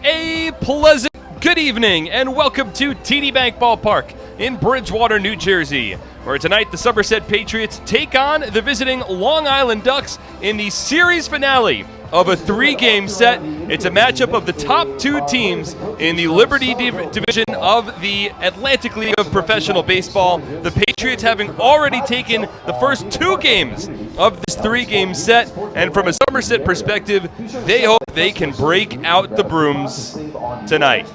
A pleasant good evening and welcome to TD Bank Ballpark in Bridgewater, New Jersey, where tonight the Somerset Patriots take on the visiting Long Island Ducks in the series finale of a three-game set. It's a matchup of the top two teams in the Liberty Division of the Atlantic League of Professional Baseball. The Patriots having already taken the first two games of this three-game set, and from a Somerset perspective, they hope they can break out the brooms tonight.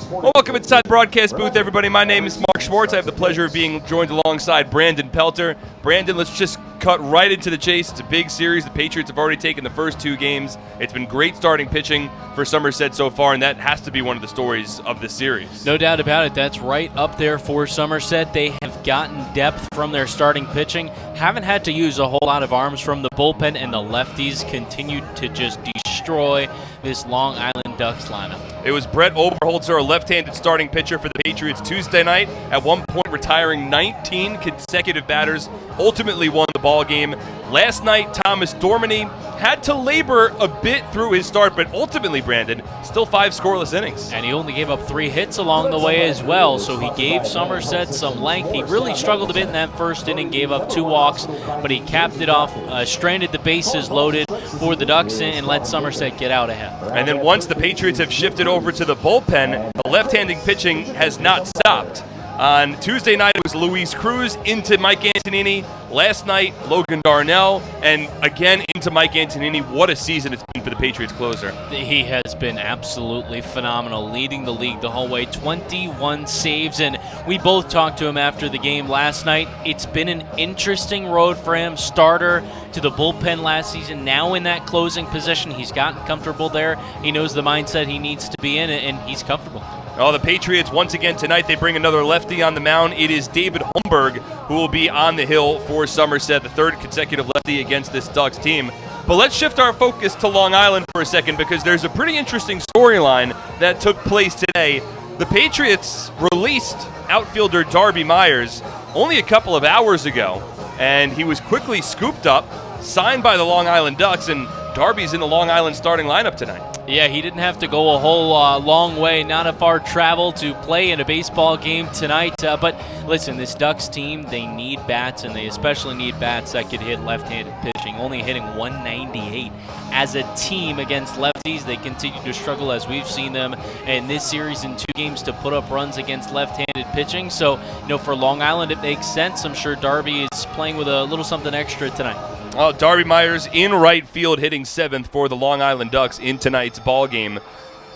Well, welcome inside the broadcast booth, everybody. My name is Mark Schwartz. I have the pleasure of being joined alongside Brandon Pelter. Brandon, let's just cut right into the chase. It's a big series. The Patriots have already taken the first two games. It's been great starting pitching for Somerset so far, and that has to be one of the stories of this series. No doubt about it. That's right up there for Somerset. They have gotten depth from their starting pitching, haven't had to use a whole lot of arms from the bullpen, and the lefties continue to just destroy this Long Island Ducks lineup. It was Brett Oberholzer, a left-handed starting pitcher for the Patriots Tuesday night, at one point retiring 19 consecutive batters, ultimately won the ball game. Last night, Thomas Dormany had to labor a bit through his start, but ultimately, Brandon, still 5 scoreless innings. And he only gave up 3 hits along the way as well, so he gave Somerset some length. He really struggled a bit in that first inning, gave up 2 walks, but he capped it off, stranded the bases loaded for the Ducks and let Somerset get out ahead. And then once the Patriots have shifted over to the bullpen, the left-handed pitching has not stopped. On Tuesday night, it was Luis Cruz into Mike Antonini. Last night, Logan Darnell, and again into Mike Antonini. What a season it's been for the Patriots closer. He has been absolutely phenomenal, leading the league the whole way, 21 saves, and we both talked to him after the game last night. It's been an interesting road for him, starter to the bullpen last season, now in that closing position. He's gotten comfortable there. He knows the mindset he needs to be in, and he's comfortable. Oh, the Patriots, once again tonight, they bring another lefty on the mound. It is David Holmberg who will be on the hill for Somerset, the third consecutive lefty against this Ducks team. But let's shift our focus to Long Island for a second, because there's a pretty interesting storyline that took place today. The Patriots released outfielder Darby Myers only a couple of hours ago, and he was quickly scooped up, signed by the Long Island Ducks, and Darby's in the Long Island starting lineup tonight. Yeah, he didn't have to go a whole long way, not a far travel to play in a baseball game tonight. But listen, this Ducks team, they need bats, and they especially need bats that could hit left-handed pitching, only hitting 198. As a team against lefties, they continue to struggle, as we've seen them in this series in 2 games, to put up runs against left-handed pitching. So, for Long Island, it makes sense. I'm sure Darby is playing with a little something extra tonight. Oh, Darby Myers in right field, hitting 7th for the Long Island Ducks in tonight's ball game.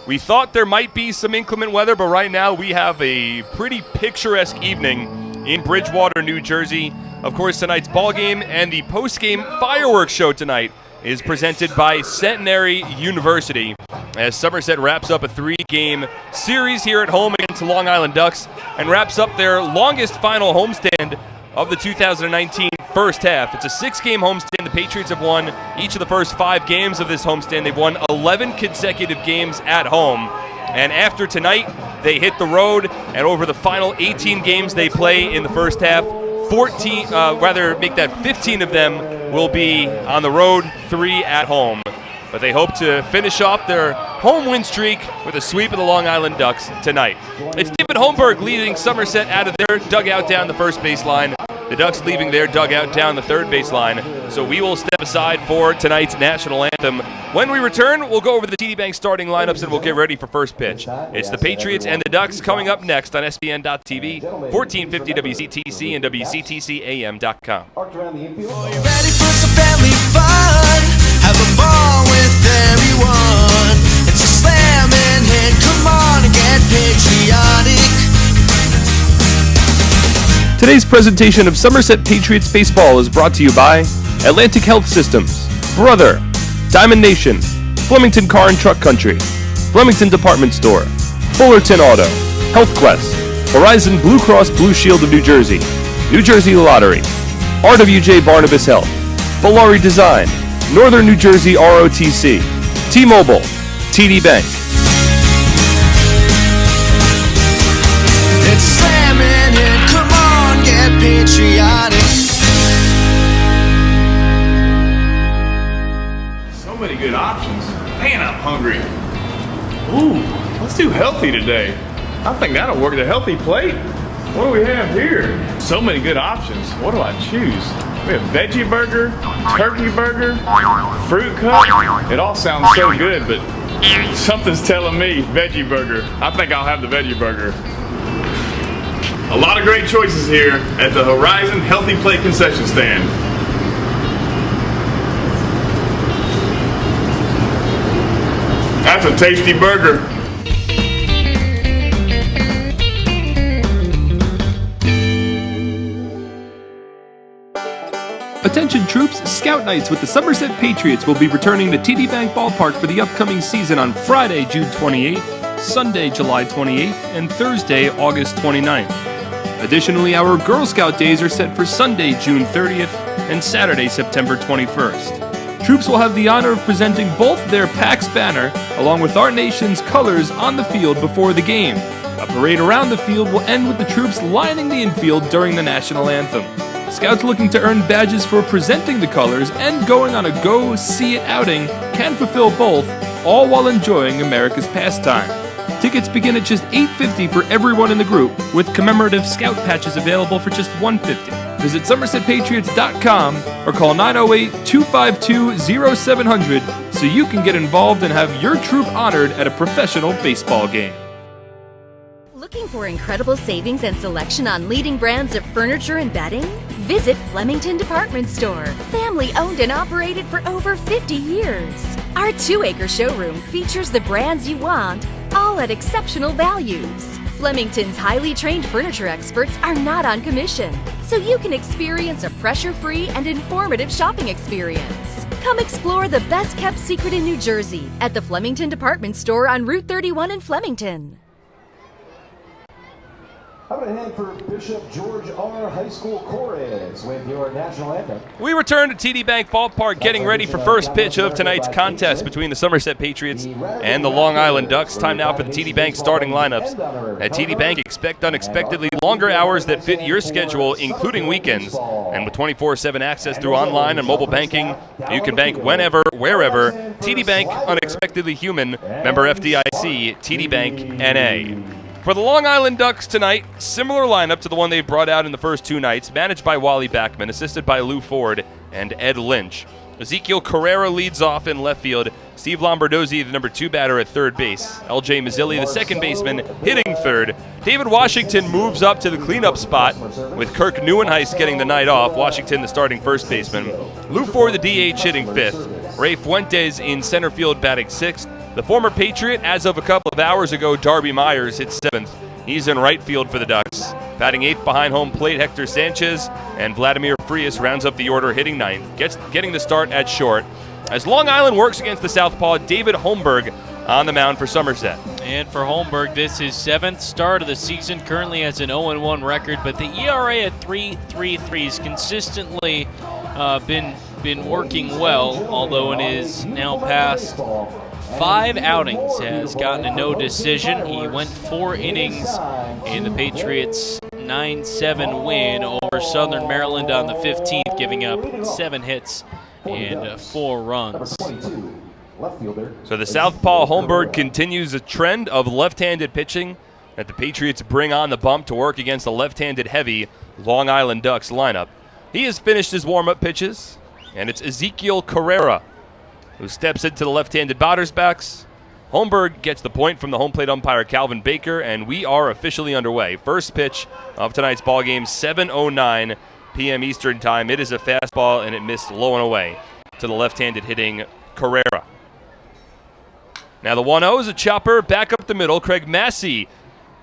We thought there might be some inclement weather, but right now we have a pretty picturesque evening in Bridgewater, New Jersey. Of course, tonight's ball game and the post-game fireworks show tonight is presented by Centenary University, as Somerset wraps up a 3-game series here at home against the Long Island Ducks and wraps up their longest final homestand of the 2019 first half. It's a 6-game homestand. The Patriots have won each of the first 5 games of this homestand. They've won 11 consecutive games at home. And after tonight, they hit the road, and over the final 18 games they play in the first half, 15 of them will be on the road, 3 at home. But they hope to finish off their home win streak with a sweep of the Long Island Ducks tonight. It's David Holmberg leading Somerset out of their dugout down the first baseline. The Ducks leaving their dugout down the third baseline. So we will step aside for tonight's national anthem. When we return, we'll go over the TD Bank starting lineups and we'll get ready for first pitch. It's the Patriots and the Ducks coming up next on SBN.TV, 1450 WCTC and WCTCAM.com. Are you ready for some family fun? Have a ball with everyone. It's a slamming hit. Come on and get patriotic. Today's presentation of Somerset Patriots Baseball is brought to you by Atlantic Health Systems, Brother, Diamond Nation, Flemington Car and Truck Country, Flemington Department Store, Fullerton Auto, Health Quest, Horizon Blue Cross Blue Shield of New Jersey Lottery, RWJ Barnabas Health, Bolari Design, Northern New Jersey ROTC, T-Mobile, TD Bank. It's slamming it, come on, get patriotic. So many good options. Man, I'm hungry. Ooh, let's do healthy today. I think that'll work. The healthy plate. What do we have here? So many good options. What do I choose? We have veggie burger, turkey burger, fruit cup. It all sounds so good, but something's telling me veggie burger. I think I'll have the veggie burger. A lot of great choices here at the Horizon Healthy Plate concession stand. That's a tasty burger. Attention troops, Scout Nights with the Somerset Patriots will be returning to TD Bank Ballpark for the upcoming season on Friday, June 28th, Sunday, July 28th, and Thursday, August 29th. Additionally, our Girl Scout days are set for Sunday, June 30th, and Saturday, September 21st. Troops will have the honor of presenting both their PAX banner along with our nation's colors on the field before the game. A parade around the field will end with the troops lining the infield during the national anthem. Scouts looking to earn badges for presenting the colors and going on a go-see-it outing can fulfill both, all while enjoying America's pastime. Tickets begin at just $8.50 for everyone in the group, with commemorative Scout patches available for just $1.50. Visit SomersetPatriots.com or call 908-252-0700 so you can get involved and have your troop honored at a professional baseball game. Looking for incredible savings and selection on leading brands of furniture and bedding? Visit Flemington Department Store, family owned and operated for over 50 years. Our 2-acre showroom features the brands you want, all at exceptional values. Flemington's highly trained furniture experts are not on commission, so you can experience a pressure-free and informative shopping experience. Come explore the best-kept secret in New Jersey at the Flemington Department Store on Route 31 in Flemington. How about a hand for Bishop George R. High School Chorus with your national anthem. We return to TD Bank Ballpark, getting ready for first pitch of tonight's contest between the Somerset Patriots and the Long Island Ducks. Time now for the TD Bank starting lineups. At TD Bank, expect unexpectedly longer hours that fit your schedule, including weekends. And with 24/7 access through online and mobile banking, you can bank whenever, wherever. TD Bank, unexpectedly human. Member FDIC, TD Bank, NA. For the Long Island Ducks tonight, similar lineup to the one they brought out in the first two nights, managed by Wally Backman, assisted by Lou Ford and Ed Lynch. Ezekiel Carrera leads off in left field. Steve Lombardozzi, the number 2 batter at third base. LJ Mazzilli, the second baseman, hitting third. David Washington moves up to the cleanup spot, with Kirk Neuenheis getting the night off. Washington, the starting first baseman. Lou Ford, the DH, hitting fifth. Ray Fuentes in center field, batting sixth. The former Patriot, as of a couple of hours ago, Darby Myers, hits seventh. He's in right field for the Ducks. Batting eighth behind home plate, Hector Sanchez, and Vladimir Frias rounds up the order, hitting ninth, getting the start at short. As Long Island works against the southpaw, David Holmberg on the mound for Somerset. And for Holmberg, this is 7th start of the season, currently has an 0-1 record, but the ERA at 3.33 has consistently been working well, although it is now past 5 outings, has gotten a no decision. He went 4 innings in the Patriots' 9-7 win over Southern Maryland on the 15th, giving up 7 hits and 4 runs. So the southpaw Holmberg continues a trend of left-handed pitching that the Patriots bring on the bump to work against the left-handed heavy Long Island Ducks lineup. He has finished his warm-up pitches, and it's Ezekiel Carrera who steps into the left-handed batter's box. Holmberg gets the point from the home plate umpire Calvin Baker, and we are officially underway. First pitch of tonight's ball game, 7:09 p.m. Eastern Time. It is a fastball, and it missed low and away to the left-handed hitting Carrera. Now the 1-0 is a chopper back up the middle. Craig Massey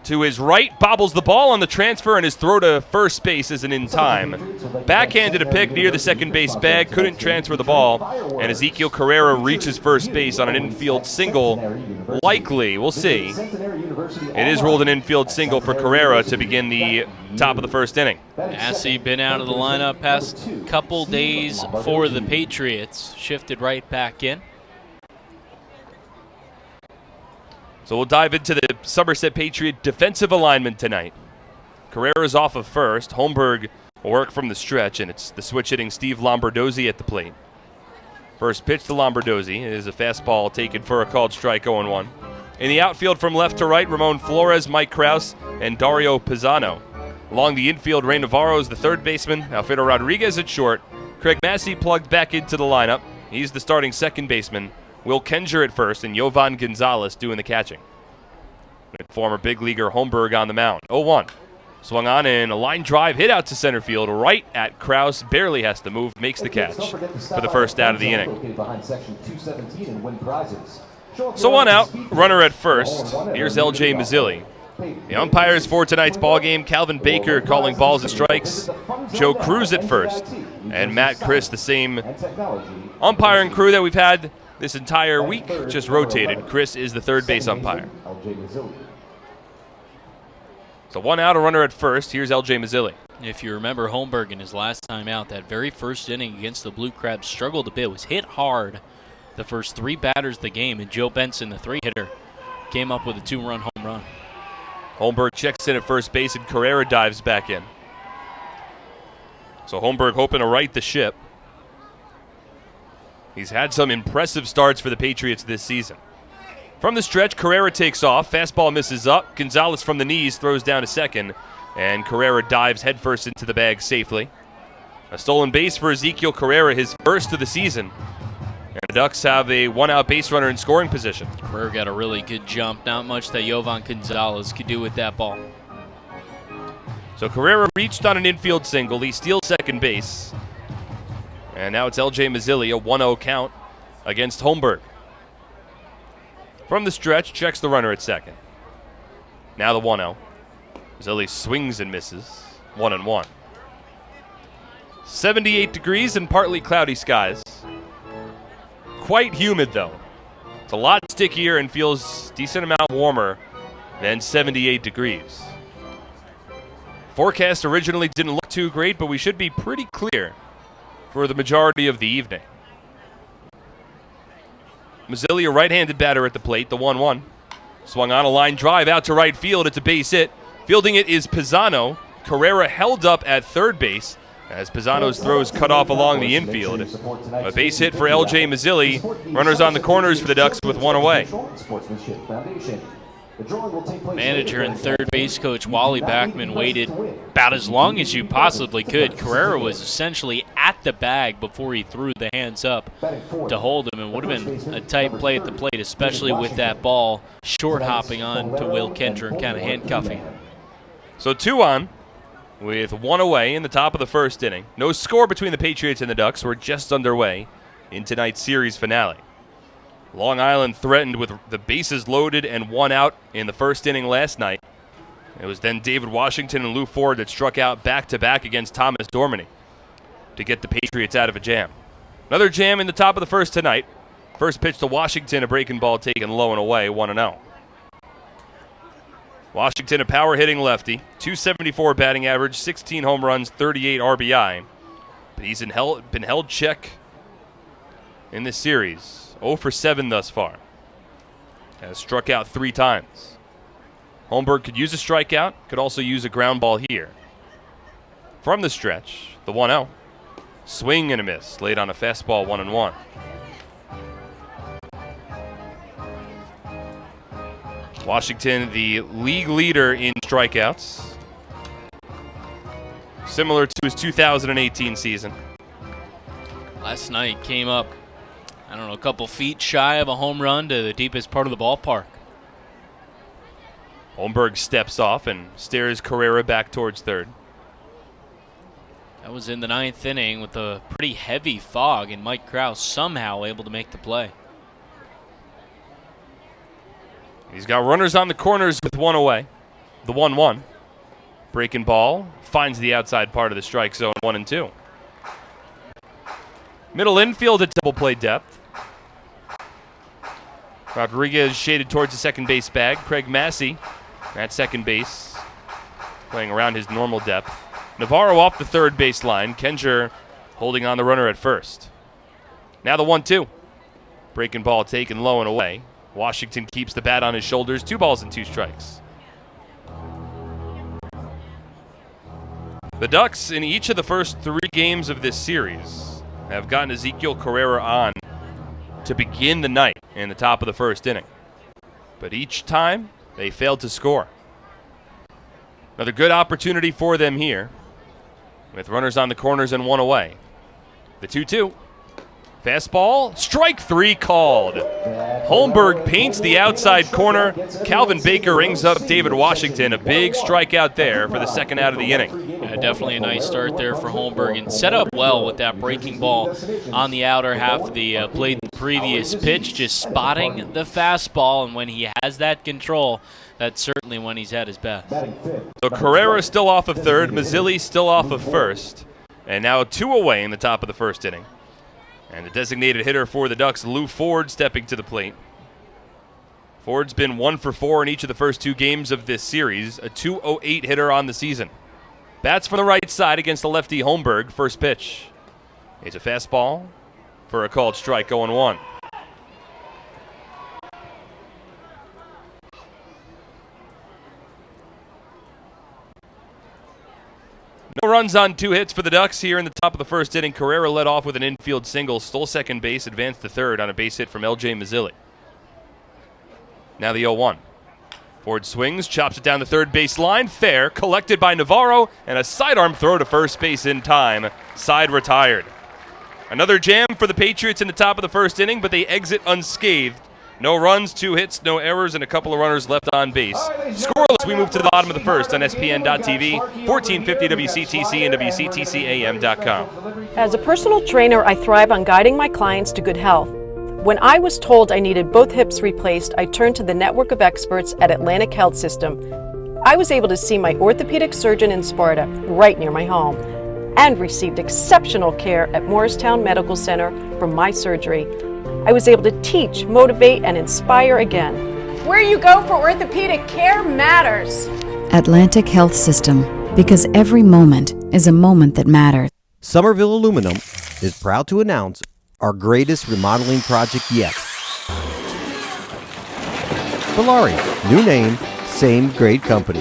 to his right bobbles the ball on the transfer, and his throw to first base isn't in time. Backhanded a pick near the second base bag, couldn't transfer the ball, and Ezekiel Carrera reaches first base on an infield single. Likely, we'll see. It is ruled an infield single for Carrera to begin the top of the first inning. Massey been out of the lineup past couple days for the Patriots, shifted right back in. So we'll dive into the Somerset Patriot defensive alignment tonight. Carrera's off of first. Holmberg will work from the stretch, and it's the switch hitting Steve Lombardozzi at the plate. First pitch to Lombardozzi is a fastball taken for a called strike, 0-1. In the outfield from left to right, Ramon Flores, Mike Krause, and Dario Pisano. Along the infield, Ray Navarro is the third baseman, Alfredo Rodriguez at short, Craig Massey plugged back into the lineup. He's the starting second baseman, Will Kenger at first, and Jovan Gonzalez doing the catching. With former big leaguer Holmberg on the mound. 0-1. Swung on in a line drive, hit out to center field, right at Krause. Barely has to move, makes the catch for the first out of the inning. So one out, runner at first. Here's L.J. Mazzilli. The umpires for tonight's ballgame, Calvin Baker calling balls and strikes, Joe Cruz at first, and Matt Chris, the same umpiring crew that we've had this entire week, just rotated. Chris is the third base umpire. So one out, a runner at first. Here's L.J. Mazzilli. If you remember Holmberg in his last time out, that very first inning against the Blue Crabs struggled a bit, was hit hard the first three batters of the game, and Joe Benson, the three-hitter, came up with a two-run home run. Holmberg checks in at first base, and Carrera dives back in. So Holmberg hoping to right the ship. He's had some impressive starts for the Patriots this season. From the stretch, Carrera takes off. Fastball misses up. Gonzalez from the knees throws down to second, and Carrera dives headfirst into the bag safely. A stolen base for Ezekiel Carrera, his first of the season. And the Ducks have a one-out base runner in scoring position. Carrera got a really good jump. Not much that Jovan Gonzalez could do with that ball. So Carrera reached on an infield single. He steals second base. And now it's L.J. Mazzilli, a 1-0 count against Holmberg. From the stretch, checks the runner at second. Now the 1-0. Mazzilli swings and misses. 1-1. 78 degrees and partly cloudy skies. Quite humid, though. It's a lot stickier and feels decent amount warmer than 78 degrees. Forecast originally didn't look too great, but we should be pretty clear for the majority of the evening. Mazzilli, a right-handed batter at the plate, the 1-1. Swung on a line drive out to right field. It's a base hit. Fielding it is Pisano. Carrera held up at third base as Pisano's throws cut off along the infield. A base hit for L.J. Mazzilli. Runners on the corners for the Ducks with one away. Manager and third base coach Wally Backman waited about as long as you possibly could. Carrera was essentially at the bag before he threw the hands up to hold him, and would have been a tight play at the plate, especially with that ball short hopping on to Will Kenger and kind of handcuffing him. So 2 on with 1 away in the top of the first inning. No score between the Patriots and the Ducks. We're just underway in tonight's series finale. Long Island threatened with the bases loaded and 1 out in the first inning last night. It was then David Washington and Lou Ford that struck out back-to-back against Thomas Dormany to get the Patriots out of a jam. Another jam in the top of the first tonight. First pitch to Washington, a breaking ball taken low and away, 1-0. Washington, a power-hitting lefty, .274 batting average, 16 home runs, 38 RBI. But he's been held check in this series. 0 for 7 thus far. Has struck out 3 times. Holmberg could use a strikeout, could also use a ground ball here. From the stretch, the 1-0. Swing and a miss, laid on a fastball, 1-1. Washington, the league leader in strikeouts, similar to his 2018 season. Last night came up, a couple feet shy of a home run to the deepest part of the ballpark. Holmberg steps off and stares Carrera back towards third. That was in the 9th inning with a pretty heavy fog, and Mike Krause somehow able to make the play. He's got runners on the corners with 1 away. The 1-1. Breaking ball finds the outside part of the strike zone, 1-2. Middle infield at double play depth. Rodriguez shaded towards the second base bag. Craig Massey at second base, playing around his normal depth. Navarro off the third base line. Kenger holding on the runner at first. Now the 1-2. Breaking ball taken low and away. Washington keeps the bat on his shoulders. 2 balls and 2 strikes. The Ducks, in each of the first 3 games of this series, have gotten Ezekiel Carrera on to begin the night in the top of the first inning. but each time they failed to score. Another good opportunity for them here, with runners on the corners and one away. The 2-2. Fastball, strike three called. Holmberg paints the outside corner. Calvin Baker rings up David Washington. A big strikeout there for the second out of the inning. Yeah, definitely a nice start there for Holmberg, and set up well with that breaking ball on the outer half of the plate. The previous pitch, just spotting the fastball, and when he has that control, that's certainly when he's at his best. So Carrera still off of third, Mazzilli still off of first, and now 2 away in the top of the first inning. And the designated hitter for the Ducks, Lou Ford, stepping to the plate. Ford's been 1 for 4 in each of the first 2 games of this series, a .208 hitter on the season. Bats from the right side against the lefty Holmberg. First pitch. It's a fastball for a called strike, 0-1. No runs on 2 hits for the Ducks here in the top of the first inning. Carrera led off with an infield single, stole second base, advanced to third on a base hit from L.J. Mazzilli. Now the 0-1. Ford swings, chops it down the third base line. Fair, collected by Navarro, and a sidearm throw to first base in time. Side retired. Another jam for the Patriots in the top of the first inning, but they exit unscathed. No runs, 2 hits, no errors, and a couple of runners left on base. Scoreless, we move to the bottom of the first on SPN.TV, 1450 WCTC and WCTCAM.com. As a personal trainer, I thrive on guiding my clients to good health. When I was told I needed both hips replaced, I turned to the network of experts at Atlantic Health System. I was able to see my orthopedic surgeon in Sparta, right near my home, and received exceptional care at Morristown Medical Center for my surgery. I was able to teach, motivate, and inspire again. Where you go for orthopedic care matters. Atlantic Health System, because every moment is a moment that matters. Somerville Aluminum is proud to announce our greatest remodeling project yet. Valari, new name, same great company.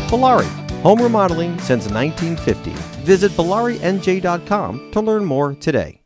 Valari, home remodeling since 1950. Visit BalariNJ.com to learn more today.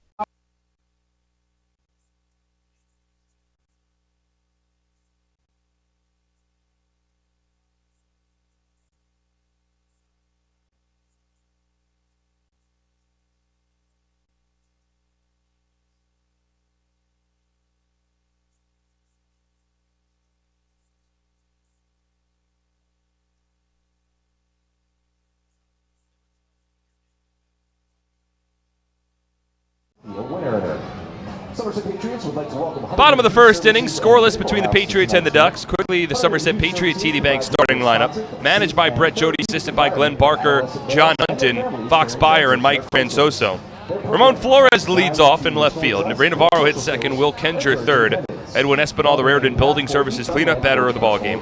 Somerset Patriots would like to welcome Bottom of the first inning, scoreless between the Patriots and the Ducks. Quickly, the Somerset Patriots TD Bank starting lineup, managed by Brett Jody, assisted by Glenn Barker, John Hunton, Fox Beyer, and Mike Francoso. Ramon Flores leads off in left field. Ray Navarro hits second, Will Kenger third. Edwin Espinal, the Raritan Building Services cleanup batter of the ballgame.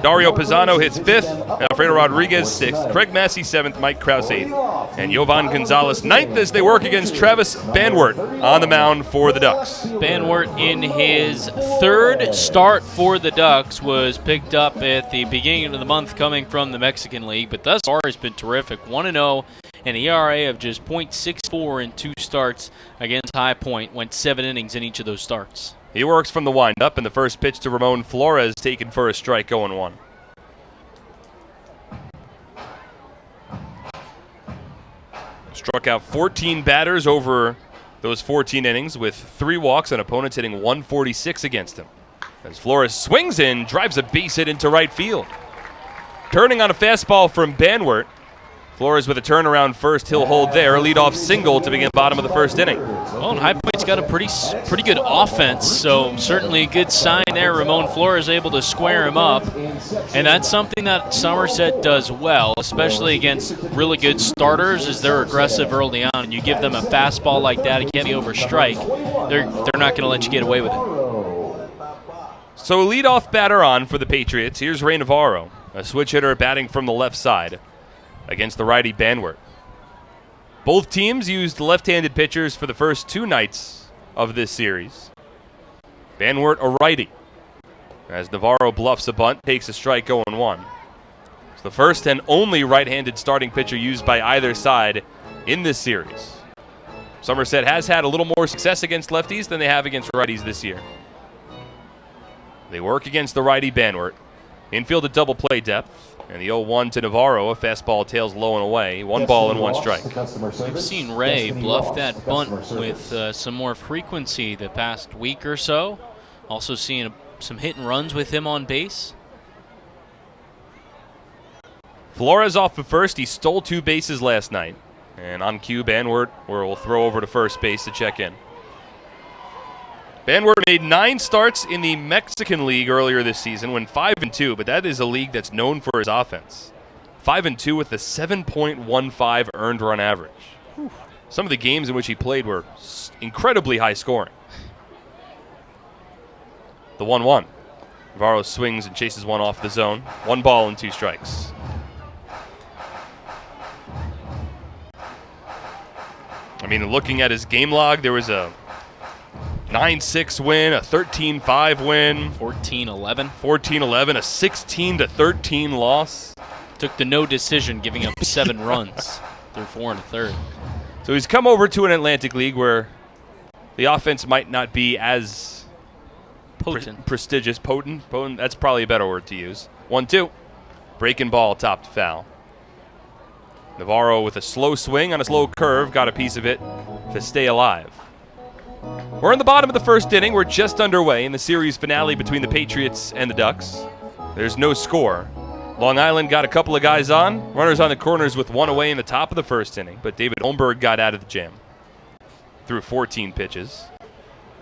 Dario Pisano hits fifth, Alfredo Rodriguez sixth, Craig Massey seventh, Mike Krause eighth, and Jovan Gonzalez ninth as they work against Travis Banwert on the mound for the Ducks. Banwert in his third start for the Ducks was picked up at the beginning of the month coming from the Mexican League, but thus far has been terrific. 1-0, an ERA of just .64 in 2 starts against High Point. Went 7 innings in each of those starts. He works from the windup, and the first pitch to Ramon Flores taken for a strike, 0-1. Struck out 14 batters over those 14 innings with 3 walks and opponents hitting 146 against him. As Flores swings in, drives a base hit into right field. Turning on a fastball from Banwert. Flores with a turnaround first, he'll hold there. Leadoff single to begin bottom of the first inning. Well, and High Point's got a pretty good offense, so certainly a good sign there. Ramon Flores able to square him up, and that's something that Somerset does well, especially against really good starters, is they're aggressive early on. And you give them a fastball like that, it can't be over strike. They're not going to let you get away with it. So a leadoff batter on for the Patriots. Here's Ray Navarro, a switch hitter batting from the left side against the righty Banwert. Both teams used left-handed pitchers for the first 2 nights of this series. Banwert a righty, as Navarro bluffs a bunt, takes a strike, 0-1. the first and only right-handed starting pitcher used by either side in this series. Somerset has had a little more success against lefties than they have against righties this year. They work against the righty Banwert. Infield at double play depth. And the 0-1 to Navarro, a fastball tails low and away. 1 ball and 1 strike. We've seen Ray bluff that bunt with some more frequency the past week or so. Also seeing some hit and runs with him on base. Flores off at first. He stole 2 bases last night. And on cue, Banwert will throw over to first base to check in. Banwert made 9 starts in the Mexican League earlier this season, went 5-2, but that is a league that's known for his offense. 5-2 with a 7.15 earned run average. Whew. Some of the games in which he played were incredibly high scoring. The 1-1. Navarro swings and chases one off the zone. 1 ball and 2 strikes. I mean, looking at his game log, there was a 9-6 win, a 13-5 win. 14-11. 14-11, a 16-13 loss. Took the no decision, giving up 7 runs through 4 1/3. So he's come over to an Atlantic League where the offense might not be as prestigious. Potent, that's probably a better word to use. 1-2. Breaking ball, top to foul. Navarro with a slow swing on a slow curve, got a piece of it to stay alive. We're in the bottom of the first inning. We're just underway in the series finale between the Patriots and the Ducks. There's no score. Long Island got a couple of guys on. Runners on the corners with 1 away in the top of the first inning, but David Holmberg got out of the jam. Threw 14 pitches.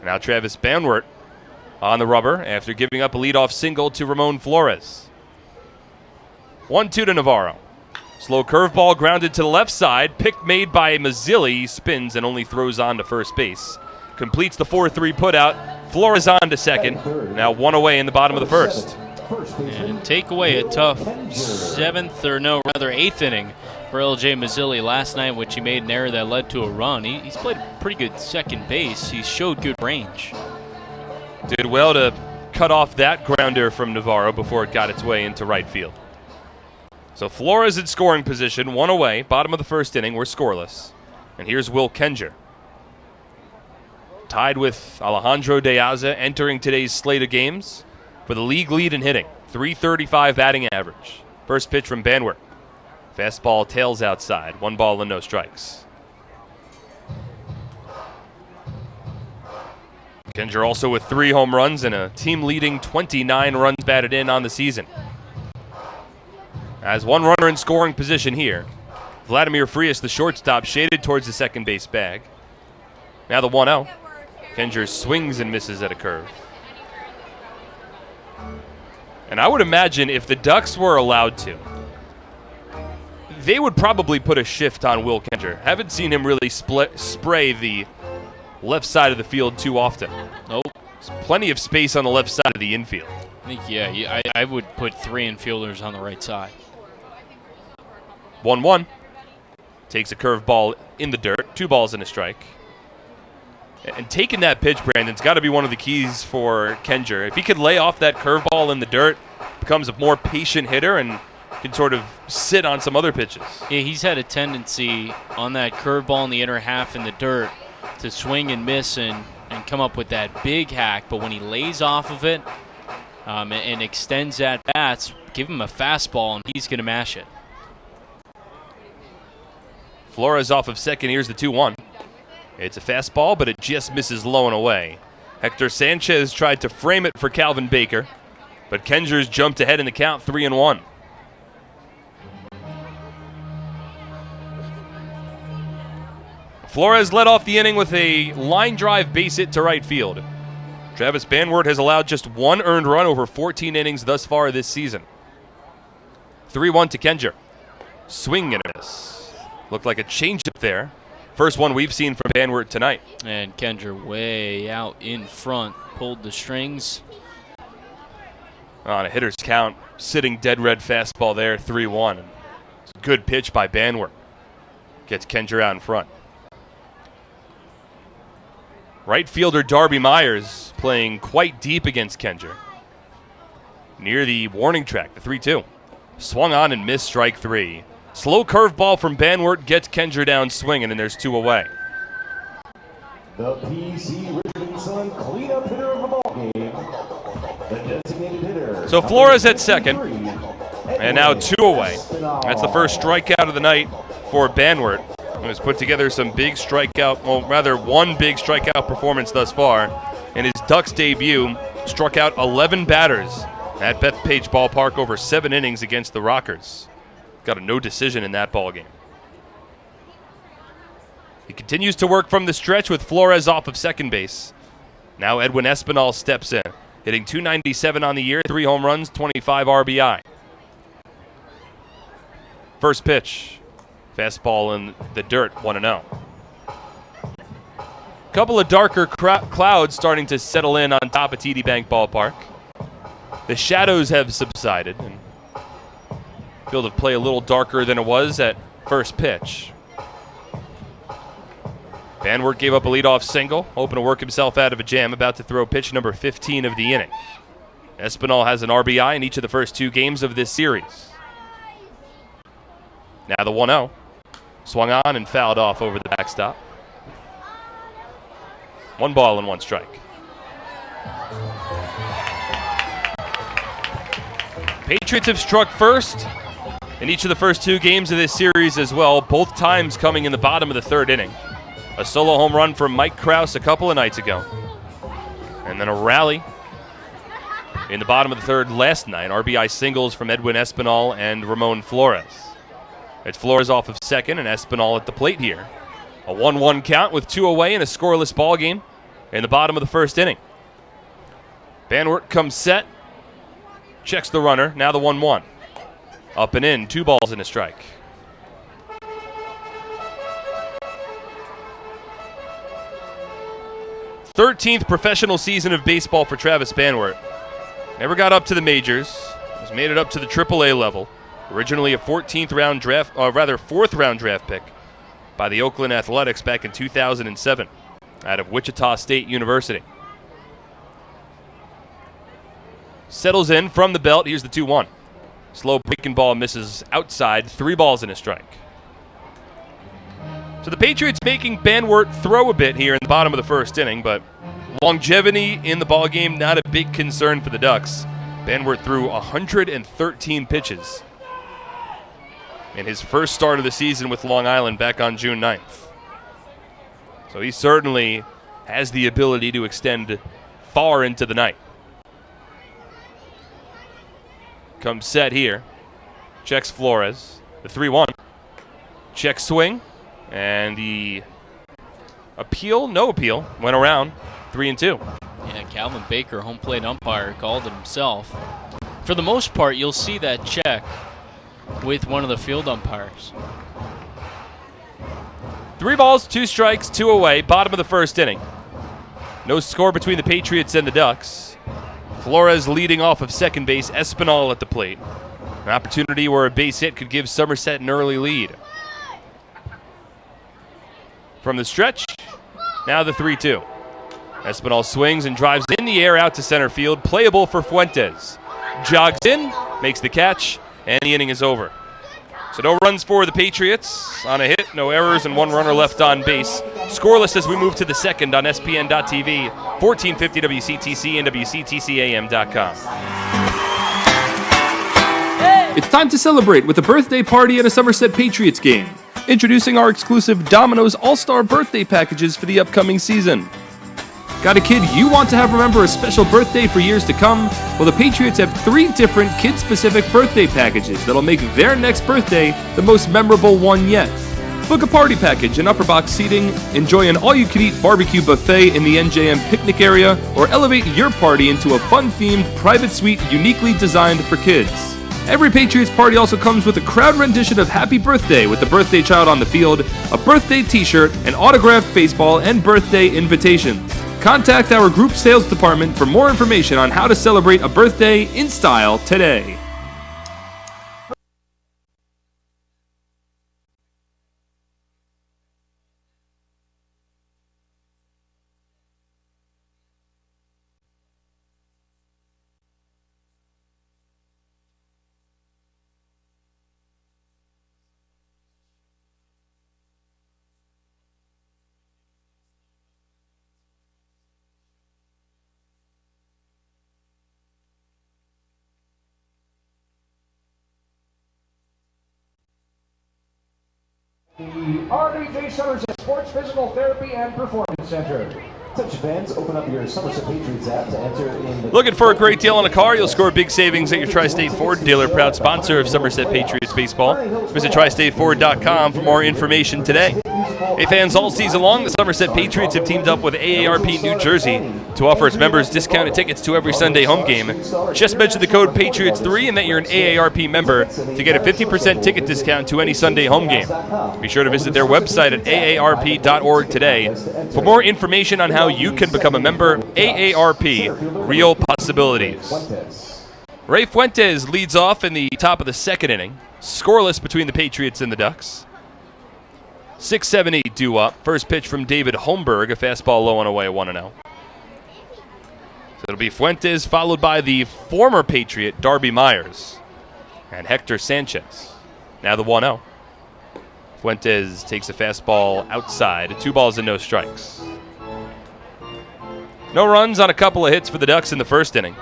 Now Travis Banwert on the rubber after giving up a leadoff single to Ramon Flores. 1-2 to Navarro. Slow curveball grounded to the left side. Pick made by Mazzilli. He spins and only throws on to first base. Completes the 4-3 putout. Flores on to second. Now 1 away in the bottom of the first. And take away a tough 8th inning for LJ Mazzilli last night, which he made an error that led to a run. He's played pretty good second base. He showed good range. Did well to cut off that grounder from Navarro before it got its way into right field. So Flores in scoring position, 1 away, bottom of the first inning. We're scoreless. And here's Will Kenger. Tied with Alejandro De Aza entering today's slate of games for the league lead in hitting. .335 batting average. First pitch from Banwert. Fastball tails outside. 1 ball and no strikes. Kenger also with 3 home runs and a team-leading 29 runs batted in on the season. As 1 runner in scoring position here. Vladimir Frias, the shortstop, shaded towards the second base bag. Now the 1-0. Kenger swings and misses at a curve. And I would imagine if the Ducks were allowed to, they would probably put a shift on Will Kenger. Haven't seen him really spray the left side of the field too often. Nope. There's plenty of space on the left side of the infield. I think, yeah, I would put 3 infielders on the right side. 1-1. Takes a curveball in the dirt. 2 balls and a strike. And taking that pitch, Brandon's got to be one of the keys for Kenger. If he could lay off that curveball in the dirt, becomes a more patient hitter and can sort of sit on some other pitches. Yeah, he's had a tendency on that curveball in the inner half in the dirt to swing and miss and come up with that big hack. But when he lays off of it and extends at bats, give him a fastball and he's going to mash it. Flores off of second. Here's the 2-1. It's a fastball, but it just misses low and away. Hector Sanchez tried to frame it for Calvin Baker, but Kenger's jumped ahead in the count, 3-1. Flores led off the inning with a line drive base hit to right field. Travis Banwert has allowed just 1 earned run over 14 innings thus far this season. 3-1 to Kenger. Swing and a miss. Looked like a changeup there. First one we've seen from Banwert tonight. And Kenger way out in front, pulled the strings. On a hitter's count, sitting dead red fastball there, 3-1. It's a good pitch by Banwert. Gets Kenger out in front. Right fielder Darby Myers playing quite deep against Kenger. Near the warning track, the 3-2. Swung on and missed, strike 3. Slow curveball from Banwart gets Kendra down swinging, and there's 2 away. The PC Richmond Sun cleanup hitter of the ball game. The designated hitter. So Flores at second, and now 2 away. That's the first strikeout of the night for Banwart, who has put together some big strikeout, well, rather one big strikeout performance thus far. In his Ducks debut, struck out 11 batters at Bethpage Ballpark over 7 innings against the Rockers. Got a no decision in that ball game. He continues to work from the stretch with Flores off of second base. Now Edwin Espinal steps in, hitting .297 on the year, 3 home runs, 25 RBI. First pitch, fastball in the dirt, 1-0. Couple of darker clouds starting to settle in on top of TD Bank Ballpark. The shadows have subsided, and field of play a little darker than it was at first pitch. Banwart gave up a leadoff single, hoping to work himself out of a jam, about to throw pitch number 15 of the inning. Espinal has an RBI in each of the first 2 games of this series. Now the 1-0. Swung on and fouled off over the backstop. 1 ball and 1 strike. Patriots have struck first in each of the first 2 games of this series as well, both times coming in the bottom of the 3rd inning. A solo home run from Mike Krause a couple of nights ago. And then a rally in the bottom of the 3rd last night. RBI singles from Edwin Espinal and Ramon Flores. It's Flores off of second and Espinal at the plate here. A 1-1 count with 2 away in a scoreless ball game in the bottom of the 1st inning. Banwart comes set. Checks the runner. Now the 1-1. Up and in. 2 balls and a strike. Thirteenth professional season of baseball for Travis Banwart. Never got up to the majors. Has made it up to the AAA level. Originally a 4th round draft pick by the Oakland Athletics back in 2007 out of Wichita State University. Settles in from the belt. Here's the 2-1. Slow breaking ball misses outside. 3 balls and a strike. So the Patriots making Banwart throw a bit here in the bottom of the 1st inning, but longevity in the ballgame not a big concern for the Ducks. Banwart threw 113 pitches in his first start of the season with Long Island back on June 9th. So he certainly has the ability to extend far into the night. Comes set here. Checks Flores. The 3-1. Check swing. And the appeal, no appeal, went around 3-2. Yeah, Calvin Baker, home plate umpire, called it himself. For the most part, you'll see that check with one of the field umpires. 3 balls, 2 strikes, 2 away, bottom of the 1st inning. No score between the Patriots and the Ducks. Flores leading off of second base, Espinal at the plate. An opportunity where a base hit could give Somerset an early lead. From the stretch, now the 3-2. Espinal swings and drives in the air out to center field. Playable for Fuentes. Jogs in, makes the catch, and the inning is over. So no runs for the Patriots on a hit, no errors, and 1 runner left on base. Scoreless as we move to the 2nd on SPN.TV, 1450 WCTC and WCTCAM.com. It's time to celebrate with a birthday party at a Somerset Patriots game. Introducing our exclusive Domino's All-Star birthday packages for the upcoming season. Got a kid you want to have remember a special birthday for years to come? Well, the Patriots have 3 different kid-specific birthday packages that'll make their next birthday the most memorable one yet. Book a party package and upper box seating, enjoy an all-you-can-eat barbecue buffet in the NJM picnic area, or elevate your party into a fun-themed private suite uniquely designed for kids. Every Patriots party also comes with a crowd rendition of Happy Birthday with the birthday child on the field, a birthday t-shirt, an autographed baseball, and birthday invitations. Contact our group sales department for more information on how to celebrate a birthday in style today. The RDJ Somerset Sports Physical Therapy and Performance Center. Attention fans, open up your Somerset Patriots app to enter in the... Looking for a great deal on a car? You'll score big savings at your Tri-State Ford dealer, proud sponsor of Somerset Patriots baseball. Visit tristateford.com for more information today. Hey fans, all season long, the Somerset Patriots have teamed up with AARP New Jersey to offer its members discounted tickets to every Sunday home game. Just mention the code PATRIOTS3 and that you're an AARP member to get a 50% ticket discount to any Sunday home game. Be sure to visit their website at aarp.org today for more information on how you can become a member. AARP, real possibilities. Ray Fuentes leads off in the top of the second inning. Scoreless between the Patriots and the Ducks. 6-7-8 due up. First pitch from David Holmberg, a fastball low and away, 1-0. So it'll be Fuentes, followed by the former Patriot, Darby Myers, and Hector Sanchez. Now the 1-0. Fuentes takes a fastball outside. 2 balls and no strikes. No runs on a couple of hits for the Ducks in the first inning.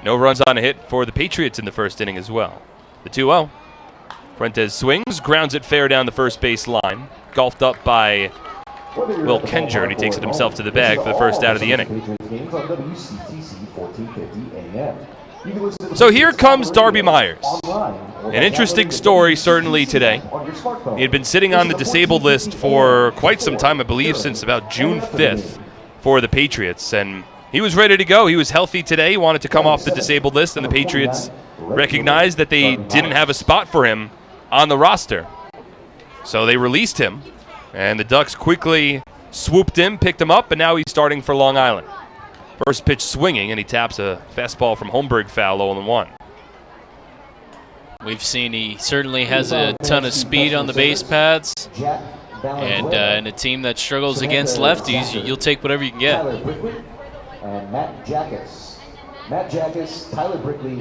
No runs on a hit for the Patriots in the first inning as well. The 2-0. Fuentes swings, grounds it fair down the first base line. Golfed up by Will Kenger, and he takes it himself to the bag for the first out of the inning. So here comes Darby Myers. An interesting story certainly today. He had been sitting on the disabled list for quite some time, I believe since about June 5th for the Patriots, and he was ready to go. He was healthy today. He wanted to come off the disabled list, and the Patriots recognized that they didn't have a spot for him on the roster. So they released him, and the Ducks quickly swooped in, picked him up, and now he's starting for Long Island. First pitch swinging, and he taps a fastball from Holmberg foul, 0-1. We've seen he certainly has a ton of speed on the base pads. And in a team that struggles against lefties, you'll take whatever you can get.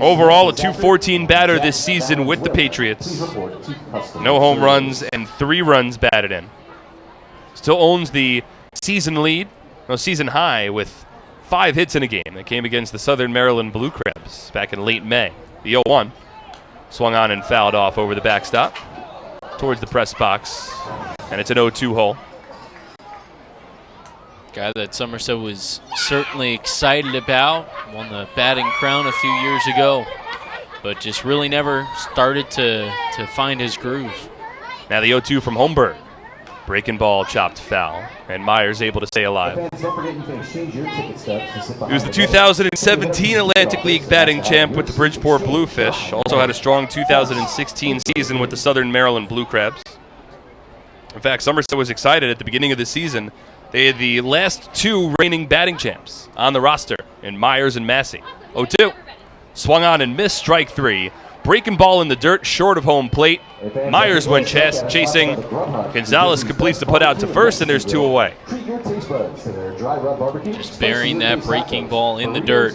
Overall, a .214 batter this season with the Patriots. No home runs and 3 runs batted in. Still owns the season high with 5 hits in a game. That came against the Southern Maryland Blue Crabs back in late May. The 0-1 swung on and fouled off over the backstop towards the press box, and it's an 0-2 hole. Guy that Somerset was certainly excited about. Won the batting crown a few years ago, but just really never started to find his groove. Now the 0-2 from Holmberg. Breaking ball, chopped foul, and Myers able to stay alive. He was the 2017 Atlantic League batting champ with the Bridgeport Bluefish. Also had a strong 2016 season with the Southern Maryland Blue Crabs. In fact, Somerset was excited at the beginning of the season. They had the last 2 reigning batting champs on the roster in Myers and Massey. 0-2. Swung on and missed, strike 3. Breaking ball in the dirt, short of home plate. Myers went chasing. Gonzalez completes the putout to first, and there's 2 away. Just burying that breaking ball in the dirt.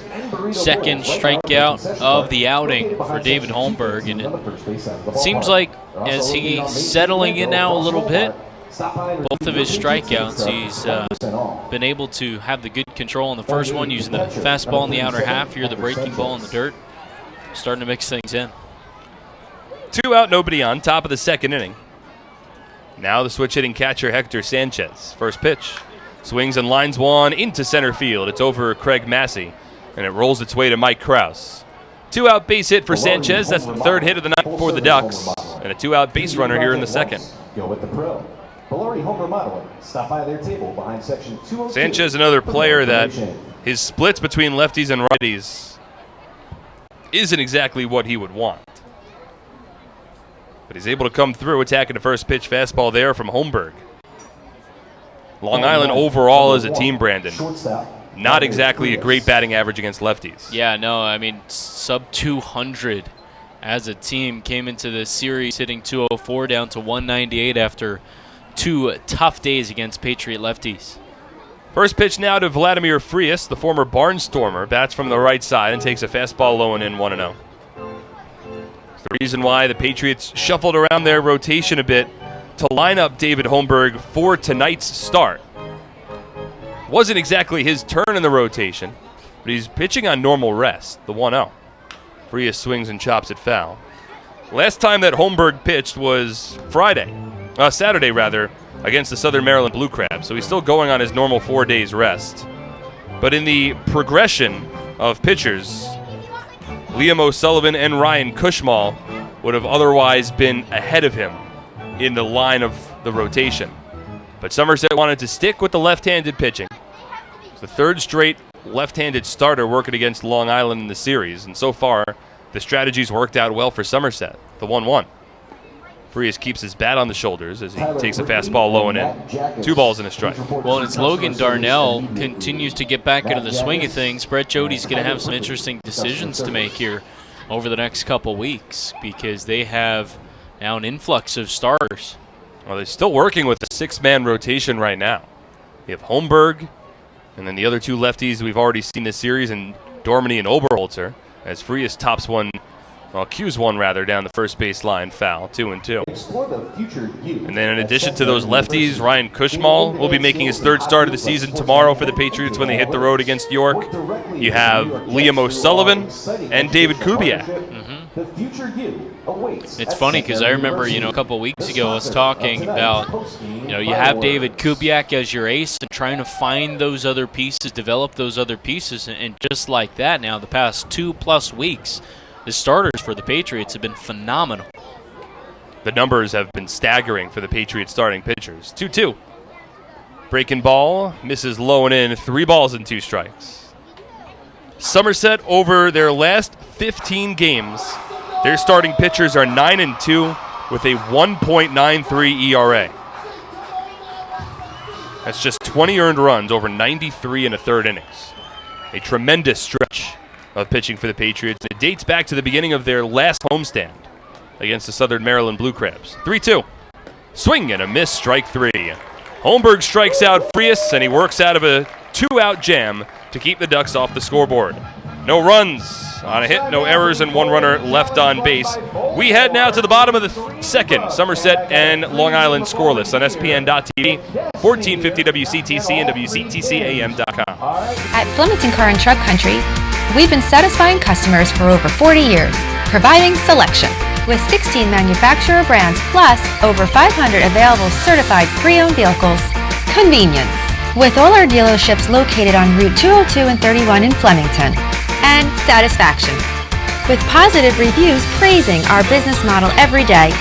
Second strikeout of the outing for David Holmberg. And it seems like as he's settling in now a little bit, both of his strikeouts, he's been able to have the good control on the first one, using the fastball in the outer half, here the breaking ball in the dirt. Starting to mix things in. 2 out, nobody on, top of the second inning. Now the switch-hitting catcher, Hector Sanchez. First pitch. Swings and lines one into center field. It's over Craig Massey, and it rolls its way to Mike Krause. 2-out base hit for Sanchez. That's the 3rd hit of the night for the Ducks, and a 2-out base runner here in the second. Sanchez, another player that his splits between lefties and righties isn't exactly what he would want. But he's able to come through, attacking the first pitch fastball there from Holmberg. Long Island overall as a team, Brandon, not exactly a great batting average against lefties. Yeah, no, I mean, sub 200 as a team. Came into the series hitting 204 down to 198 after 2 tough days against Patriot lefties. First pitch now to Vladimir Frias, the former Barnstormer, bats from the right side and takes a fastball low and in, 1-0. It's the reason why the Patriots shuffled around their rotation a bit to line up David Holmberg for tonight's start. Wasn't exactly his turn in the rotation, but he's pitching on normal rest, the 1-0. Frias swings and chops it foul. Last time that Holmberg pitched was Friday Saturday rather, against the Southern Maryland Blue Crabs. So he's still going on his normal 4 days rest. But in the progression of pitchers, Liam O'Sullivan and Ryan Cushmall would have otherwise been ahead of him in the line of the rotation. But Somerset wanted to stick with the left-handed pitching. It's the third straight left-handed starter working against Long Island in the series, and so far the strategy's worked out well for Somerset. The 1-1. Frias keeps his bat on the shoulders as he takes a fastball low and in. 2 balls and a strike. Well, and it's Logan Darnell continues to get back into the swing of things. Brett Jody's going to have some interesting decisions to make here over the next couple weeks because they have now an influx of starters. Well, they're still working with a 6-man rotation right now. You have Holmberg, and then the other 2 lefties we've already seen this series, and Dormany and Oberholzer, as Frias tops one, well, cues one rather, down the first base line, foul, 2-2. And then in addition to those lefties, Ryan Cushmall will be making his 3rd start of the season tomorrow for the Patriots when they hit the road against York. You have Liam O'Sullivan and David Kubiak. It's funny because I remember, a couple weeks ago I was talking about, you have David Kubiak as your ace and trying to find those other pieces, develop those other pieces, and just like that now, the past 2+ weeks, the starters for the Patriots have been phenomenal. The numbers have been staggering for the Patriots starting pitchers. 2-2. Breaking ball, misses low and in, 3 balls and 2 strikes. Somerset, over their last 15 games, their starting pitchers are 9-2 with a 1.93 ERA. That's just 20 earned runs over 93 1/3 innings. A tremendous stretch of pitching for the Patriots. It dates back to the beginning of their last homestand against the Southern Maryland Blue Crabs. 3-2. Swing and a miss, strike 3. Holmberg strikes out Frias, and he works out of a 2-out jam to keep the Ducks off the scoreboard. No runs on a hit, no errors, and 1 runner left on base. We head now to the bottom of the second. Somerset and Long Island scoreless on SPN.TV, 1450 WCTC and WCTCAM.com. At Flemington Car and Truck Country, we've been satisfying customers for over 40 years, providing selection. With 16 manufacturer brands plus over 500 available certified pre-owned vehicles. Convenience. With all our dealerships located on Route 202 and 31 in Flemington. And satisfaction. With positive reviews praising our business model every day.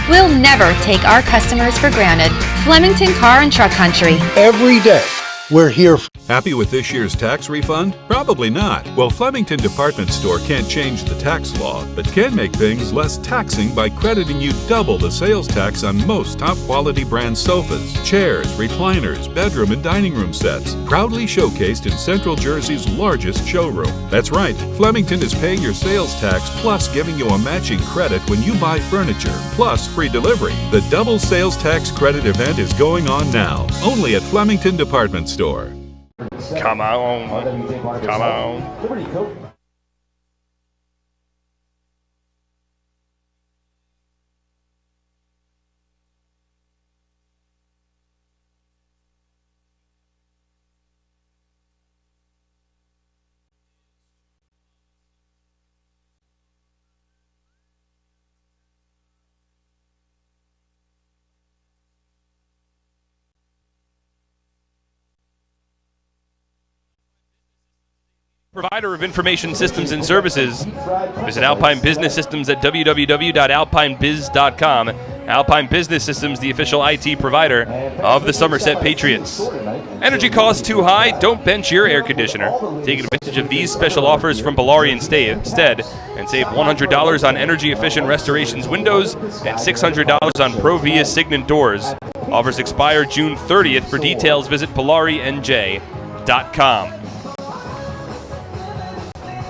We'll never take our customers for granted. Flemington Car and Truck Country. Every day, we're here. Happy with this year's tax refund? Probably not. Well, Flemington Department Store can't change the tax law, but can make things less taxing by crediting you double the sales tax on most top-quality brand sofas, chairs, recliners, bedroom and dining room sets, proudly showcased in Central Jersey's largest showroom. That's right, Flemington is paying your sales tax plus giving you a matching credit when you buy furniture, plus free delivery. The double sales tax credit event is going on now, only at Flemington Department Store. Come on. Come on. Provider of information systems and services. Visit Alpine Business Systems at www.alpinebiz.com. Alpine Business Systems, the official IT provider of the Somerset Patriots. Energy costs too high? Don't bench your air conditioner. Take advantage of these special offers from Bellari instead and save $100 on energy-efficient restorations windows and $600 on Provia Signet doors. Offers expire June 30th. For details, visit BellariNJ.com.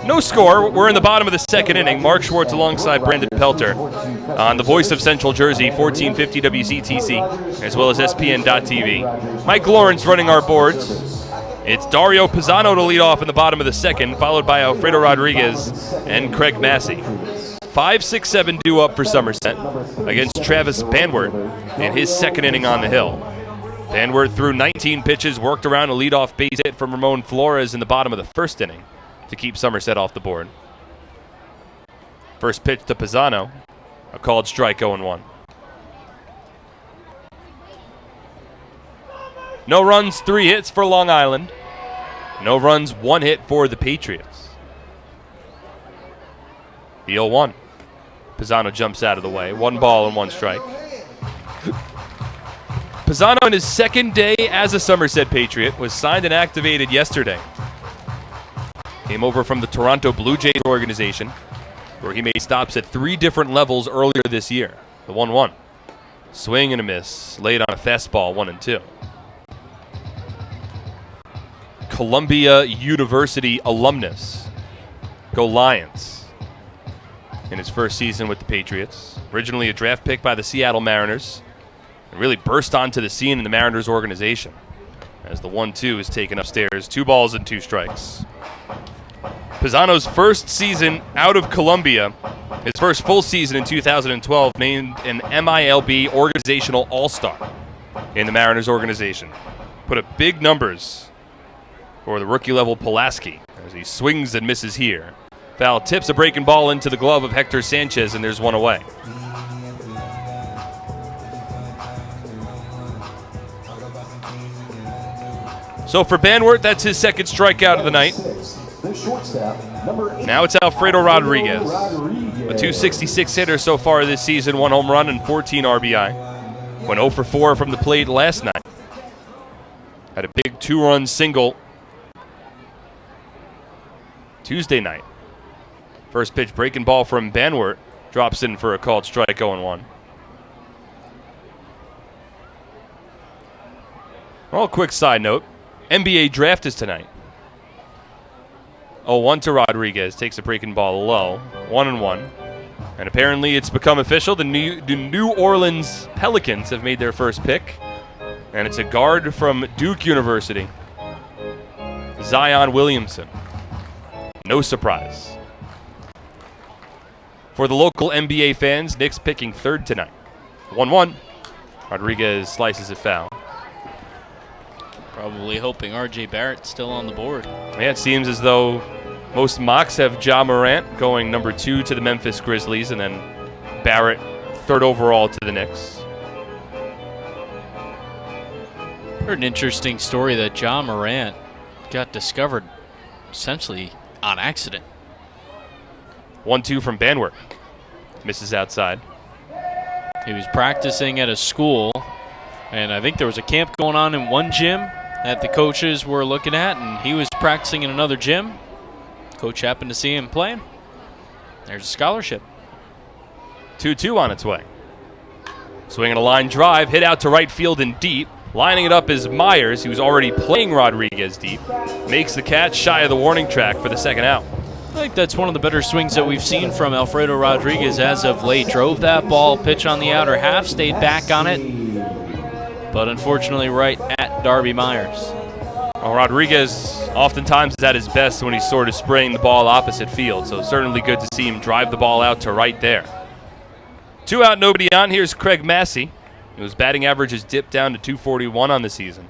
No score. We're in the bottom of the second inning. Mark Schwartz alongside Brendan Pelter on the voice of Central Jersey, 1450 WCTC, as well as SPN.TV. Mike Lawrence running our boards. It's Dario Pisano to lead off in the bottom of the second, followed by Alfredo Rodriguez and Craig Massey. 5-6-7 due up for Somerset against Travis Banwart in his second inning on the hill. Banwart threw 19 pitches, worked around a leadoff base hit from Ramon Flores in the bottom of the first inning to keep Somerset off the board. First pitch to Pisano, a called strike, 0-1. No runs, 3 hits for Long Island. No runs, 1 hit for the Patriots. The 0-1. Pisano jumps out of the way. 1 ball and 1 strike. Pisano, in his second day as a Somerset Patriot, was signed and activated yesterday. Came over from the Toronto Blue Jays organization, where he made stops at 3 different levels earlier this year. The 1-1. Swing and a miss. Laid on a fastball, 1-2. Columbia University alumnus. Go Lions. In his first season with the Patriots. Originally a draft pick by the Seattle Mariners. And really burst onto the scene in the Mariners organization. As the 1-2 is taken upstairs. 2 balls and 2 strikes. Pisano's first season out of Columbia, his first full season in 2012, named an MILB organizational all-star in the Mariners organization. Put up big numbers for the rookie-level Pulaski as he swings and misses here. Foul tips a breaking ball into the glove of Hector Sanchez, and there's 1 away. So for Banwart, that's his second strikeout of the night. Now it's Alfredo Rodriguez, a .266 hitter so far this season, 1 home run and 14 RBI. Went 0 for 4 from the plate last night. Had a big 2-run single Tuesday night. First pitch breaking ball from Banwart drops in for a called strike, 0-1. Well, quick side note, NBA draft is tonight. 0-1 to Rodriguez, takes a breaking ball low, 1-1. And apparently it's become official. The New Orleans Pelicans have made their first pick. And it's a guard from Duke University, Zion Williamson. No surprise. For the local NBA fans, Knicks picking 3rd tonight. 1-1. Rodriguez slices it foul. Probably hoping R.J. Barrett's still on the board. Yeah, it seems as though most mocks have Ja Morant going number 2 to the Memphis Grizzlies, and then Barrett 3rd overall to the Knicks. Heard an interesting story that Ja Morant got discovered essentially on accident. 1-2 from Banwart. Misses outside. He was practicing at a school, and I think there was a camp going on in one gym that the coaches were looking at, and he was practicing in another gym. Coach happened to see him playing. There's a scholarship. 2-2 on its way. Swinging a line drive, hit out to right field and deep. Lining it up is Myers, who's already playing Rodriguez deep. Makes the catch shy of the warning track for the second out. I think that's one of the better swings that we've seen from Alfredo Rodriguez as of late. Drove that ball, pitch on the outer half, stayed back on it, but unfortunately right at Darby Myers. Well, Rodriguez oftentimes is at his best when he's sort of spraying the ball opposite field, so certainly good to see him drive the ball out to right there. 2 out, nobody on. Here's Craig Massey, whose batting average has dipped down to .241 on the season.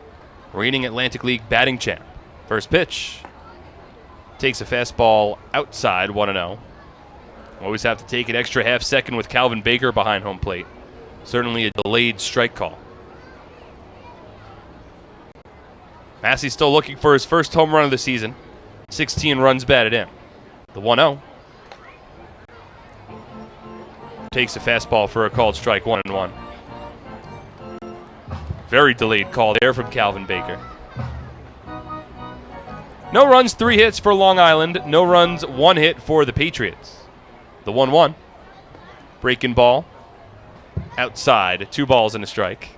Reigning Atlantic League batting champ. First pitch. Takes a fastball outside, 1-0. Always have to take an extra half second with Calvin Baker behind home plate. Certainly a delayed strike call. Massey still looking for his first home run of the season. 16 runs batted in. The 1-0. Takes a fastball for a called strike, 1-1. Very delayed call there from Calvin Baker. No runs, 3 hits for Long Island. No runs, 1 hit for the Patriots. The 1-1. Breaking ball. Outside. 2 balls and a strike.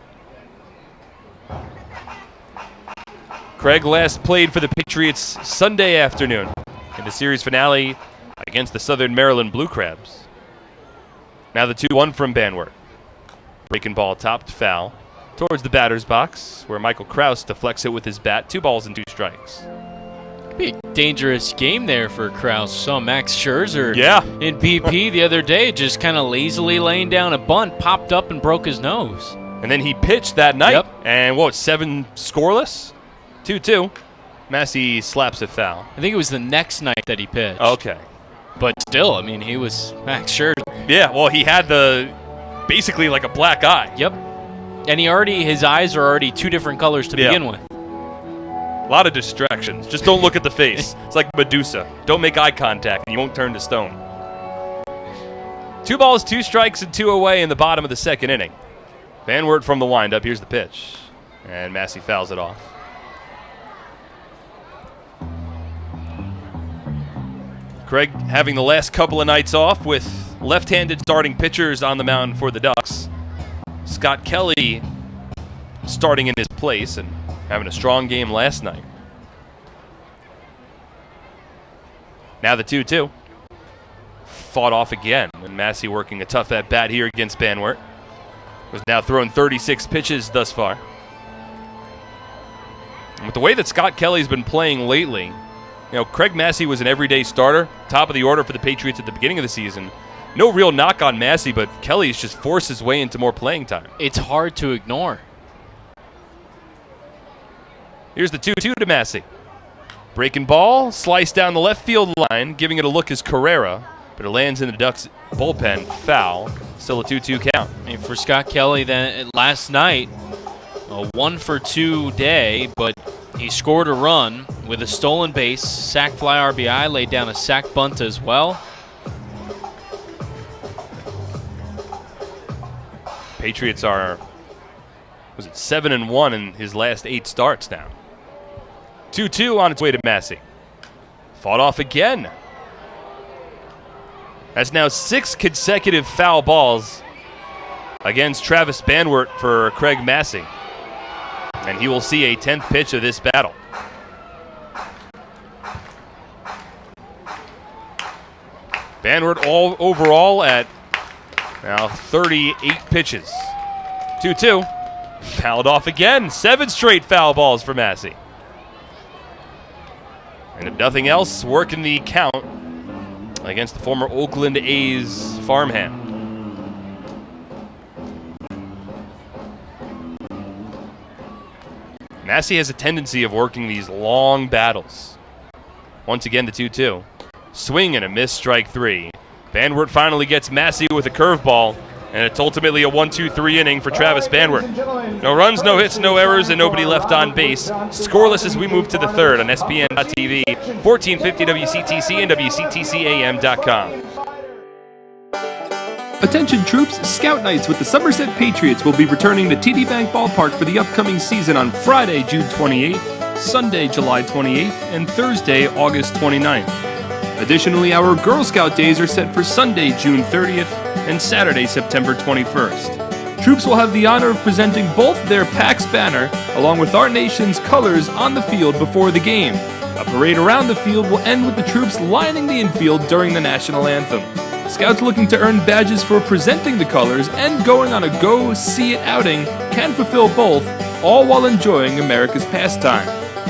Craig last played for the Patriots Sunday afternoon in the series finale against the Southern Maryland Blue Crabs. Now the 2-1 from Banwart. Breaking ball topped foul towards the batter's box, where Michael Krause deflects it with his bat. 2 balls and 2 strikes. Be a dangerous game there for Krause. Saw Max Scherzer in BP the other day, just kind of lazily laying down a bunt, popped up and broke his nose. And then he pitched that night, and 7 scoreless? 2-2. Massey slaps a foul. I think it was the next night that he pitched. Okay. But still, I mean, he was Max Scherzer. Yeah, well, he had basically like a black eye. Yep. And his eyes are already two different colors to begin with. A lot of distractions. Just don't look at the face. It's like Medusa. Don't make eye contact and you won't turn to stone. 2 balls, 2 strikes, and 2 away in the bottom of the second inning. Van Wert from the windup. Here's the pitch. And Massey fouls it off. Craig having the last couple of nights off with left-handed starting pitchers on the mound for the Ducks. Scott Kelly starting in his place and having a strong game last night. Now the 2-2. Fought off again, and Massey working a tough at-bat here against Van Wert. Was now thrown 36 pitches thus far. And with the way that Scott Kelly's been playing lately, Craig Massey was an everyday starter, top of the order for the Patriots at the beginning of the season. No real knock on Massey, but Kelly's just forced his way into more playing time. It's hard to ignore. Here's the 2-2 to Massey. Breaking ball, sliced down the left field line, giving it a look is Carrera, but it lands in the Ducks bullpen, foul. Still a 2-2 count. And for Scott Kelly, then last night, a 1-for-2 day, but he scored a run with a stolen base, sac fly RBI, laid down a sac bunt as well. Patriots are, 7-1 in his last 8 starts now. 2-2 on its way to Massey. Fought off again. That's now 6 consecutive foul balls against Travis Van Wert for Craig Massey. And he will see a 10th pitch of this battle. Van Wert all overall at now 38 pitches. 2-2. Fouled off again. 7 straight foul balls for Massey. And if nothing else, working the count against the former Oakland A's farmhand. Massey has a tendency of working these long battles. Once again, the 2-2. Swing and a miss, strike 3. Van Wert finally gets Massey with a curveball, and it's ultimately a 1-2-3 inning for Travis Van Wert. No runs, no hits, no errors, and nobody left on base. Scoreless as we move to the third on SPN.TV, 1450 WCTC and WCTCAM.com. Attention troops, Scout Nights with the Somerset Patriots will be returning to TD Bank Ballpark for the upcoming season on Friday, June 28th, Sunday, July 28th, and Thursday, August 29th. Additionally, our Girl Scout days are set for Sunday, June 30th, and Saturday, September 21st. Troops will have the honor of presenting both their PAX banner along with our nation's colors on the field before the game. A parade around the field will end with the troops lining the infield during the national anthem. Scouts looking to earn badges for presenting the colors and going on a go-see-it outing can fulfill both, all while enjoying America's pastime.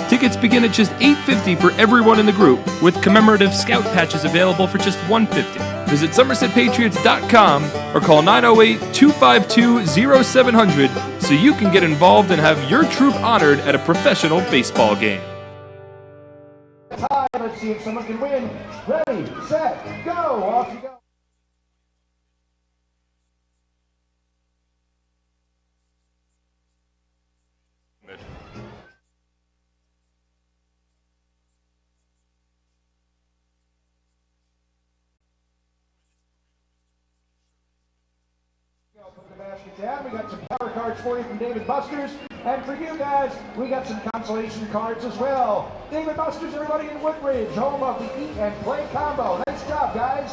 Tickets begin at just $8.50 for everyone in the group, with commemorative Scout patches available for just $1.50. Visit SomersetPatriots.com or call 908-252-0700 so you can get involved and have your troop honored at a professional baseball game. Time, let's see if someone can win. Ready, set, go, off you go. Down. We got some power cards for you from David Buster's, and for you guys, we got some consolation cards as well. David Buster's, everybody in Woodbridge, home of the Eat and Play combo. Nice job, guys.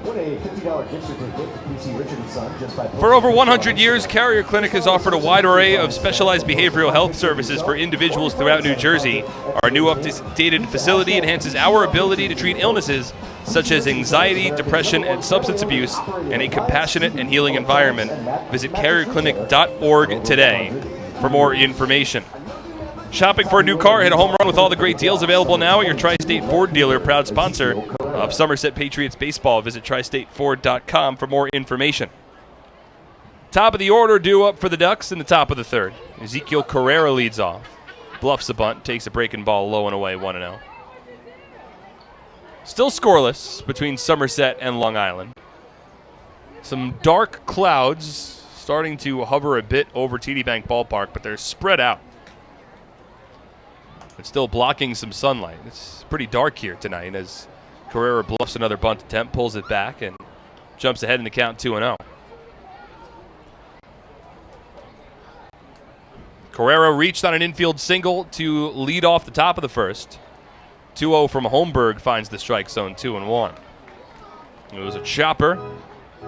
What a $50 gift certificate to PC Richard & Son just by... For over 100 years, Carrier Clinic has offered a wide array of specialized behavioral health services for individuals throughout New Jersey. Our new updated facility enhances our ability to treat illnesses such as anxiety, depression, and substance abuse in a compassionate and healing environment. Visit carrierclinic.org today for more information. Shopping for a new car, hit a home run with all the great deals available now at your Tri-State Ford dealer, proud sponsor of Somerset Patriots baseball. Visit tristateford.com for more information. Top of the order due up for the Ducks in the top of the third. Ezekiel Carrera leads off. Bluffs a bunt, takes a breaking ball low and away, 1-0. Still scoreless between Somerset and Long Island. Some dark clouds starting to hover a bit over TD Bank Ballpark, but they're spread out. It's still blocking some sunlight. It's pretty dark here tonight as Carrera bluffs another bunt attempt, pulls it back, and jumps ahead in the count 2-0. Carrera reached on an infield single to lead off the top of the first. 2-0 from Holmberg finds the strike zone, 2-1. It was a chopper,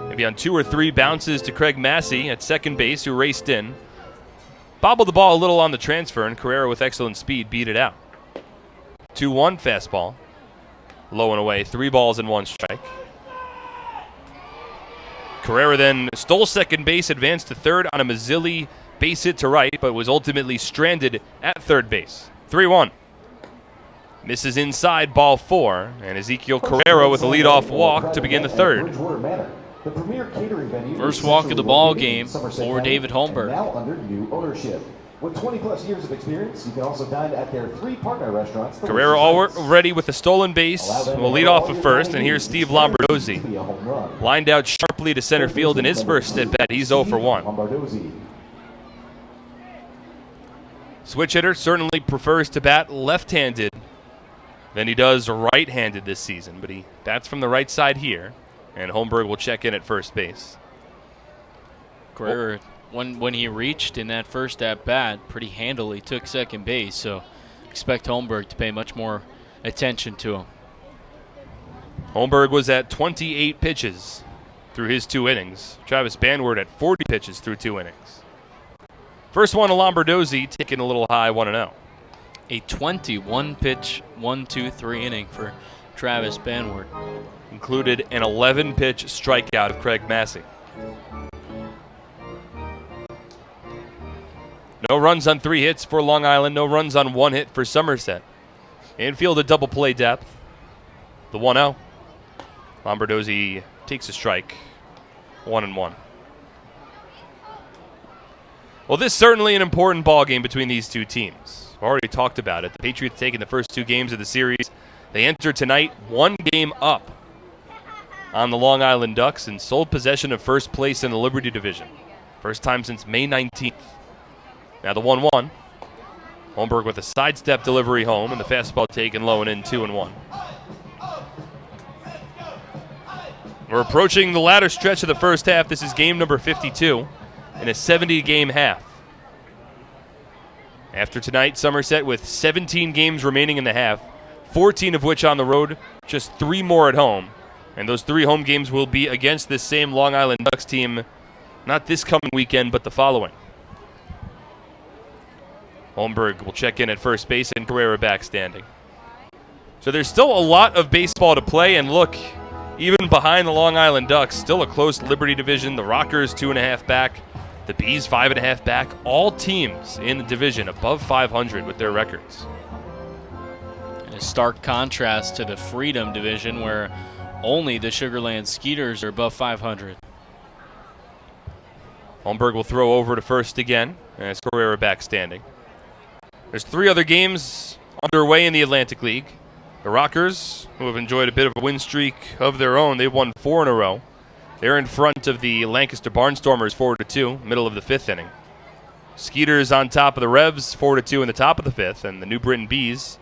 maybe on 2 or 3 bounces to Craig Massey at second base, who raced in. Bobbled the ball a little on the transfer, and Carrera with excellent speed beat it out. 2-1 fastball. Low and away, 3 balls and 1 strike. Carrera then stole second base, advanced to third on a Mazzilli base hit to right, but was ultimately stranded at third base. 3-1. Misses inside, ball 4, and Ezekiel Carrera with a leadoff walk to begin the third. First walk of the ball game for David Holmberg. Now under new ownership. With 20-plus years of experience, you can also dine at their 3 partner restaurants. Carrera already with a stolen base will lead off at first, and here's Steve Lombardozzi. Lined out sharply to center field in his first at-bat. He's 0 for 1. Switch hitter certainly prefers to bat left-handed than he does right-handed this season, but he bats from the right side here, and Holmberg will check in at first base. Carrera, when he reached in that first at-bat, pretty handily took second base, so expect Holmberg to pay much more attention to him. Holmberg was at 28 pitches through his 2 innings. Travis Banward at 40 pitches through 2 innings. First one to Lombardozzi, taking a little high, 1-0. A 21-pitch, 1-2-3 inning for Travis Banward. Included an 11-pitch strikeout of Craig Massey. No runs on 3 hits for Long Island, no runs on 1 hit for Somerset. Infield at double play depth. The 1-0. Lombardozzi takes a strike, 1-1. Well, this is certainly an important ball game between these 2 teams. I've already talked about it. The Patriots taking the first 2 games of the series. They enter tonight 1 game up on the Long Island Ducks and sole possession of first place in the Liberty Division. First time since May 19th. Now the 1-1. Holmberg with a sidestep delivery home and the fastball taken low and in, 2-1. We're approaching the latter stretch of the first half. This is game number 52 in a 70-game half. After tonight, Somerset with 17 games remaining in the half, 14 of which on the road, just 3 more at home. And those 3 home games will be against this same Long Island Ducks team, not this coming weekend, but the following. Holmberg will check in at first base and Carrera back standing. So there's still a lot of baseball to play, and look, even behind the Long Island Ducks, still a close Liberty Division. The Rockers 2.5 back, the Bees 5.5 back. All teams in the division above 500 with their records. A stark contrast to the Freedom Division, where only the Sugarland Skeeters are above 500. Holmberg will throw over to first again, and it's Carrera back standing. There's 3 other games underway in the Atlantic League. The Rockers, who have enjoyed a bit of a win streak of their own, they've won 4 in a row. They're in front of the Lancaster Barnstormers 4-2, middle of the 5th inning. Skeeters on top of the Revs, 4-2 in the top of the 5th, and the New Britain Bees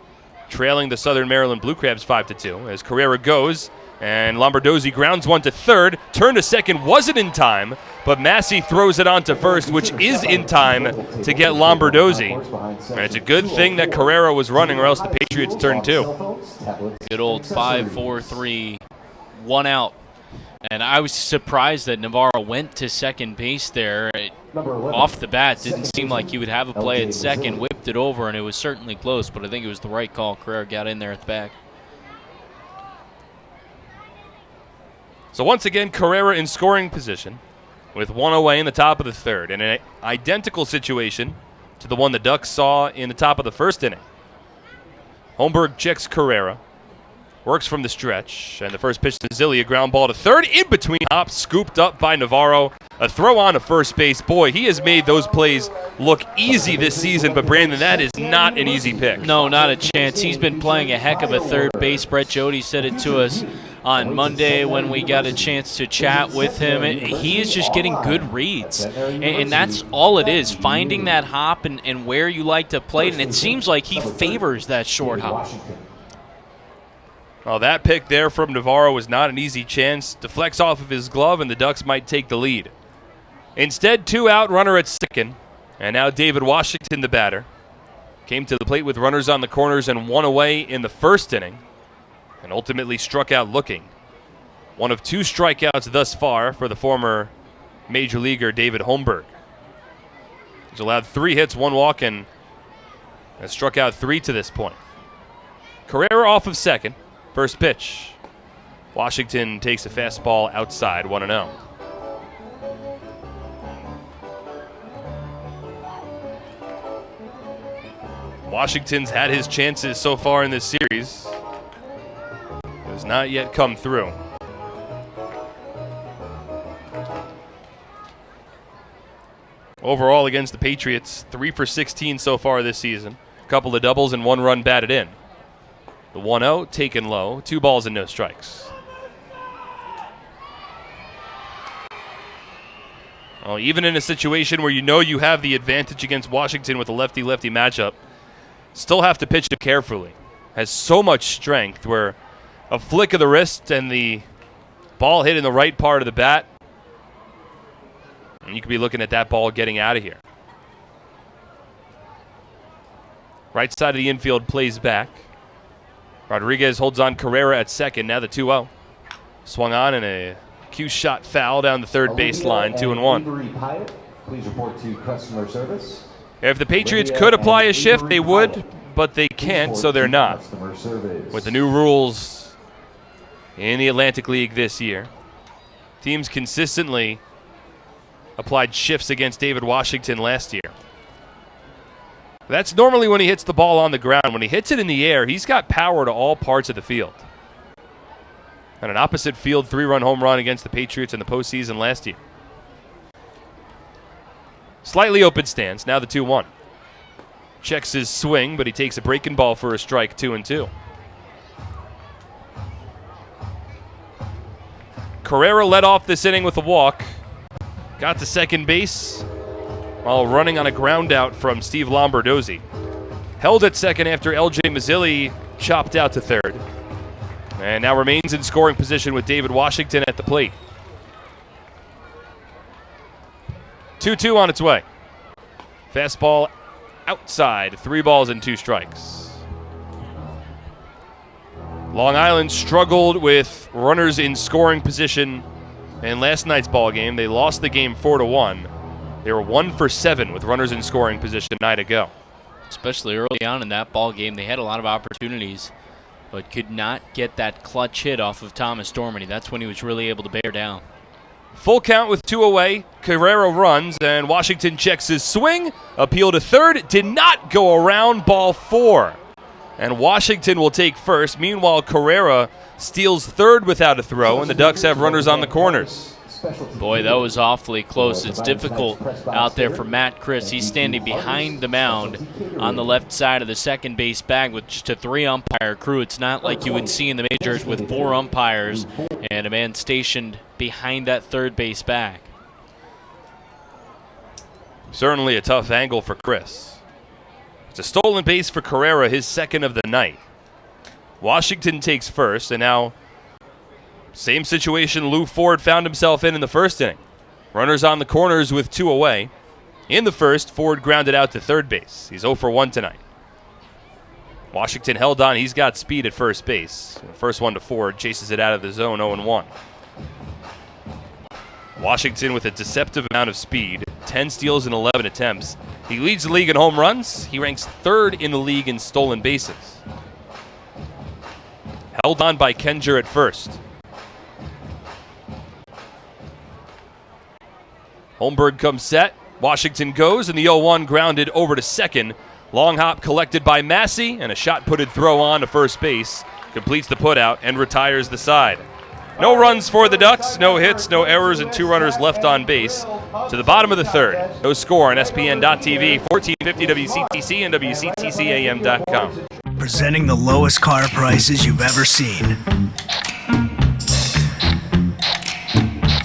trailing the Southern Maryland Blue Crabs 5-2 as Carrera goes, and Lombardozzi grounds one to third. Turn to second wasn't in time, but Massey throws it on to first, which is in time to get Lombardozzi. And it's a good thing that Carrera was running, or else the Patriots turn 2. Good old 5-4-3, 1 out. And I was surprised that Navarro went to second base there. Off the bat, didn't seem like he would have a play at second, whipped it over, and it was certainly close, but I think it was the right call. Carrera got in there at the back. So once again, Carrera in scoring position with 1 away in the top of the 3rd, in an identical situation to the one the Ducks saw in the top of the 1st inning. Holmberg checks Carrera, works from the stretch, and the first pitch to Zilli, a ground ball to third, in between hops, scooped up by Navarro. A throw on to first base. Boy, he has made those plays look easy this season, but Brandon, that is not an easy pick. No, not a chance. He's been playing a heck of a third base. Brett Jody said it to us on Monday when we got a chance to chat with him. He is just getting good reads, and that's all it is, finding that hop and where you like to play it, and it seems like he favors that short hop. Well, that pick there from Navarro was not an easy chance. Deflects off of his glove, and the Ducks might take the lead. Instead, 2 out, runner at second, and now David Washington, the batter. Came to the plate with runners on the corners and 1 away in the first inning, and ultimately struck out looking. One of 2 strikeouts thus far for the former Major Leaguer David Holmberg. He's allowed 3 hits, 1 walk, and has struck out 3 to this point. Carrera off of second. First pitch. Washington takes a fastball outside, 1-0. Washington's had his chances so far in this series. Has not yet come through. Overall against the Patriots, 3 for 16 so far this season. A couple of doubles and 1 run batted in. The 1-0 taken low, 2 balls and no strikes. Well, even in a situation where you know you have the advantage against Washington with a lefty-lefty matchup, still have to pitch it carefully. Has so much strength where a flick of the wrist and the ball hit in the right part of the bat, and you could be looking at that ball getting out of here. Right side of the infield plays back. Rodriguez holds on Carrera at second. Now the 2-0. Swung on and a cue shot foul down the third baseline, 2-1. Please report to customer service. If the Patriots could apply a shift, they would, but they can't, so they're not. With the new rules in the Atlantic League this year, teams consistently applied shifts against David Washington last year. That's normally when he hits the ball on the ground. When he hits it in the air, he's got power to all parts of the field. And an opposite field 3-run home run against the Patriots in the postseason last year. Slightly open stance, now the 2-1. Checks his swing, but he takes a breaking ball for a strike, 2-2. Carrera led off this inning with a walk. Got to second base while running on a ground out from Steve Lombardozzi. Held at second after L.J. Mazzilli chopped out to third. And now remains in scoring position with David Washington at the plate. 2-2 on its way. Fastball outside, 3 balls and 2 strikes. Long Island struggled with runners in scoring position in last night's ball game. They lost the game 4-1. They were 1 for 7 with runners in scoring position a night ago. Especially early on in that ball game, they had a lot of opportunities, but could not get that clutch hit off of Thomas Dormady. That's when he was really able to bear down. Full count with 2 away. Carrera runs, and Washington checks his swing. Appeal to third. Did not go around, ball 4. And Washington will take first. Meanwhile, Carrera steals third without a throw, and the Ducks have runners on the corners. Boy, that was awfully close. It's difficult out there for Matt Chris. He's standing behind the mound on the left side of the second base bag with just a 3-umpire crew. It's not like you would see in the majors with 4 umpires and a man stationed behind that third base bag. Certainly a tough angle for Chris. It's a stolen base for Carrera, his second of the night. Washington takes first, and now same situation Lou Ford found himself in the first inning. Runners on the corners with 2 away. In the first, Ford grounded out to third base. He's 0 for 1 tonight. Washington held on. He's got speed at first base. The first one to Ford chases it out of the zone, 0-1. Washington with a deceptive amount of speed, 10 steals in 11 attempts. He leads the league in home runs. He ranks 3rd in the league in stolen bases. Held on by Kenger at first. Holmberg comes set. Washington goes, and the 0-1 grounded over to second. Long hop collected by Massey, and a shot-putted throw on to first base. Completes the putout and retires the side. No runs for the Ducks, no hits, no errors, and 2 runners left on base. To the bottom of the third. No score on SPN.TV, 1450 WCTC and WCTCAM.com. Presenting the lowest car prices you've ever seen.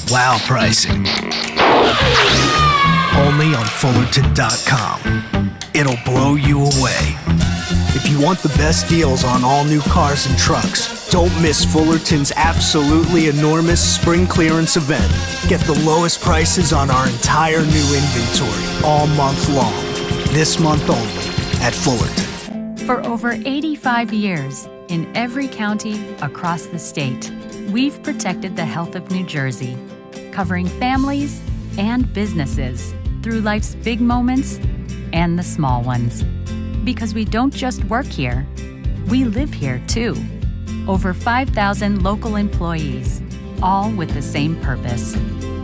wow pricing. Only on Fullerton.com. It'll blow you away. If you want the best deals on all new cars and trucks, don't miss Fullerton's absolutely enormous spring clearance event. Get the lowest prices on our entire new inventory all month long. This month only at Fullerton. For over 85 years, in every county across the state, we've protected the health of New Jersey, covering families and businesses through life's big moments and the small ones. Because we don't just work here, we live here too. Over 5,000 local employees, all with the same purpose,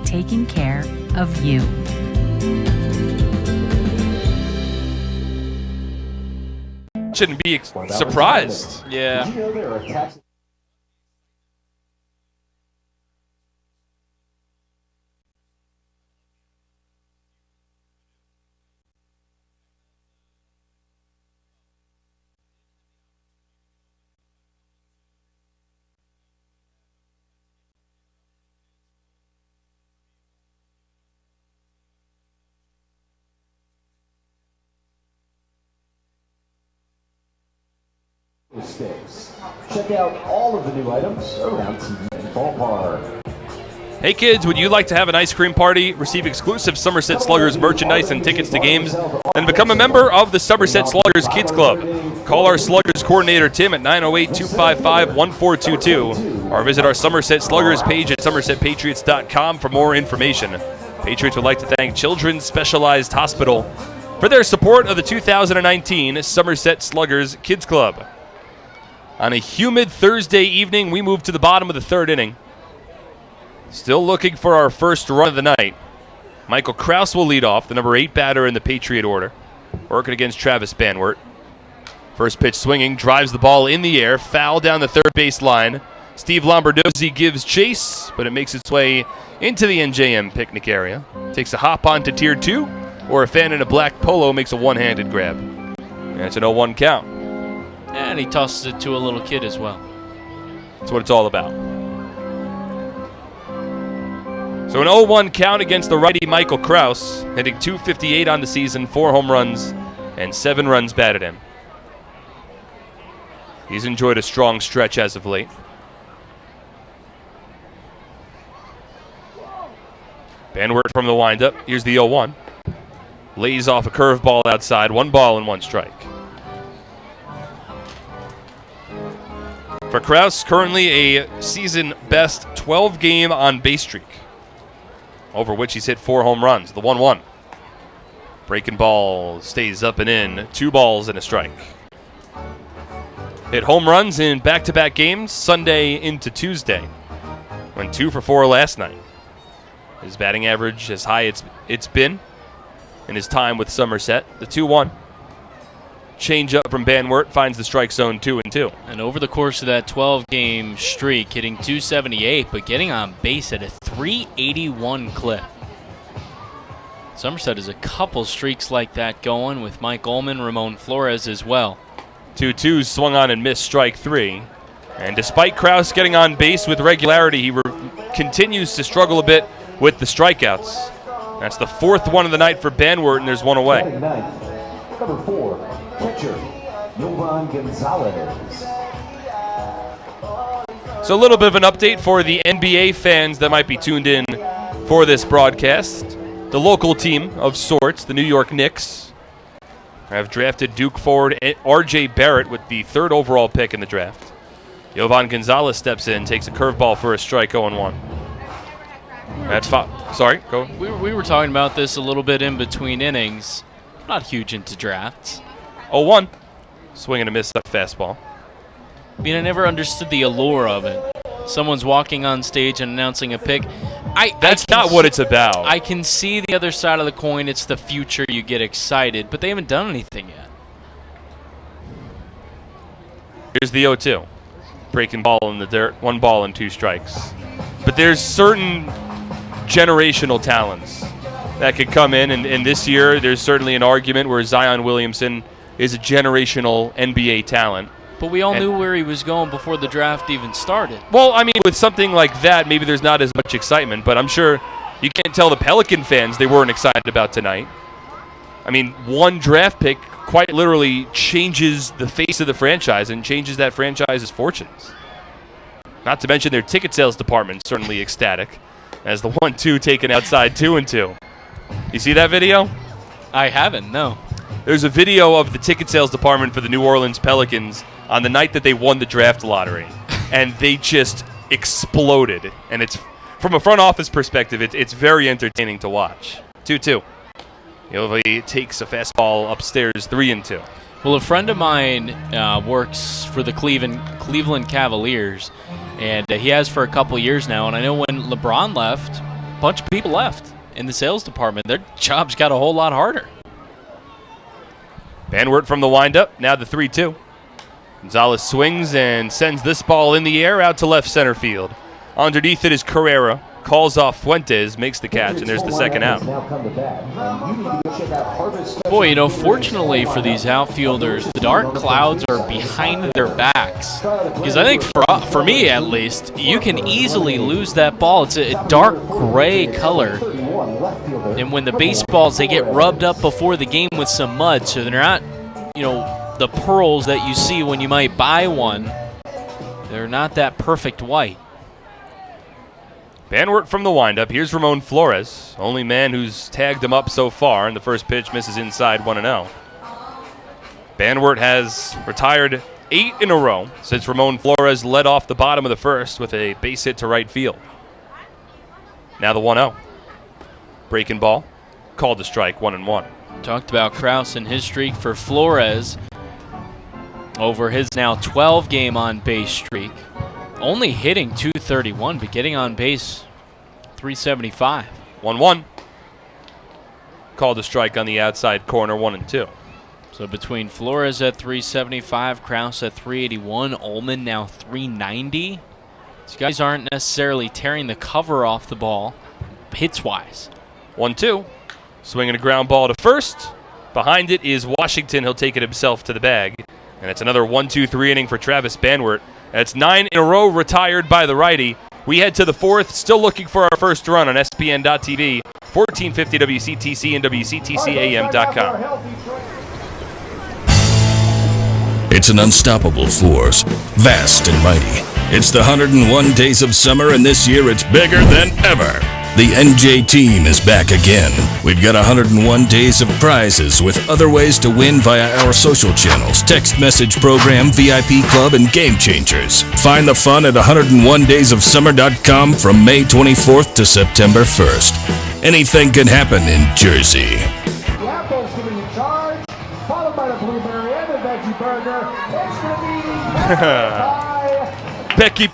taking care of you. Shouldn't be surprised. Yeah. Sticks. Check out all of the new items around TV Ballpark. Hey kids, would you like to have an ice cream party, receive exclusive Somerset Sluggers merchandise and tickets to games, then become a member of the Somerset Sluggers Kids Club? Call our Sluggers coordinator Tim at 908-255-1422 or visit our Somerset Sluggers page at somersetpatriots.com for more information. Patriots would like to thank Children's Specialized Hospital for their support of the 2019 Somerset Sluggers Kids Club. On a humid Thursday evening, we move to the bottom of the third inning. Still looking for our first run of the night. Michael Krause will lead off, the number 8 batter in the Patriot order, working against Travis Banwert. First pitch swinging, drives the ball in the air, foul down the third base line. Steve Lombardozzi gives chase, but it makes its way into the NJM picnic area. Takes a hop on to tier 2, or a fan in a black polo makes a one-handed grab. And it's an 0-1 count. And he tosses it to a little kid as well. That's what it's all about. So an 0-1 count against the righty Michael Krause, hitting .258 on the season, 4 home runs, and 7 runs batted in. He's enjoyed a strong stretch as of late. Banwert from the windup. Here's the 0-1. Lays off a curveball outside. 1 ball and 1 strike. For Krause, currently a season-best 12-game on-base streak, over which he's hit 4 home runs. The 1-1. Breaking ball stays up and in. 2 balls and a strike. Hit home runs in back-to-back games, Sunday into Tuesday. Went 2 for 4 last night. His batting average as high it's been in his time with Somerset. The 2-1. Change up from Banwert, finds the strike zone 2-2. And over the course of that 12-game streak, hitting .278, but getting on base at a .381 clip. Somerset has a couple streaks like that going with Mike Ullman, Ramon Flores as well. 2-2 swung on and missed strike 3. And despite Krause getting on base with regularity, he continues to struggle a bit with the strikeouts. That's the 4th one of the night for Banwert, and there's 1 away. Number 4. Pitcher, Jovan Gonzalez. So a little bit of an update for the NBA fans that might be tuned in for this broadcast. The local team of sorts, the New York Knicks, have drafted Duke forward R.J. Barrett with the 3rd overall pick in the draft. Jovan Gonzalez steps in, takes a curveball for a strike, 0-1. That's sorry, go. We were talking about this a little bit in between innings. Not huge into drafts. 0-1. Swing and a miss, up fastball. I mean, I never understood the allure of it. Someone's walking on stage and announcing a pick. That's not what it's about. I can see the other side of the coin. It's the future. You get excited, but they haven't done anything yet. Here's the 0-2. Breaking ball in the dirt. 1 ball and 2 strikes. But there's certain generational talents that could come in, and this year there's certainly an argument where Zion Williamson is a generational NBA talent. But we all knew where he was going before the draft even started. Well, I mean, with something like that, maybe there's not as much excitement, but I'm sure you can't tell the Pelican fans they weren't excited about tonight. I mean, one draft pick quite literally changes the face of the franchise and changes that franchise's fortunes. Not to mention their ticket sales department certainly ecstatic as the 1-2 taken outside 2-2. You see that video? I haven't, no. There's a video of the ticket sales department for the New Orleans Pelicans on the night that they won the draft lottery, and they just exploded. And it's from a front office perspective, it's very entertaining to watch. 2-2. He takes a fastball upstairs, 3-2. Well, a friend of mine works for the Cleveland Cavaliers, and he has for a couple years now. And I know when LeBron left, a bunch of people left in the sales department. Their jobs got a whole lot harder. Banwert from the windup, now the 3-2. Gonzalez swings and sends this ball in the air out to left center field. Underneath it is Carrera. Calls off Fuentes, makes the catch, and there's the second out. Boy, you know, fortunately for these outfielders, the dark clouds are behind their backs. Because I think, for me at least, you can easily lose that ball. It's a dark gray color. And when the baseballs, they get rubbed up before the game with some mud, so they're not, you know, the pearls that you see when you might buy one. They're not that perfect white. Banwert from the windup. Here's Ramon Flores, only man who's tagged him up so far, and the first pitch misses inside 1-0. Banwert has retired 8 in a row since Ramon Flores led off the bottom of the first with a base hit to right field. Now the 1-0. Breaking ball, called to strike, 1-1. Talked about Krause and his streak for Flores over his now 12-game on-base streak. Only hitting .231, but getting on base .375. 1-1. Called a strike on the outside corner, 1-2. So between Flores at .375, Krause at .381, Ullman now .390. These guys aren't necessarily tearing the cover off the ball, hits-wise. 1-2. Swinging a ground ball to first. Behind it is Washington. He'll take it himself to the bag. And it's another 1-2-3 inning for Travis Banwert. That's 9 in a row retired by the righty. We head to the fourth, still looking for our first run on SPN.TV, 1450 WCTC and WCTCAM.com. It's an unstoppable force, vast and mighty. It's the 101 days of summer, and this year it's bigger than ever. The NJ team is back again. We've got 101 days of prizes with other ways to win via our social channels, text message program, VIP club, and game changers. Find the fun at 101daysofsummer.com from May 24th to September 1st. Anything can happen in Jersey. The apple's giving you charge, followed by the blueberry and the veggie burger. It's going to be Becky.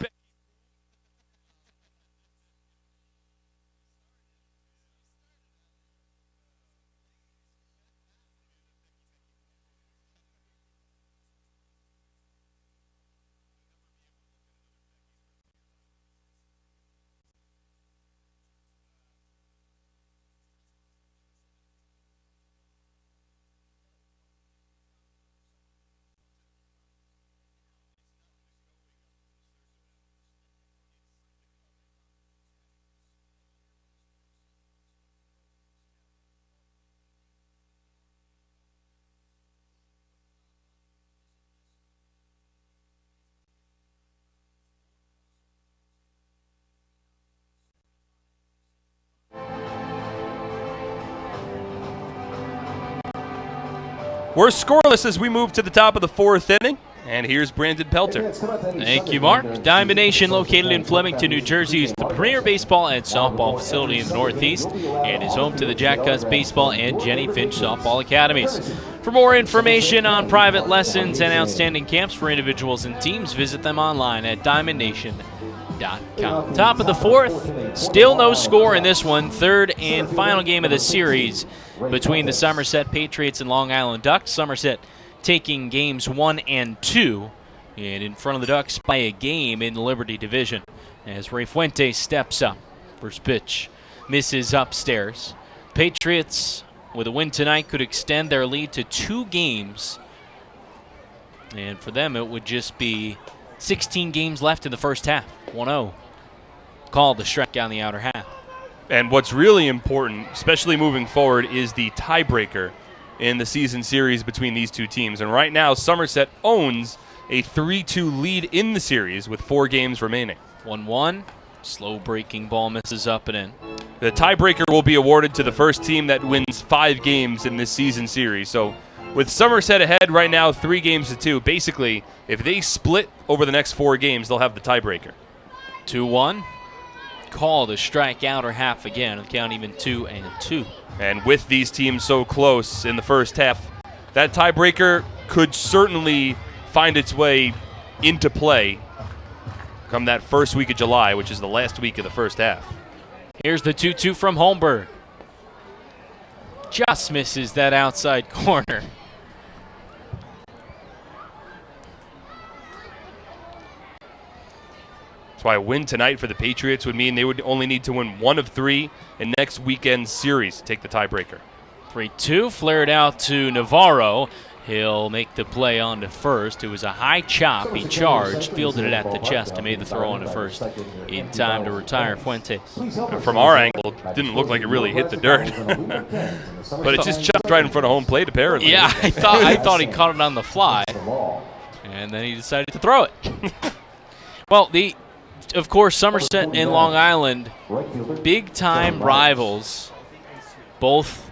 We're scoreless as we move to the top of the fourth inning. And here's Brandon Pelter. Thank you, Mark. Diamond Nation, located in Flemington, New Jersey, is the premier baseball and softball facility in the Northeast and is home to the Jack Cuz Baseball and Jenny Finch Softball Academies. For more information on private lessons and outstanding camps for individuals and teams, visit them online at diamondnation.com. Top of the fourth, still no score in this one. Third and final game of the series between the Somerset Patriots and Long Island Ducks. Somerset taking games 1 and 2, and in front of the Ducks by a game in the Liberty Division. As Ray Fuentes steps up, first pitch misses upstairs. Patriots, with a win tonight, could extend their lead to 2 games And for them, it would just be 16 games left in the first half. 1-0. Called the strike down the outer half. And what's really important, especially moving forward, is the tiebreaker in the season series between these two teams. And right now, Somerset owns a 3-2 lead in the series with 4 games remaining. 1-1. Slow breaking ball misses up and in. The tiebreaker will be awarded to the first team that wins 5 games in this season series. So with Somerset ahead right now 3-2, basically, if they split over the next 4 games, they'll have the tiebreaker. 2-1. Call the strike outer half again. The count even 2-2. And with these teams so close in the first half, that tiebreaker could certainly find its way into play come that first week of July, which is the last week of the first half. Here's the 2-2 from Holmberg. Just misses that outside corner. That's why a win tonight for the Patriots would mean they would only need to win 1 of 3 in next weekend's series to take the tiebreaker. 3-2, flared out to Navarro. He'll make the play on to first. It was a high chop. He charged, fielded it at the chest, and made the throw on to first in time to retire Fuentes. From our angle, it didn't look like it really hit the dirt. But it just chopped right in front of home plate, apparently. Yeah, I thought he caught it on the fly. And then he decided to throw it. Well, of course, Somerset and Long Island, big-time rivals. Both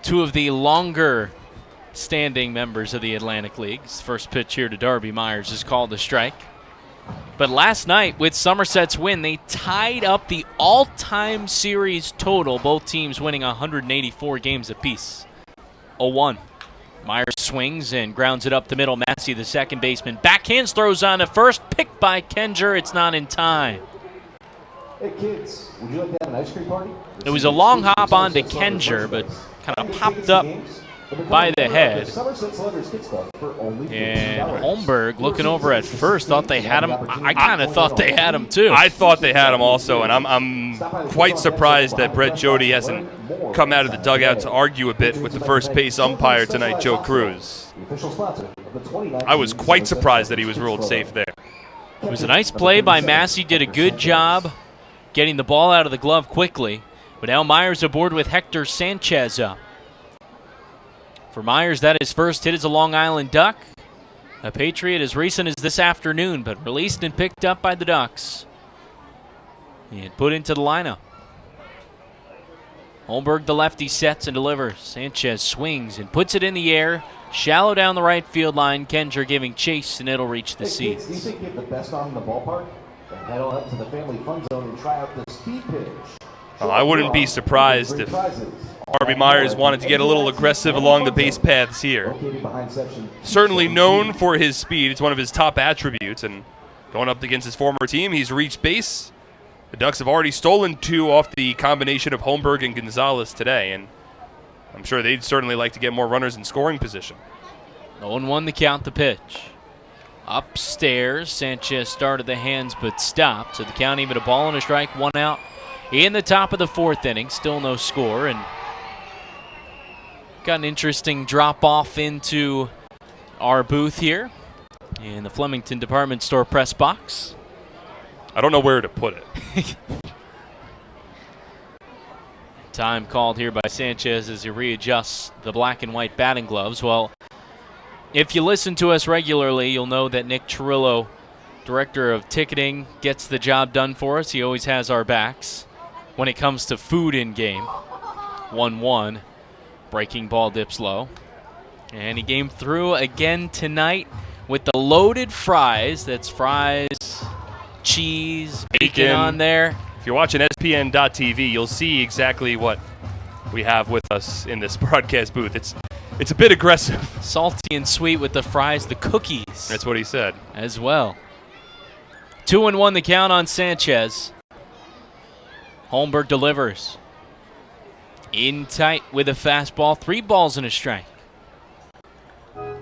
2 of the longer standing members of the Atlantic Leagues. First pitch here to Darby Myers is called a strike. But last night, with Somerset's win, they tied up the all-time series total, both teams winning 184 games apiece. 0-1. Myers swings and grounds it up the middle. Massey, the second baseman, backhands, throws on to first. Picked by Kenger. It's not in time. Hey kids, would you like to have an ice cream party? It was a long hop on to Kenger, but kind of popped up by the head. And Holmberg, looking over at first, thought they had him. I kind of thought they had him too. I thought they had him also, and I'm quite surprised that Brett Jody hasn't come out of the dugout to argue a bit with the first base umpire tonight, Joe Cruz. I was quite surprised that he was ruled safe there. It was a nice play by Massey. Did a good job getting the ball out of the glove quickly. But now Myers aboard with Hector Sanchez up. For Myers, that is first hit as a Long Island Duck. A Patriot as recent as this afternoon, but released and picked up by the Ducks. And put into the lineup. Holmberg, the lefty, sets and delivers. Sanchez swings and puts it in the air. Shallow down the right field line. Kenger giving chase, and it'll reach the seats. Do you think you have the best arm in the ballpark? Then head on up to the family fun zone and try out the speed pitch. I wouldn't be surprised if Darby Myers wanted to get a little aggressive along the base paths here. Certainly known for his speed. It's one of his top attributes. And going up against his former team, he's reached base. The Ducks have already stolen 2 off the combination of Holmberg and Gonzalez today. And I'm sure they'd certainly like to get more runners in scoring position. 0-1 the count, the pitch. Upstairs, Sanchez started the hands but stopped. So the count even a ball and a strike, 1 out. In the top of the 4th inning, still no score, and got an interesting drop-off into our booth here in the Flemington Department Store press box. I don't know where to put it. Time called here by Sanchez as he readjusts the black and white batting gloves. Well, if you listen to us regularly, you'll know that Nick Chirillo, Director of Ticketing, gets the job done for us. He always has our backs when it comes to food in game. 1-1. Breaking ball dips low. And he came through again tonight with the loaded fries. That's fries, cheese, bacon on there. If you're watching SPN.TV, you'll see exactly what we have with us in this broadcast booth. It's a bit aggressive. Salty and sweet with the fries, the cookies. That's what he said. As well. 2-1 the count on Sanchez. Holmberg delivers. In tight with a fastball. 3 balls and a strike. I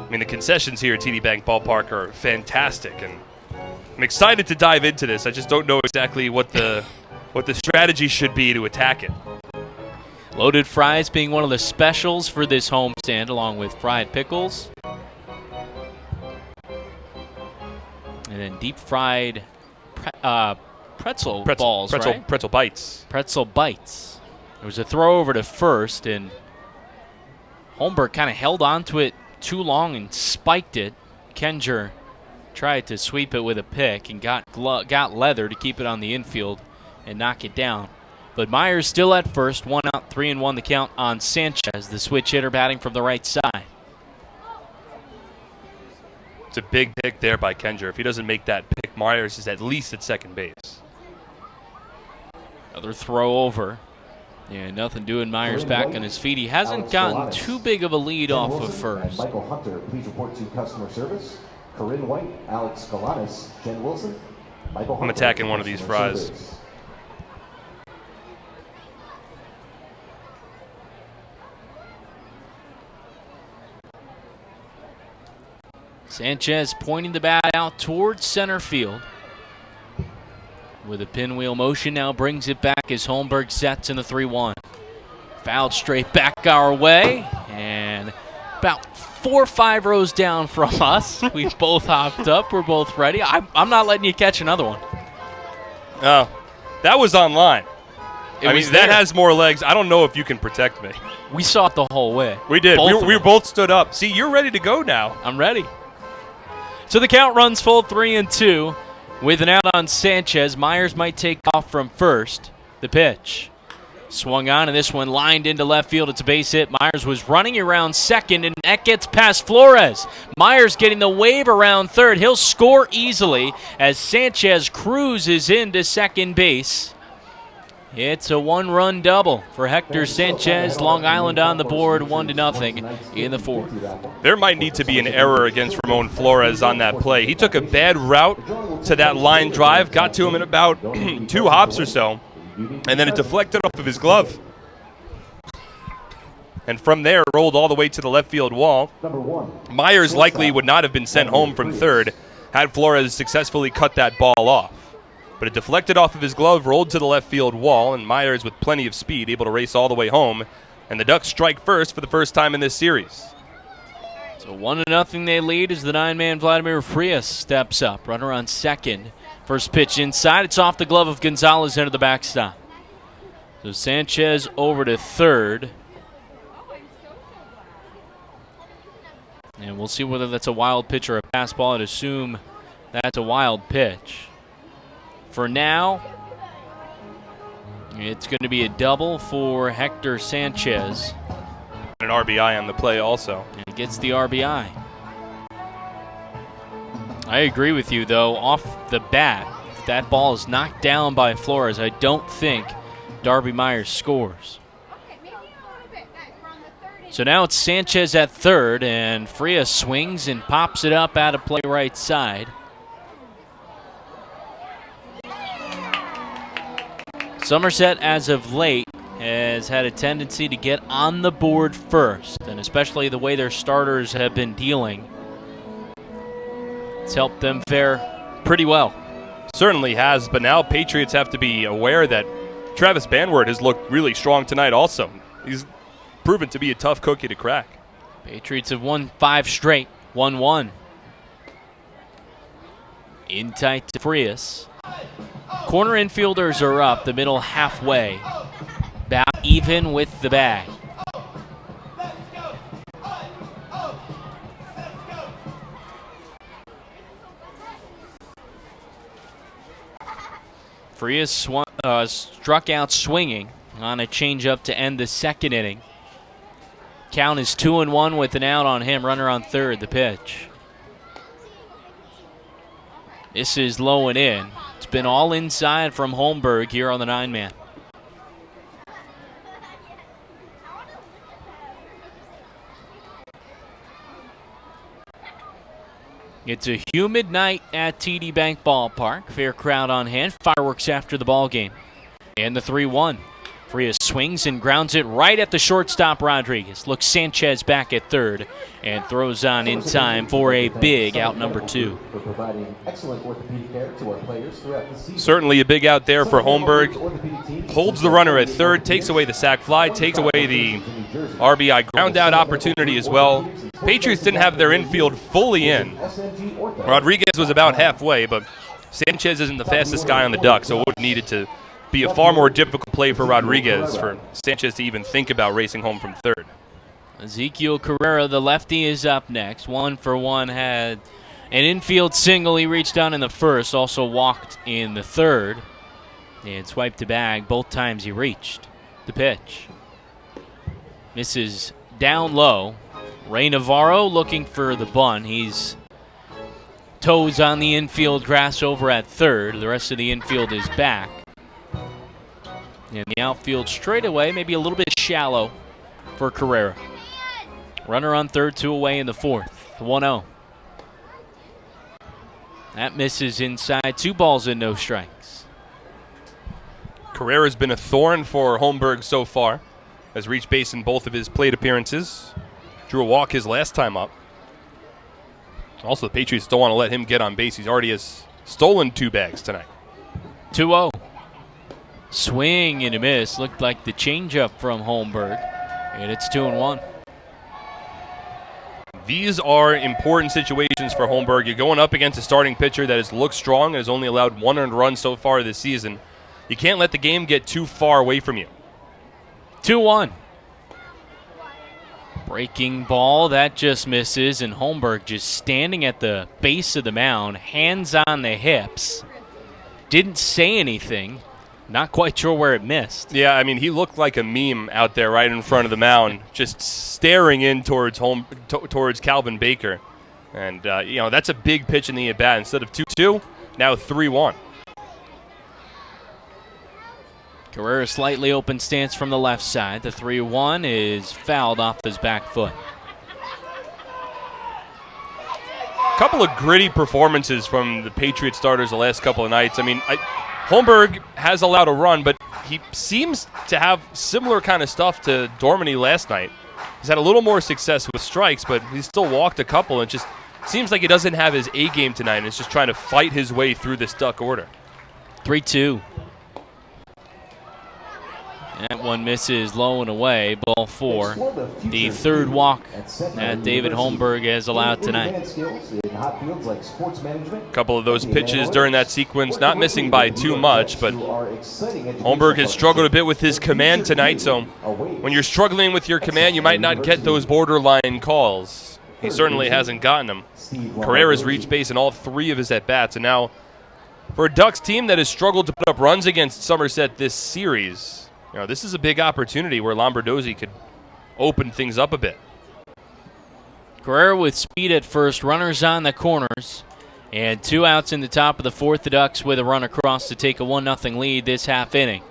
mean, the concessions here at TD Bank Ballpark are fantastic, and I'm excited to dive into this. I just don't know exactly what the strategy should be to attack it. Loaded fries being one of the specials for this homestand, along with fried pickles. And then deep fried pretzel balls, right? Pretzel bites. Pretzel bites. There was a throw over to first, and Holmberg kind of held on to it too long and spiked it. Kenger tried to sweep it with a pick and got leather to keep it on the infield and knock it down. But Myers still at first, 1 out, 3-1 the count on Sanchez, the switch hitter batting from the right side. It's a big pick there by Kenger. If he doesn't make that pick, Myers is at least at second base. Another throw over. Yeah, nothing doing. Myers back on his feet. He hasn't gotten too big of a lead off of first. Michael Hunter, please report to customer service. Corinne White, Alex Galanis, Jen Wilson, Michael Hunter. I'm attacking one of these fries. Sanchez pointing the bat out towards center field. With a pinwheel motion, now brings it back as Holmberg sets in the 3-1. Fouled straight back our way, and about 4 or 5 rows down from us. We've both hopped up. We're both ready. I'm not letting you catch another one. Oh, that was online. That has more legs. I don't know if you can protect me. We saw it the whole way. We did. We both stood up. See, you're ready to go now. I'm ready. So the count runs full 3-2. With an out on Sanchez, Myers might take off from first. The pitch. Swung on, and this one lined into left field. It's a base hit. Myers was running around second, and that gets past Flores. Myers getting the wave around third. He'll score easily as Sanchez cruises into second base. It's a 1-run double for Hector Sanchez. Long Island on the board, 1-0 in the fourth. There might need to be an error against Ramon Flores on that play. He took a bad route to that line drive, got to him in about 2 hops or so, and then it deflected off of his glove. And from there, it rolled all the way to the left field wall. Myers likely would not have been sent home from third had Flores successfully cut that ball off. But it deflected off of his glove, rolled to the left field wall, and Myers, with plenty of speed, able to race all the way home. And the Ducks strike first for the first time in this series. So 1-0 they lead as the 9-man Vladimir Frias steps up. Runner on second. First pitch inside. It's off the glove of Gonzalez into the backstop. So Sanchez over to third. And we'll see whether that's a wild pitch or a pass ball. I'd assume that's a wild pitch. For now, it's going to be a double for Hector Sanchez. An RBI on the play also. And he gets the RBI. I agree with you, though. Off the bat, if that ball is knocked down by Flores, I don't think Darby Myers scores. So now it's Sanchez at third, and Frias swings and pops it up out of play right side. Somerset, as of late, has had a tendency to get on the board first, and especially the way their starters have been dealing. It's helped them fare pretty well. Certainly has, but now Patriots have to be aware that Travis Banward has looked really strong tonight also. He's proven to be a tough cookie to crack. Patriots have won 5 straight, 1-1. In tight to Frias. Corner infielders are up the middle halfway. About even with the bag. Frias struck out swinging on a changeup to end the second inning. Count is 2-1 with an out on him. Runner on third, the pitch. This is low and in. It's been all inside from Holmberg here on the 9-man. It's a humid night at TD Bank Ballpark. Fair crowd on hand. Fireworks after the ball game. And the 3-1. Frias swings and grounds it right at the shortstop Rodriguez. Looks Sanchez back at third and throws on in time for a big out number 2. For providing excellent orthopedic care to our players throughout the season. Certainly a big out there for Holmberg. holds the runner at third, takes away the sac fly, takes away the RBI ground out opportunity as well. Patriots didn't have their infield fully in. Rodriguez was about halfway, but Sanchez isn't the fastest guy on the Ducks, so it would have needed to be a far more difficult play for Rodriguez for Sanchez to even think about racing home from third. Ezekiel Carrera, the lefty, is up next. 1-for-1, had an infield single. He reached down in the first, also walked in the third, and swiped the bag both times he reached. The pitch misses down low. Ray Navarro looking for the bunt. He's toes on the infield grass over at third. The rest of the infield is back. And the outfield straightaway, maybe a little bit shallow for Carrera. Runner on third, 2 away in the fourth. The 1-0. That misses inside. 2 balls and no strikes. Carrera's been a thorn for Holmberg so far. Has reached base in both of his plate appearances. Drew a walk his last time up. Also, the Patriots don't want to let him get on base. He already has stolen 2 bags tonight. 2-0. Swing and a miss. Looked like the changeup from Holmberg. And it's 2-1. These are important situations for Holmberg. You're going up against a starting pitcher that has looked strong and has only allowed 1 earned run so far this season. You can't let the game get too far away from you. 2-1. Breaking ball, that just misses, and Holmberg just standing at the base of the mound, hands on the hips. Didn't say anything. Not quite sure where it missed. Yeah, I mean, he looked like a meme out there right in front of the mound, just staring in towards towards Calvin Baker. And, that's a big pitch in the at-bat. Instead of 2-2, now 3-1. Carrera slightly open stance from the left side. The 3-1 is fouled off his back foot. A couple of gritty performances from the Patriots starters the last couple of nights. I mean, Holmberg has allowed a run, but he seems to have similar kind of stuff to Dormany last night. He's had a little more success with strikes, but he's still walked a couple, and it just seems like he doesn't have his A game tonight, and is just trying to fight his way through this Duck order. 3-2. That one misses low and away, ball 4. The third walk that David Holmberg has allowed tonight. A couple of those pitches during that sequence, not missing by too much, but Holmberg has struggled a bit with his command tonight, so when you're struggling with your command, you might not get those borderline calls. He certainly hasn't gotten them. Carrera's reached base in all 3 of his at-bats, and now for a Ducks team that has struggled to put up runs against Somerset this series, this is a big opportunity where Lombardozzi could open things up a bit. Carrera with speed at first, runners on the corners, and 2 outs in the top of the fourth. The Ducks with a run across to take a 1-0 lead this half inning.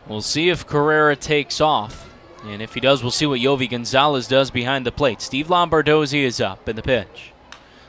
We'll see if Carrera takes off, and if he does, we'll see what Yovi Gonzalez does behind the plate. Steve Lombardozzi is up in the pitch.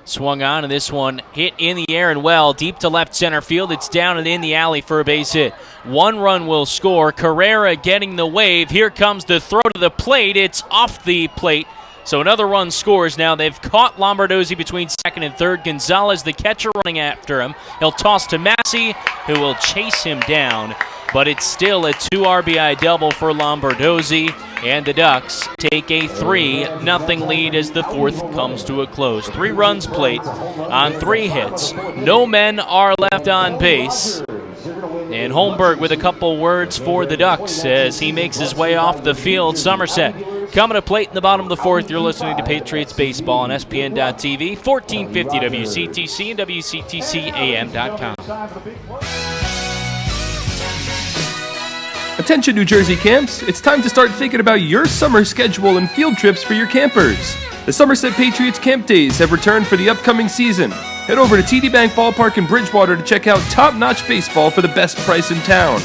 Swung on, and this one hit in the air and well, deep to left center field. It's down and in the alley for a base hit. 1 run will score. Carrera getting the wave. Here comes the throw to the plate. It's off the plate. So another run scores. Now they've caught Lombardozzi between second and third. Gonzalez, the catcher, running after him. He'll toss to Massey, who will chase him down. But it's still a 2 RBI double for Lombardozzi. And the Ducks take a 3-0 lead as the fourth comes to a close. 3 runs played on 3 hits. No men are left on base. And Holmberg with a couple words for the Ducks as he makes his way off the field. Somerset coming to plate in the bottom of the fourth. You're listening to Patriots Baseball on SPN.TV, 1450 WCTC and WCTCAM.com. Attention New Jersey camps, it's time to start thinking about your summer schedule and field trips for your campers. The Somerset Patriots Camp Days have returned for the upcoming season. Head over to TD Bank Ballpark in Bridgewater to check out top-notch baseball for the best price in town.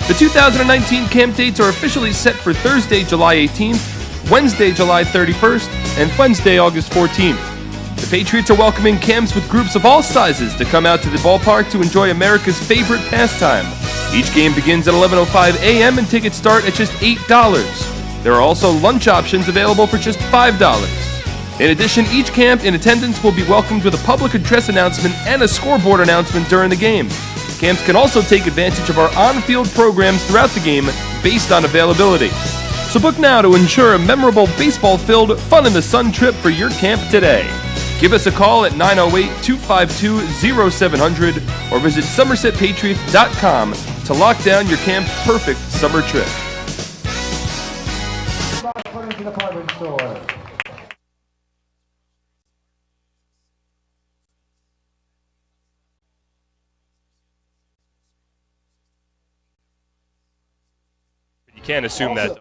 The 2019 camp dates are officially set for Thursday, July 18th, Wednesday, July 31st, and Wednesday, August 14th. The Patriots are welcoming camps with groups of all sizes to come out to the ballpark to enjoy America's favorite pastime. Each game begins at 11:05 a.m. and tickets start at just $8. There are also lunch options available for just $5. In addition, each camp in attendance will be welcomed with a public address announcement and a scoreboard announcement during the game. Camps can also take advantage of our on-field programs throughout the game based on availability. So book now to ensure a memorable baseball-filled, fun-in-the-sun trip for your camp today. Give us a call at 908-252-0700 or visit SomersetPatriots.com to lock down your camp's perfect summer trip. Department store. You can't assume that.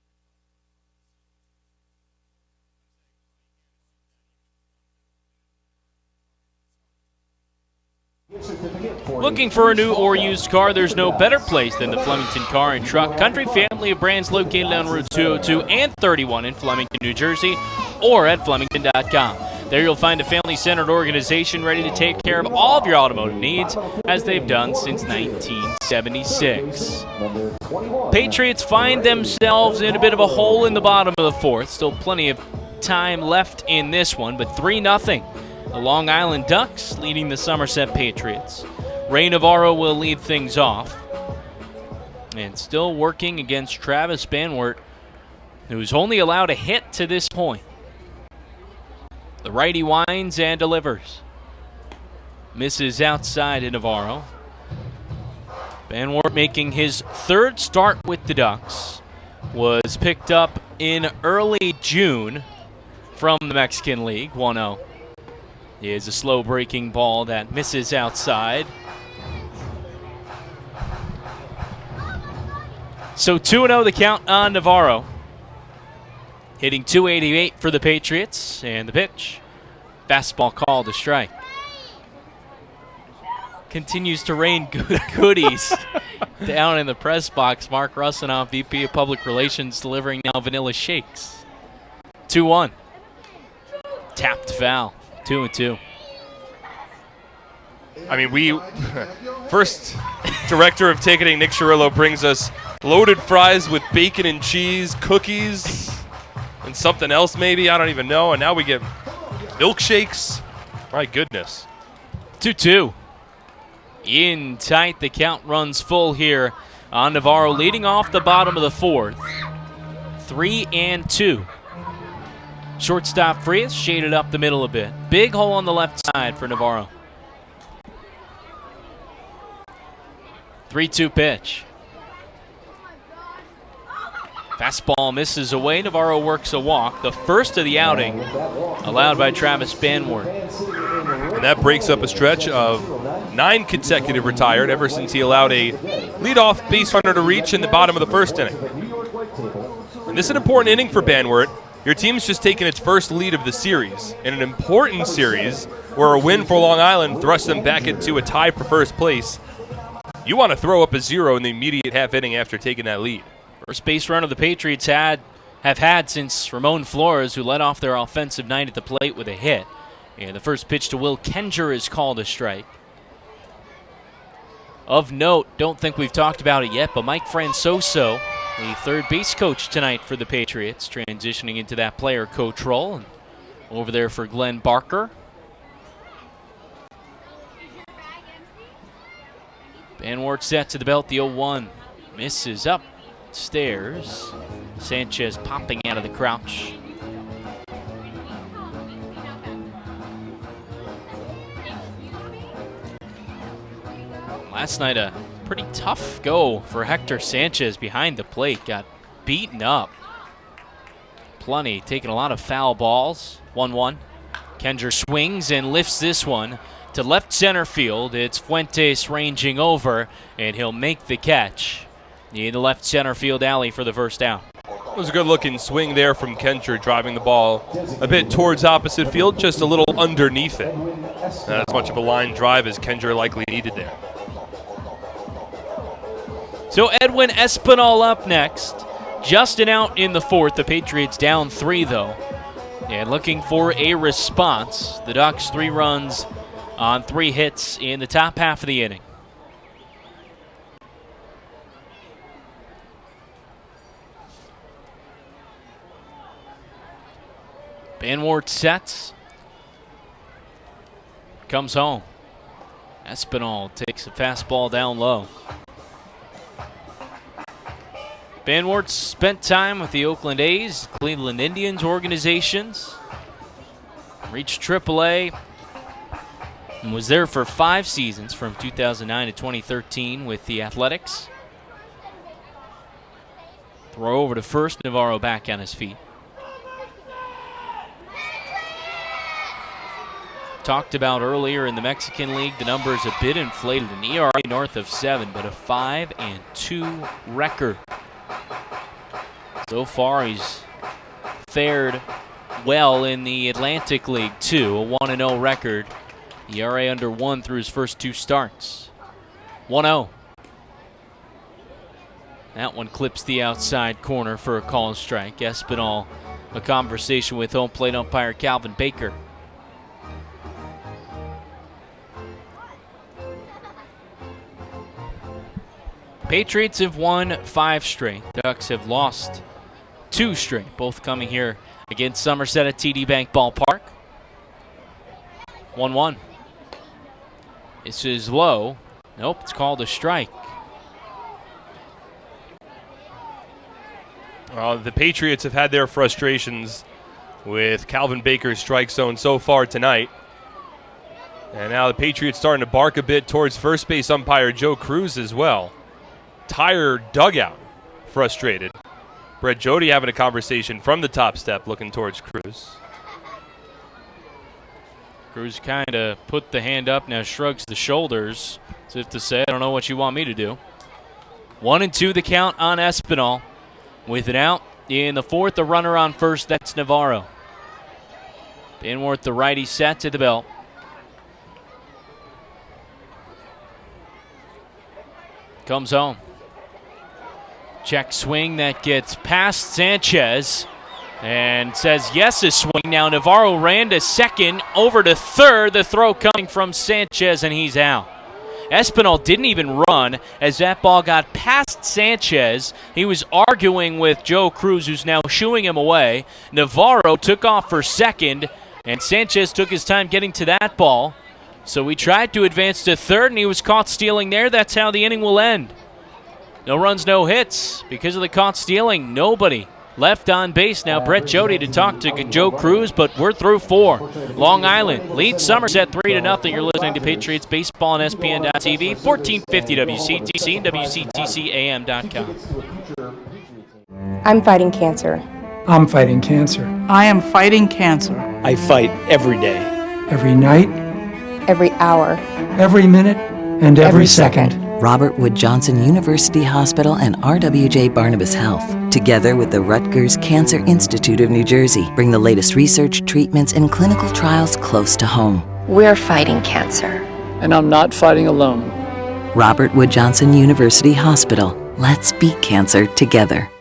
Looking for a new or used car? There's no better place than the Flemington Car and Truck Country, family of brands located on Route 202 and 31 in Flemington, New Jersey, or at Flemington.com. There you'll find a family-centered organization ready to take care of all of your automotive needs, as they've done since 1976. Patriots find themselves in a bit of a hole in the bottom of the fourth. Still plenty of time left in this one, but 3-0. The Long Island Ducks leading the Somerset Patriots. Ray Navarro will lead things off. And still working against Travis Banwart, who's only allowed a hit to this point. The righty winds and delivers. Misses outside to Navarro. Banwart making his third start with the Ducks. Was picked up in early June from the Mexican League, 1-0. Is a slow breaking ball that misses outside. So 2-0 the count on Navarro. Hitting .288 for the Patriots, and the pitch. Fastball called a strike. Continues to rain goodies down in the press box. Mark Russinoff, VP of Public Relations, delivering now vanilla shakes. 2-1. Tapped foul. 2-2. I mean, first director of ticketing, Nick Chirillo, brings us loaded fries with bacon and cheese, cookies, and something else maybe, I don't even know. And now we get milkshakes. My goodness. 2-2. In tight, the count runs full here on Navarro, leading off the bottom of the fourth. 3-2. Shortstop Frias shaded up the middle a bit. Big hole on the left side for Navarro. 3-2 pitch. Fastball misses away. Navarro works a walk. The first of the outing allowed by Travis Banwart. And that breaks up a stretch of 9 consecutive retired ever since he allowed a leadoff base runner to reach in the bottom of the first inning. And this is an important inning for Banwart. Your team's just taken its first lead of the series, in an important series where a win for Long Island thrusts them back into a tie for first place. You want to throw up a 0 in the immediate half inning after taking that lead. First base run of the Patriots have had since Ramon Flores, who led off their offensive night at the plate with a hit. And the first pitch to Will Kenger is called a strike. Of note, don't think we've talked about it yet, but Mike Francoso, the third base coach tonight for the Patriots, transitioning into that player coach role. And over there for Glenn Barker. Banwart set to the belt, the 0-1. Misses upstairs. Sanchez popping out of the crouch. Last night a pretty tough go for Hector Sanchez behind the plate. Got beaten up. Plenty, taking a lot of foul balls. 1-1. Kenger swings and lifts this one to left center field. It's Fuentes ranging over, and he'll make the catch in the left center field alley for the first out. It was a good-looking swing there from Kenger, driving the ball a bit towards opposite field, just a little underneath it. Not as much of a line drive as Kenger likely needed there. So Edwin Espinal up next. Just an out in the fourth. The Patriots down 3, though. And looking for a response. The Ducks 3 runs on 3 hits in the top half of the inning. Banwart sets. Comes home. Espinal takes a fastball down low. Van Wert spent time with the Oakland A's, Cleveland Indians organizations, reached AAA, and was there for 5 seasons from 2009 to 2013 with the Athletics. Throw over to first, Navarro back on his feet. Talked about earlier in the Mexican League, the number is a bit inflated, an ERA north of 7, but a 5-2 record. So far, he's fared well in the Atlantic League, too. A 1-0 record. ERA under 1 through his first 2 starts. 1-0. That one clips the outside corner for a call and strike. Espinal, a conversation with home plate umpire Calvin Baker. Patriots have won 5 straight. Ducks have lost 2 straight, both coming here against Somerset at TD Bank Ballpark. 1-1. This is low. Nope, it's called a strike. The Patriots have had their frustrations with Calvin Baker's strike zone so far tonight. And now the Patriots starting to bark a bit towards first base umpire Joe Cruz as well. Tired dugout, frustrated. Brett Jody having a conversation from the top step looking towards Cruz. Cruz kind of put the hand up, now shrugs the shoulders as if to say, I don't know what you want me to do. 1-2 the count on Espinal. With an out in the 4th, a runner on first, that's Navarro. Van Wert, the righty, set to the belt. Comes home. Check swing that gets past Sanchez and says yes, a swing. Now Navarro ran to second, over to third. The throw coming from Sanchez, and he's out. Espinal didn't even run as that ball got past Sanchez. He was arguing with Joe Cruz, who's now shooing him away. Navarro took off for second, and Sanchez took his time getting to that ball. So he tried to advance to third, and he was caught stealing there. That's how the inning will end. No runs, no hits. Because of the caught stealing, nobody left on base. Now Brett Jody to talk to Joe Cruz, but we're through 4. Long Island leads Somerset 3-0. You're listening to Patriots Baseball on SPN.TV, 1450 WCTC and WCTCAM.com. I'm fighting cancer. I'm fighting cancer. I am fighting cancer. I fight every day. Every night. Every hour. Every minute. And every second. Robert Wood Johnson University Hospital and RWJ Barnabas Health, together with the Rutgers Cancer Institute of New Jersey, bring the latest research, treatments, and clinical trials close to home. We're fighting cancer. And I'm not fighting alone. Robert Wood Johnson University Hospital. Let's beat cancer together.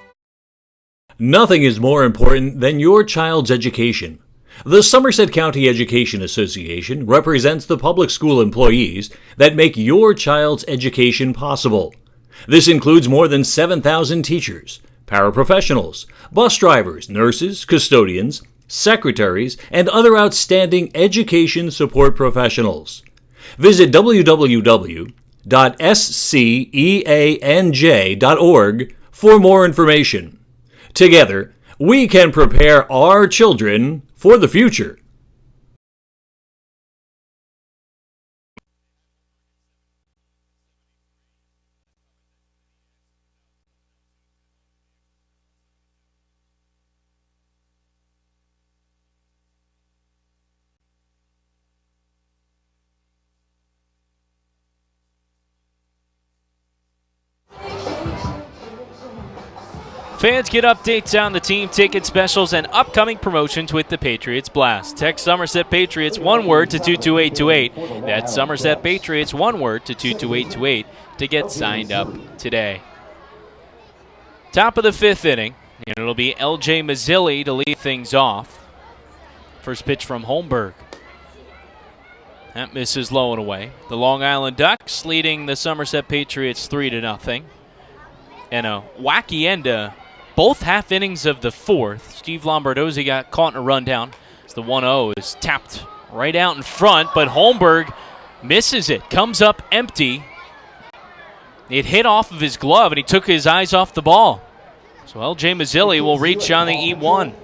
Nothing is more important than your child's education. The Somerset County Education Association represents the public school employees that make your child's education possible. This includes more than 7,000 teachers, paraprofessionals, bus drivers, nurses, custodians, secretaries, and other outstanding education support professionals. Visit www.sceanj.org for more information. Together, we can prepare our children for the future. Fans get updates on the team, ticket specials, and upcoming promotions with the Patriots Blast. Text Somerset Patriots, one word, to 22828. That's Somerset Patriots, one word, to 22828 to get signed up today. Top of the 5th inning, and it'll be LJ Mazzilli to lead things off. First pitch from Holmberg. That misses low and away. The Long Island Ducks leading the Somerset Patriots 3-0. And a wacky end to both half innings of the 4th. Steve Lombardozzi got caught in a rundown as the 1-0 is tapped right out in front, but Holmberg Misses it. Comes up empty. It hit off of his glove, and he took his eyes off the ball. So L.J. Mazzilli will reach on the E1.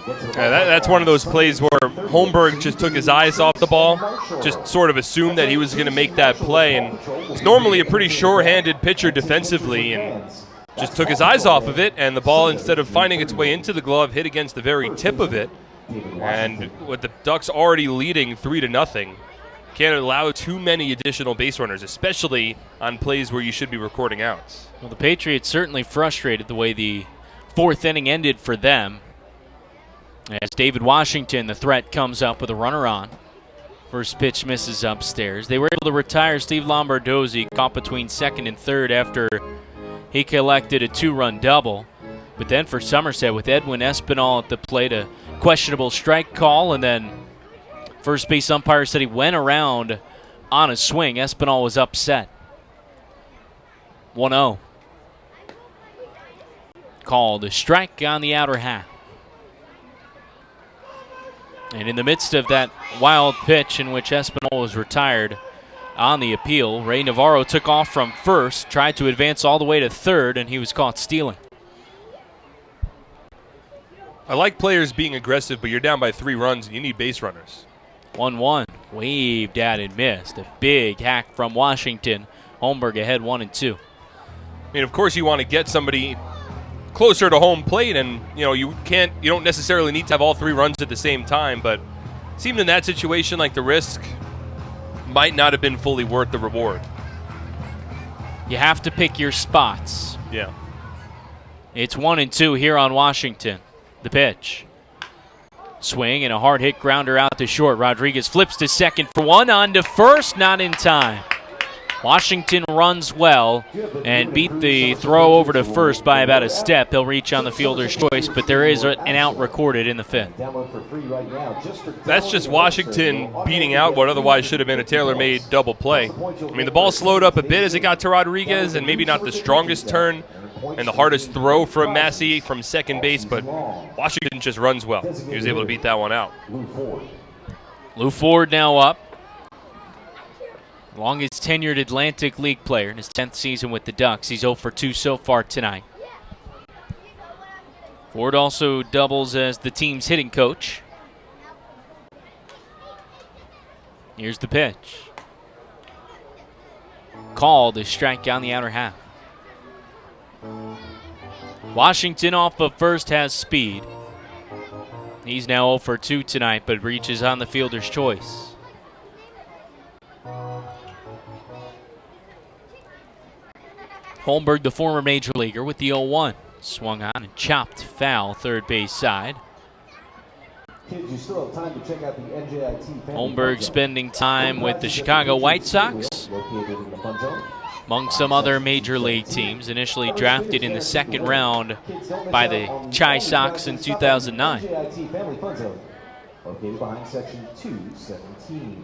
Yeah, that's one of those plays where Holmberg just took his eyes off the ball, just sort of assumed that he was going to make that play, and it's normally a pretty sure-handed pitcher defensively, and just took his eyes off of it, and the ball, instead of finding its way into the glove, hit against the very tip of it. And with the Ducks already leading 3-0, can't allow too many additional base runners, especially on plays where you should be recording outs. Well, the Patriots certainly frustrated the way the fourth inning ended for them. As David Washington, the threat, comes up with a runner on. First pitch misses upstairs. They were able to retire Steve Lombardozzi, caught between second and third after he collected a 2-run double. But then for Somerset, with Edwin Espinal at the plate, a questionable strike call, and then first base umpire said he went around on a swing. Espinal was upset. 1-0. Called a strike on the outer half. And in the midst of that wild pitch in which Espinal was retired on the appeal, Ray Navarro took off from first, tried to advance all the way to third, and he was caught stealing. I like players being aggressive, but you're down by 3 runs and you need base runners. 1-1. Waved at and missed. A big hack from Washington. Holmberg ahead 1-2. I mean, of course you want to get somebody closer to home plate, and you don't necessarily need to have all 3 runs at the same time, but it seemed in that situation like the risk might not have been fully worth the reward. You have to pick your spots. Yeah. It's 1-2 here on Washington. The pitch. Swing and a hard hit grounder out to short. Rodriguez flips to second for 1, on to first, not in time. Washington runs well and beat the throw over to first by about a step. He'll reach on the fielder's choice, but there is an out recorded in the 5th. That's just Washington beating out what otherwise should have been a tailor-made double play. I mean, the ball slowed up a bit as it got to Rodriguez, and maybe not the strongest turn and the hardest throw from Massey from second base, but Washington just runs well. He was able to beat that one out. Lou Ford now up. Longest tenured Atlantic League player in his 10th season with the Ducks. He's 0 for 2 so far tonight. Ford also doubles as the team's hitting coach. Here's the pitch. Called a strike on the outer half. Washington off of first has speed. He's now 0 for 2 tonight, but reaches on the fielder's choice. Holmberg, the former major leaguer, with the 0-1. Swung on and chopped foul third base side. Kids, you still have time to check out the NJIT Holmberg spending time with the Chicago White Sox, among some other major league teams, initially drafted in the second round by the Chi Sox in 2009. NJIT Family Fun Zone, located behind section 217.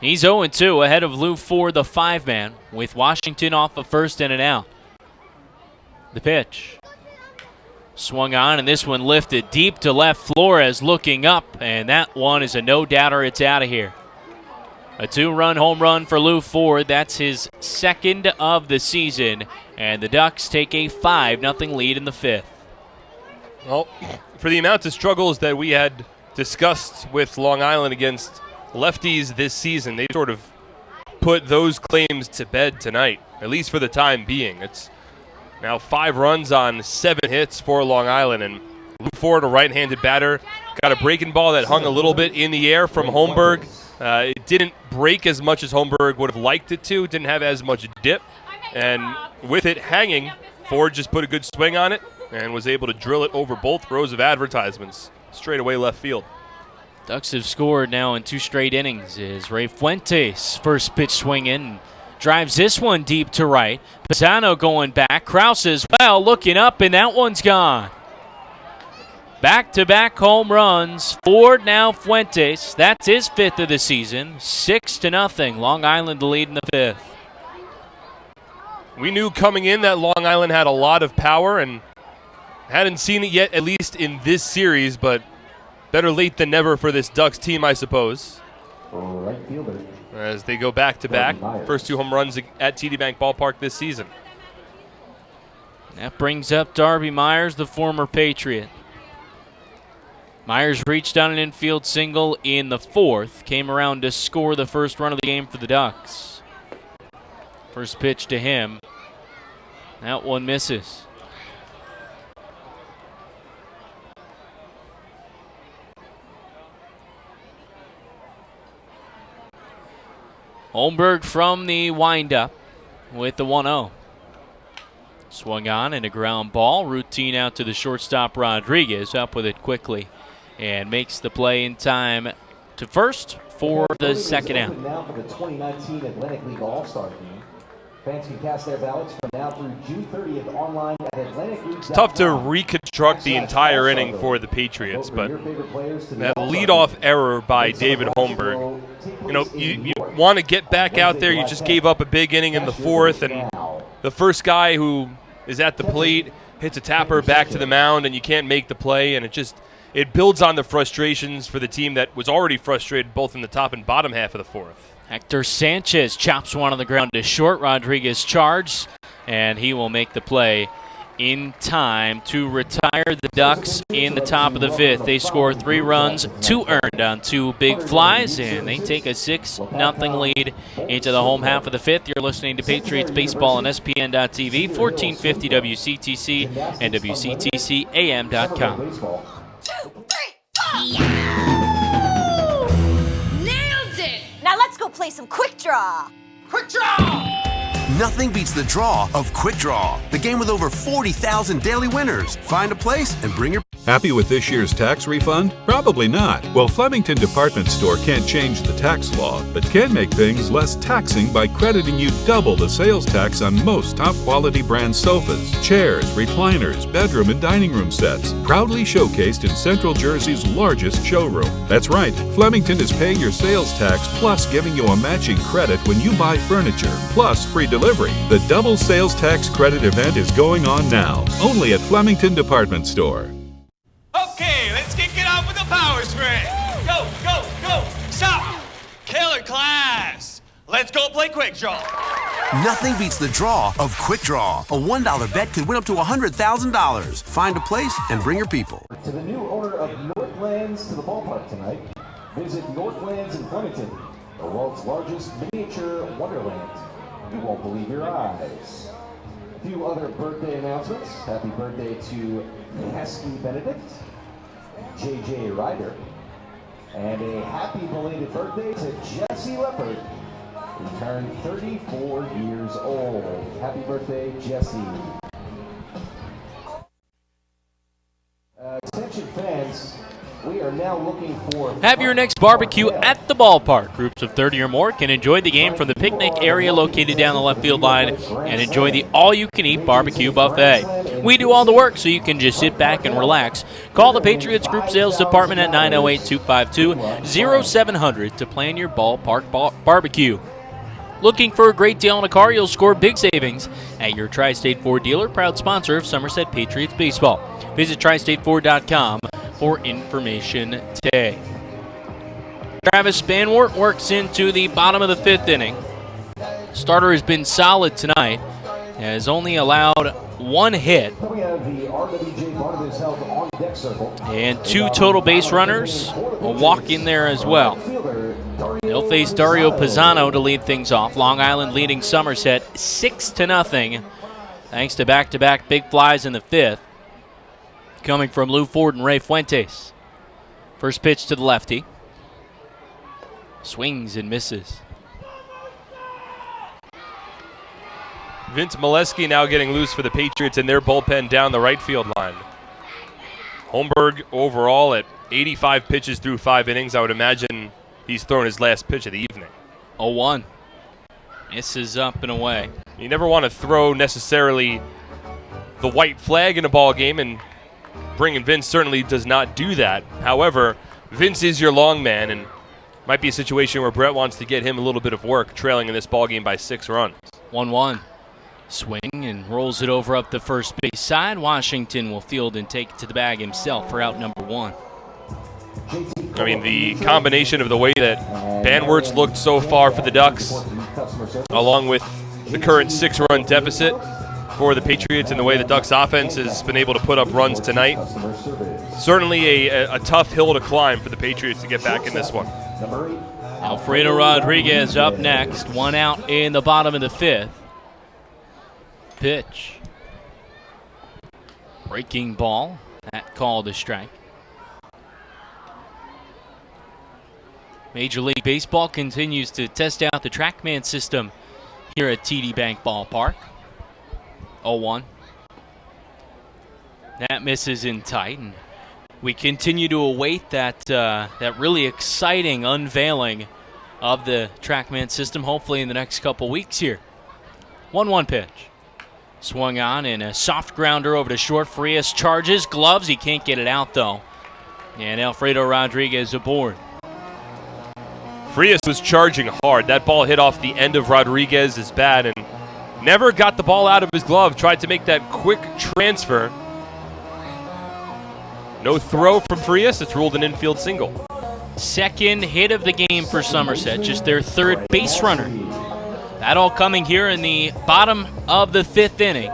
He's 0-2 ahead of Lou Ford, the 5-man, with Washington off of first and an out. The pitch. Swung on, and this one lifted deep to left. Flores looking up, and that one is a no-doubter. It's out of here. A 2-run home run for Lou Ford. That's his 2nd of the season, and the Ducks take a 5-0 lead in the 5th. Well, for the amount of struggles that we had discussed with Long Island against lefties this season, they sort of put those claims to bed tonight, at least for the time being. It's now 5 runs on 7 hits for Long Island, and Lou Ford, a right-handed batter, got a breaking ball that hung a little bit in the air from Holmberg. It didn't break as much as Holmberg would have liked it to, didn't have as much dip, and with it hanging, Ford just put a good swing on it and was able to drill it over both rows of advertisements, straight away left field. Ducks have scored now in 2 straight innings as Ray Fuentes, first pitch swing in, drives this one deep to right. Pisano going back. Krause as well, looking up, and that one's gone. Back-to-back home runs. Ford, now Fuentes. That's his 5th of the season. 6-0. Long Island the lead in the 5th. We knew coming in that Long Island had a lot of power and hadn't seen it yet, at least in this series, but better late than never for this Ducks team, I suppose. Right fielder. As they go back-to-back. First 2 home runs at TD Bank Ballpark this season. That brings up Darby Myers, the former Patriot. Myers reached on an infield single in the 4th, came around to score the first run of the game for the Ducks. First pitch to him. That one misses. Holmberg from the windup with the 1-0. Swung on and a ground ball. Routine out to the shortstop Rodriguez. Up with it quickly and makes the play in time to first for the second out. Now for the 2019 Atlantic League All-Star Game. Fans can cast their ballots from now through June 30th online at Atlantic League. It's tough to reconstruct the entire inning for the Patriots, but that leadoff error by David Holmberg, you want to get back out there. You just gave up a big inning in the 4th, and the first guy who is at the plate hits a tapper back to the mound, and you can't make the play, and it builds on the frustrations for the team that was already frustrated both in the top and bottom half of the 4th. Hector Sanchez chops one on the ground to short. Rodriguez charges, and he will make the play in time to retire the Ducks in the top of the 5th. They score 3 runs, 2 earned on 2 big flies, and they take a 6-0 lead into the home half of the 5th. You're listening to Patriots Baseball on SPN.TV, 1450 WCTC, and WCTCAM.com. 2, 3, 4. Nailed it! Now let's go play some Quick Draw. Quick Draw! Nothing beats the draw of Quick Draw, the game with over 40,000 daily winners. Find a place and bring your... Happy with this year's tax refund? Probably not. Well, Flemington Department Store can't change the tax law, but can make things less taxing by crediting you double the sales tax on most top-quality brand sofas, chairs, recliners, bedroom and dining room sets, proudly showcased in Central Jersey's largest showroom. That's right, Flemington is paying your sales tax plus giving you a matching credit when you buy furniture, plus free delivery. The double sales tax credit event is going on now, only at Flemington Department Store. Okay, let's kick it off with a power sprint. Go, go, go. Stop. Killer class. Let's go play Quick Draw. Nothing beats the draw of Quick Draw. A $1 bet could win up to $100,000. Find a place and bring your people. To the new owner of Northlands to the ballpark tonight. Visit Northlands in Flemington, the world's largest miniature wonderland. You won't believe your eyes. A few other birthday announcements. Happy birthday to Heskey Benedict, J.J. Ryder, and a happy belated birthday to Jesse Leopard, who turned 34 years old. Happy birthday, Jesse. Attention fans, we are now looking for... Have your next barbecue at the ballpark. Groups of 30 or more can enjoy the game from the picnic area located down the left field line and enjoy the all-you-can-eat barbecue buffet. We do all the work so you can just sit back and relax. Call the Patriots Group Sales Department at 908-252-0700 to plan your ballpark barbecue. Looking for a great deal on a car? You'll score big savings at your Tri-State Ford dealer, proud sponsor of Somerset Patriots Baseball. Visit tristateford.com for information today. Travis Spanwart works into the bottom of the 5th inning. Starter has been solid tonight, has only allowed 1 hit and 2 total base runners, a walk in there as well. They'll face Dario Pisano to lead things off. Long Island leading Somerset 6-0 thanks to back-to-back big flies in the 5th coming from Lou Ford and Ray Fuentes. First pitch to the lefty. Swings and misses. Vince Molesky now getting loose for the Patriots in their bullpen down the right field line. Holmberg overall at 85 pitches through 5 innings. I would imagine he's thrown his last pitch of the evening. 0-1. Misses up and away. You never want to throw necessarily the white flag in a ball game, and bringing Vince certainly does not do that. However, Vince is your long man, and might be a situation where Brett wants to get him a little bit of work, trailing in this ball game by 6 runs. 1-1. Swing and rolls it over up the first base side. Washington will field and take it to the bag himself for out number 1. I mean, the combination of the way that Banwart's looked so far for the Ducks, along with the current 6-run deficit for the Patriots and the way the Ducks offense has been able to put up runs tonight, certainly a tough hill to climb for the Patriots to get back in this one. Alfredo Rodriguez up next. 1 out in the bottom of the 5th. Pitch. Breaking ball. That called a strike. Major League Baseball continues to test out the TrackMan system here at TD Bank Ballpark. 0-1. That misses in tight, and we continue to await that really exciting unveiling of the TrackMan system, hopefully in the next couple weeks here. 1-1 pitch. Swung on and a soft grounder over to short. Frias charges, gloves. He can't get it out, though. And Alfredo Rodriguez aboard. Frias was charging hard. That ball hit off the end of Rodriguez's bat and never got the ball out of his glove. Tried to make that quick transfer. No throw from Frias. It's ruled an infield single. Second hit of the game for Somerset, just their 3rd base runner. That all coming here in the bottom of the 5th inning.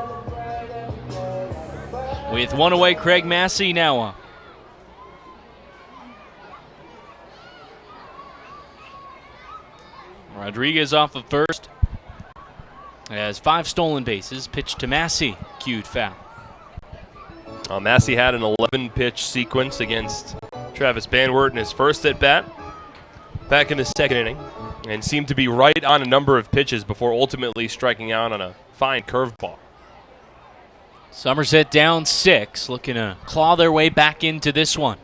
With 1 away, Craig Massey now up. Rodriguez off of first. Has 5 stolen bases. Pitch to Massey. Cued foul. Massey had an 11-pitch sequence against Travis Banwart in his first at-bat back in the 2nd inning and seemed to be right on a number of pitches before ultimately striking out on a fine curveball. Somerset down 6, looking to claw their way back into this one.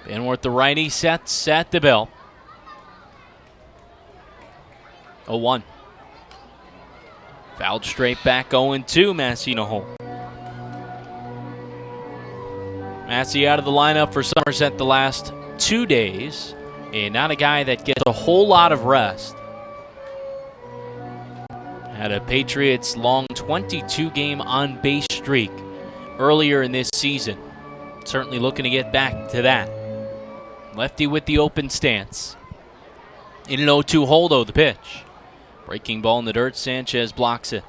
Banwart, the righty, sets at the belt. 0-1. Fouled straight back 0-2. Massey in a hole. Massey out of the lineup for Somerset the last 2 days. And not a guy that gets a whole lot of rest. Had a Patriots long 22-game on-base streak earlier in this season. Certainly looking to get back to that. Lefty with the open stance. In an 0-2 hole, though, the pitch. Breaking ball in the dirt. Sanchez blocks it.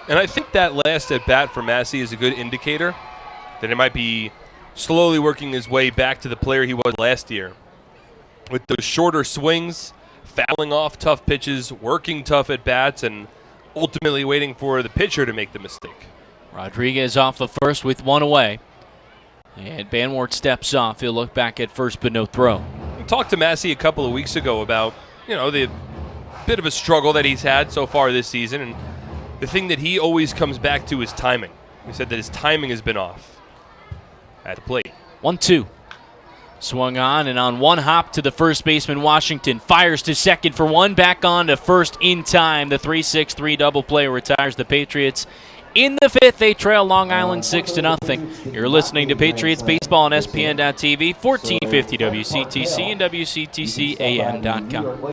And I think that last at-bat for Massey is a good indicator that it might be slowly working his way back to the player he was last year. With those shorter swings, fouling off tough pitches, working tough at-bats, and ultimately waiting for the pitcher to make the mistake. Rodriguez off of first with 1 away. And Banwart steps off. He'll look back at first, but no throw. We talked to Massey a couple of weeks ago about, the bit of a struggle that he's had so far this season, and the thing that he always comes back to is timing. He said that his timing has been off at the plate. 1-2. Swung on and on one hop to the first baseman, Washington. Fires to second for 1. Back on to first in time. The 3-6-3 double play retires the Patriots. In the 5th, they trail Long Island 6-0. You're listening to Patriots Baseball on SPN.TV, 1450 WCTC and WCTCAM.com.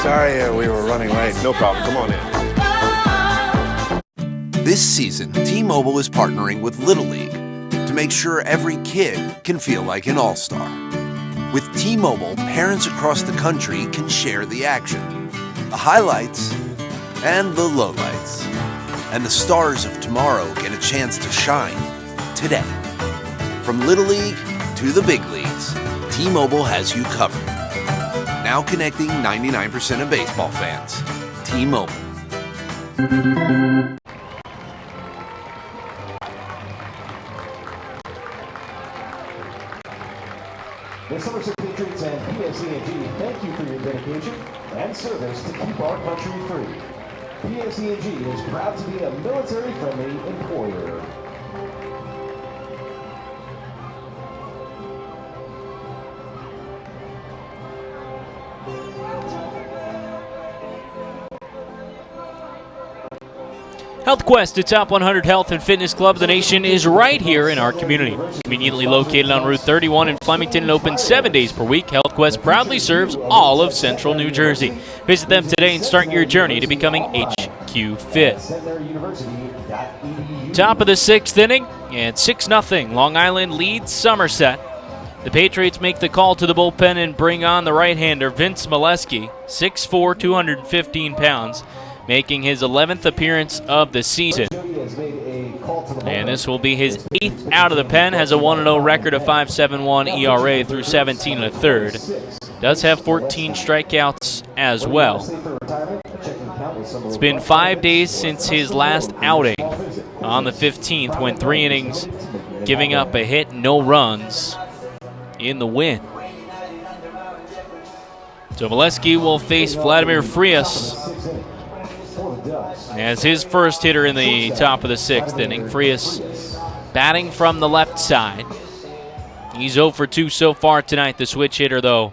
Sorry, we were running late. No problem. Come on in. This season, T-Mobile is partnering with Little League to make sure every kid can feel like an all-star. With T-Mobile, parents across the country can share the action, the highlights, and the lowlights. And the stars of tomorrow get a chance to shine today. From Little League to the big leagues, T-Mobile has you covered. Now connecting 99% of baseball fans. T-Mobile. The Somerset Patriots and PSE&G thank you for your dedication and service to keep our country free. PSE&G is proud to be a military-friendly employer. HealthQuest, the top 100 health and fitness club of the nation, is right here in our community. Conveniently located on Route 31 in Flemington and open 7 days per week, HealthQuest proudly serves all of central New Jersey. Visit them today and start your journey to becoming HQ Fit. Top of the 6th inning, and 6-0. Long Island leads Somerset. The Patriots make the call to the bullpen and bring on the right-hander Vince Molesky, 6'4", 215 pounds, making his 11th appearance of the season. And this will be his 8th out of the pen, has a 1-0 record of 5.71 ERA through 17 1/3. Does have 14 strikeouts as well. It's been 5 days since his last outing on the 15th, went 3 innings, giving up a hit, no runs in the win. So Molesky will face Vladimir Frias as his first hitter in the top of the 6th inning. Frias batting from the left side. He's 0 for 2 so far tonight, the switch hitter, though.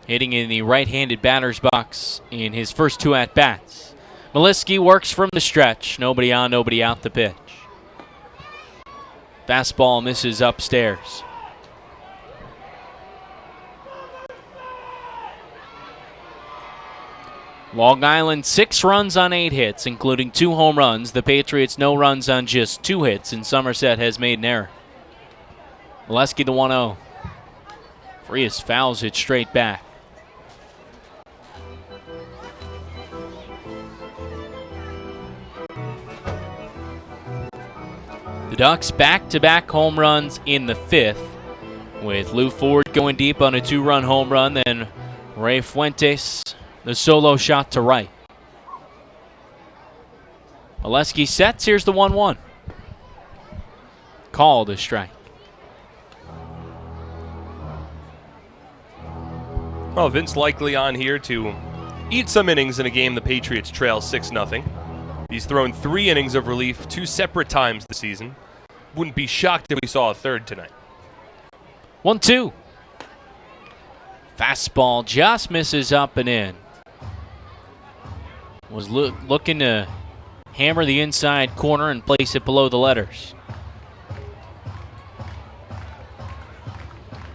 Hitting in the right-handed batter's box in his first 2 at-bats. Molesky works from the stretch. Nobody on, nobody out the pitch. Fastball misses upstairs. Long Island 6 runs on 8 hits, including 2 home runs. The Patriots no runs on just 2 hits, and Somerset has made an error. Molesky the 1-0. Frias fouls it straight back. The Ducks back-to-back home runs in the 5th, with Lou Ford going deep on a 2-run home run, then Ray Fuentes, the solo shot to right. Molesky sets. Here's the 1-1. Called a strike. Well, Vince likely on here to eat some innings in a game the Patriots trail 6-0. He's thrown 3 innings of relief 2 separate times this season. Wouldn't be shocked if we saw a third tonight. 1-2. Fastball just misses up and in. Was looking to hammer the inside corner and place it below the letters.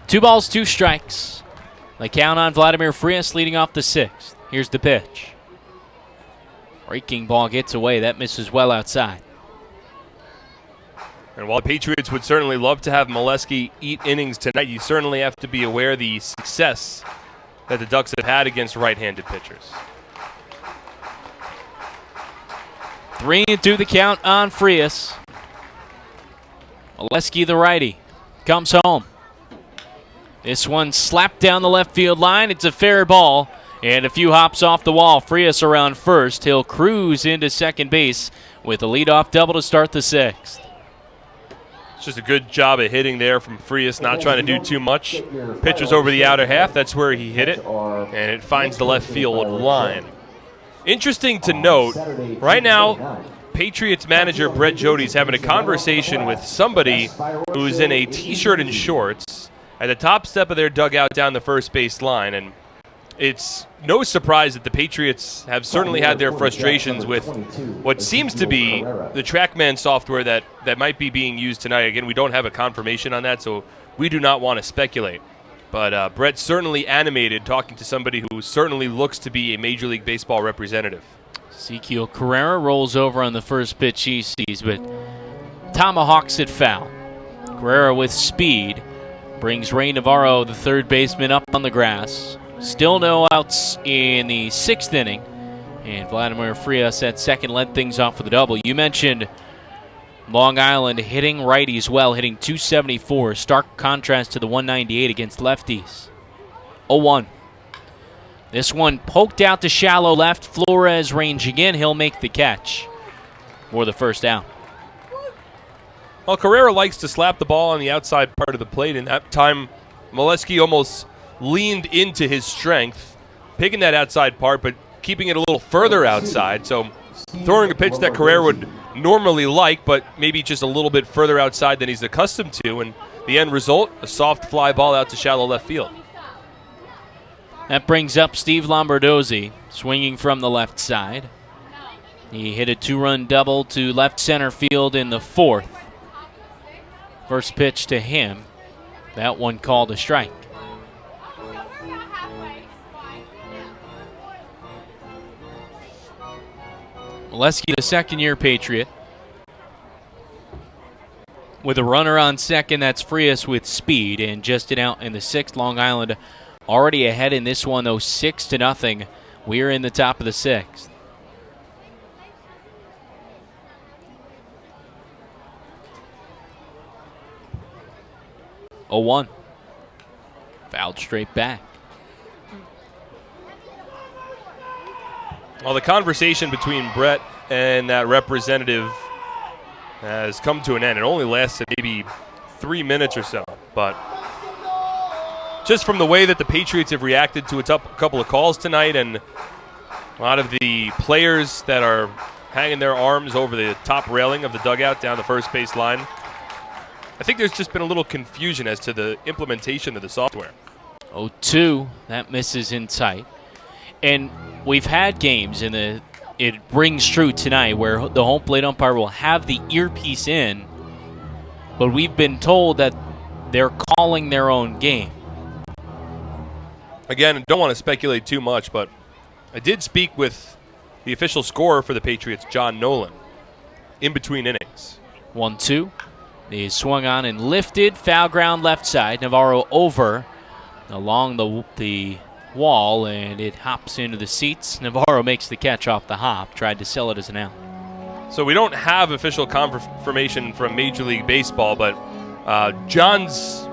2 balls, 2 strikes. They count on Vladimir Frias leading off the 6th. Here's the pitch. Breaking ball gets away. That misses well outside. And while the Patriots would certainly love to have Molesky eat innings tonight, you certainly have to be aware of the success that the Ducks have had against right-handed pitchers. 3-2 the count on Frias. Molesky, the righty, comes home. This one slapped down the left field line. It's a fair ball. And a few hops off the wall. Frias around first. He'll cruise into second base with a leadoff double to start the 6th. It's just a good job of hitting there from Frias, not trying to do too much. Pitch was over the outer half. That's where he hit it. And it finds the left field line. Interesting to note, right now, Patriots manager Brett Jody's having a conversation with somebody who's in a T-shirt and shorts at the top step of their dugout down the first base line. And it's no surprise that the Patriots have certainly had their frustrations with what seems to be the TrackMan software that might be being used tonight. Again, we don't have a confirmation on that, so we do not want to speculate. But Brett certainly animated talking to somebody who certainly looks to be a Major League Baseball representative. Ezekiel Carrera rolls over on the first pitch he sees, but tomahawks it foul. Carrera with speed brings Ray Navarro, the third baseman, up on the grass. Still no outs in the 6th inning. And Vladimir Frias at second led things off with a double. You mentioned Long Island hitting righties well, hitting 274. Stark contrast to the 198 against lefties. 0-1. This one poked out to shallow left. Flores ranging in. He'll make the catch for the first out. Well, Carrera likes to slap the ball on the outside part of the plate, and that time Molesky almost leaned into his strength, picking that outside part, but keeping it a little further outside. So throwing a pitch that Carrera would normally like, but maybe just a little bit further outside than he's accustomed to. And the end result, a soft fly ball out to shallow left field. That brings up Steve Lombardozzi, swinging from the left side. He hit a 2-run double to left center field in the 4th. First pitch to him. That one called a strike. Molesky, the second-year Patriot. With a runner on second, that's Frias with speed, and just out in the 6th. Long Island already ahead in this one, though, 6-0. We're in the top of the 6th. Oh, 1. Fouled straight back. Well, the conversation between Brett and that representative has come to an end. It only lasted maybe 3 minutes or so, but just from the way that the Patriots have reacted to a couple of calls tonight, and a lot of the players that are hanging their arms over the top railing of the dugout down the first base line, I think there's just been a little confusion as to the implementation of the software. 0-2, that misses in tight. And we've had games, and it rings true tonight, where the home plate umpire will have the earpiece in, but we've been told that they're calling their own game. Again, I don't want to speculate too much, but I did speak with the official scorer for the Patriots, John Nolan, in between innings. 1-2. He swung on and lifted. Foul ground left side. Navarro over along the wall, and it hops into the seats. Navarro makes the catch off the hop. Tried to sell it as an out. So we don't have official confirmation from Major League Baseball, but from John's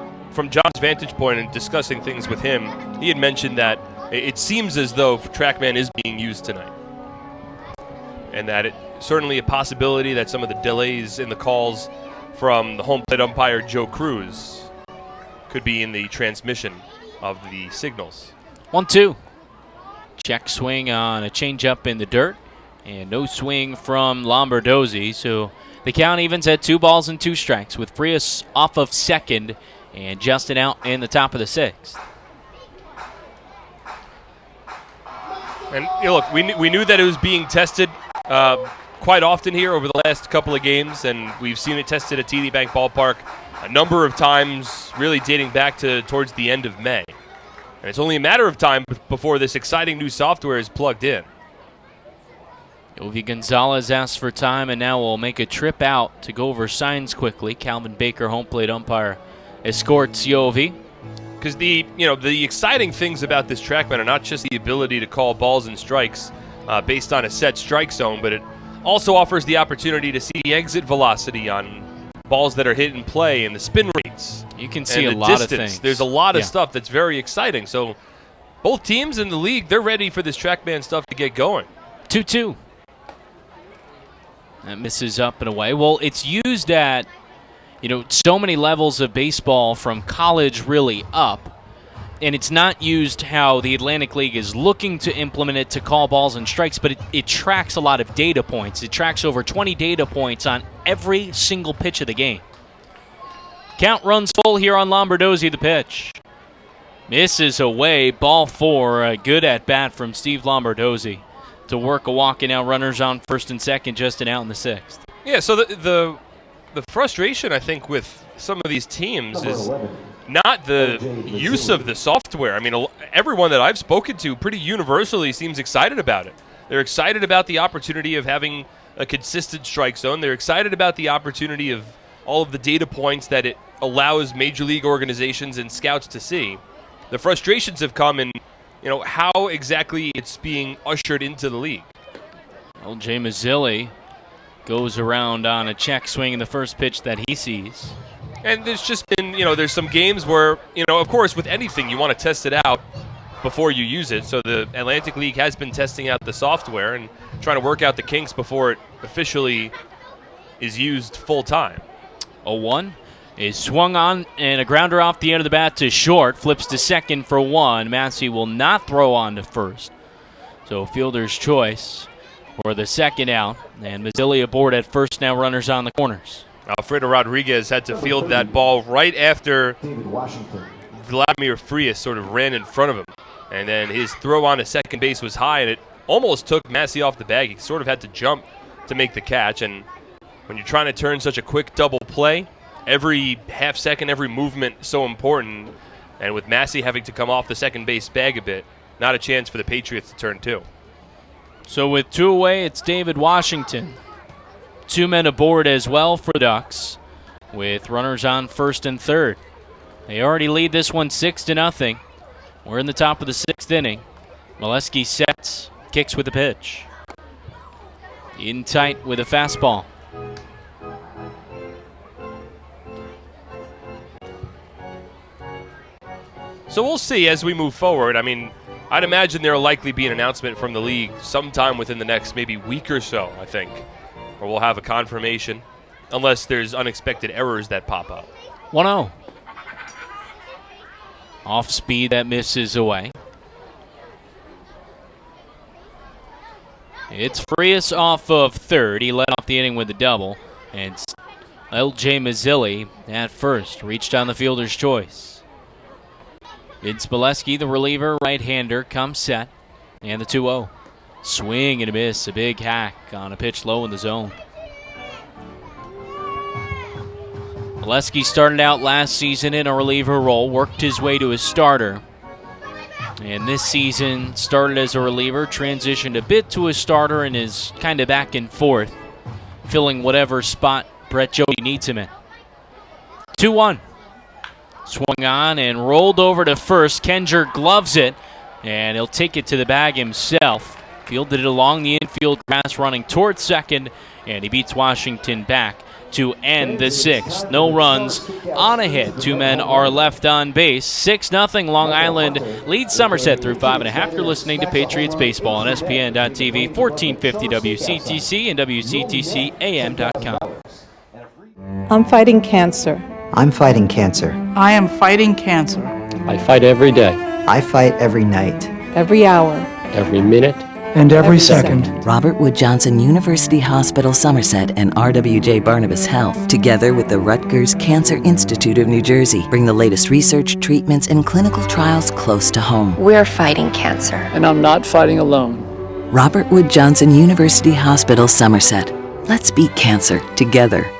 vantage point and discussing things with him, he had mentioned that it seems as though TrackMan is being used tonight, and that it's certainly a possibility that some of the delays in the calls from the home plate umpire Joe Cruz could be in the transmission of the signals. 1-2. Check swing on a changeup in the dirt, and no swing from Lombardozzi. So the count evens at 2 balls and 2 strikes with Frias off of second and Justin out in the top of the 6th. And look, we knew that it was being tested quite often here over the last couple of games, and we've seen it tested at TD Bank Ballpark a number of times, really dating back to towards the end of May. And it's only a matter of time before this exciting new software is plugged in. Yovi Gonzalez asks for time, and now will make a trip out to go over signs quickly. Calvin Baker, home plate umpire, escorts Yovi. Because the exciting things about this TrackMan are not just the ability to call balls and strikes based on a set strike zone, but it also offers the opportunity to see the exit velocity on balls that are hit in play and the spin rates. You can see a lot of things. There's a lot of stuff that's very exciting. So both teams in the league, they're ready for this TrackMan stuff to get going. 2-2. That misses up and away. Well, it's used at, so many levels of baseball from college really up. And it's not used how the Atlantic League is looking to implement it to call balls and strikes, but it tracks a lot of data points. It tracks over 20 data points on every single pitch of the game. Count runs full here on Lombardozzi, the pitch. Misses away, ball 4. A good at-bat from Steve Lombardozzi to work a walk, and now runners on first and second, just and out in the 6th. Yeah, so the frustration, I think, with some of these teams is not the use of the software. I mean, everyone that I've spoken to pretty universally seems excited about it. They're excited about the opportunity of having a consistent strike zone. They're excited about the opportunity of all of the data points that it allows major league organizations and scouts to see. The frustrations have come in, how exactly it's being ushered into the league. Well, Jay Mazzilli goes around on a check swing in the first pitch that he sees. And there's just been, there's some games where, of course, with anything, you want to test it out before you use it. So the Atlantic League has been testing out the software and trying to work out the kinks before it officially is used full time. 0-1 is swung on, and a grounder off the end of the bat to short. Flips to second for 1. Massey will not throw on to first. So fielder's choice for the second out. And Mazzilli aboard at first, now runners on the corners. Alfredo Rodriguez had to field that ball right after Vladimir Frias sort of ran in front of him. And then his throw on to second base was high, and it almost took Massey off the bag. He sort of had to jump to make the catch. And when you're trying to turn such a quick double play, every half second, every movement so important. And with Massey having to come off the second base bag a bit, not a chance for the Patriots to turn two. So with 2 away, it's David Washington. 2 men aboard as well for the Ducks, with runners on first and third. They already lead this one 6-0. We're in the top of the 6th inning. Molesky sets, kicks with a pitch. In tight with a fastball. So we'll see as we move forward. I mean, I'd imagine there will likely be an announcement from the league sometime within the next maybe week or so, I think. Or we'll have a confirmation, unless there's unexpected errors that pop up. 1-0. Off speed, that misses away. It's Frias off of third. He led off the inning with a double. And L.J. Mazzilli at first reached on the fielder's choice. Vince Molesky, the reliever, right-hander, comes set. And the 2-0. Swing and a miss, a big hack on a pitch low in the zone. Molesky started out last season in a reliever role, worked his way to a starter. And this season started as a reliever, transitioned a bit to a starter, and is kind of back and forth, filling whatever spot Brett Joey needs him in. 2-1. Swung on and rolled over to first. Kenger gloves it, and he'll take it to the bag himself. Fielded it along the infield grass, running towards second, and he beats Washington back to end the 6th. No runs on a hit. 2 men are left on base. 6-0. Long Island leads Somerset through 5.5. You're listening to Patriots Baseball on SPN.TV, 1450 WCTC, and WCTCAM.com. I'm fighting cancer. I'm fighting cancer. I am fighting cancer. I fight every day, I fight every night. Every hour. every minute, and every second. Robert Wood Johnson University Hospital Somerset and RWJ Barnabas Health, together with the Rutgers Cancer Institute of New Jersey, bring the latest research, treatments, and clinical trials close to home. We're fighting cancer. and I'm not fighting alone. Robert Wood Johnson University Hospital Somerset. Let's beat cancer together.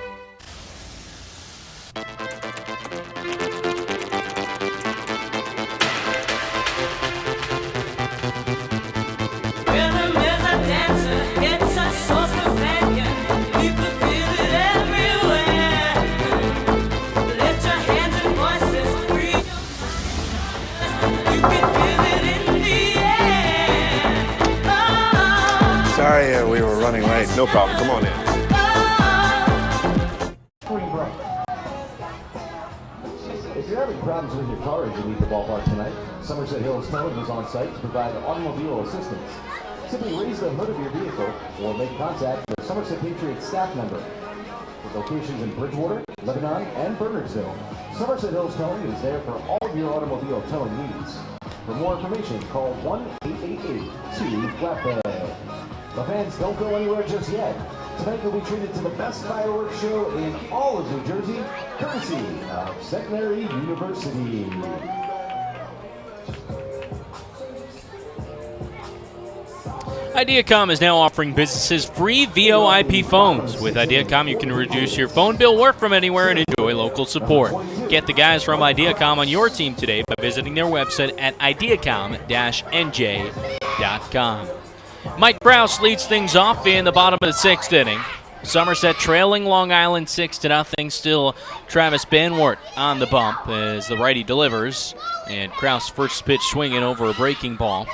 Sorry, we were running late. No problem. Come on in. If you're having problems with your car as you leave the ballpark tonight, Somerset Hills Towing is on site to provide automobile assistance. Simply raise the hood of your vehicle or make contact with a Somerset Patriots staff member. With locations in Bridgewater, Lebanon, and Bernardsville, Somerset Hills Towing is there for all of your automobile towing needs. For more information, call 1-888-2-FLATBED. The fans don't go anywhere just yet. Tonight you'll be treated to the best fireworks show in all of New Jersey, courtesy of Centenary University. Ideacom is now offering businesses free VoIP phones. With Ideacom, you can reduce your phone bill, work from anywhere, and enjoy local support. Get the guys from Ideacom on your team today by visiting their website at ideacom-nj.com. Mike Krause leads things off in the bottom of the 6th inning. Somerset trailing Long Island 6-0. Still Travis Banwart on the bump as the righty delivers. And Krause first pitch swinging over a breaking ball.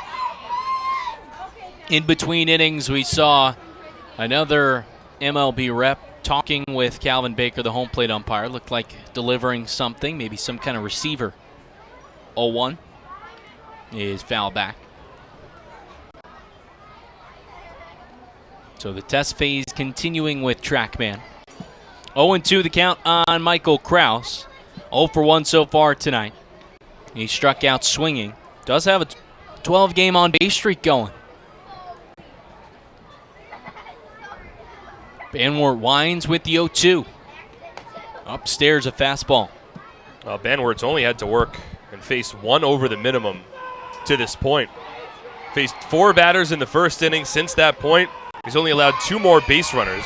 In between innings, we saw another MLB rep talking with Calvin Baker, the home plate umpire. Looked like delivering something, maybe some kind of receiver. 0-1 is foul back. So the test phase continuing with TrackMan. 0-2 the count on Michael Krause. 0 for 1 so far tonight. He struck out swinging. Does have a 12-game on-base streak going. Banwart winds with the 0-2. Upstairs a fastball. Banwart's only had to work and face one over the minimum to this point. Faced 4 batters in the first inning. Since that point, he's only allowed 2 more base runners.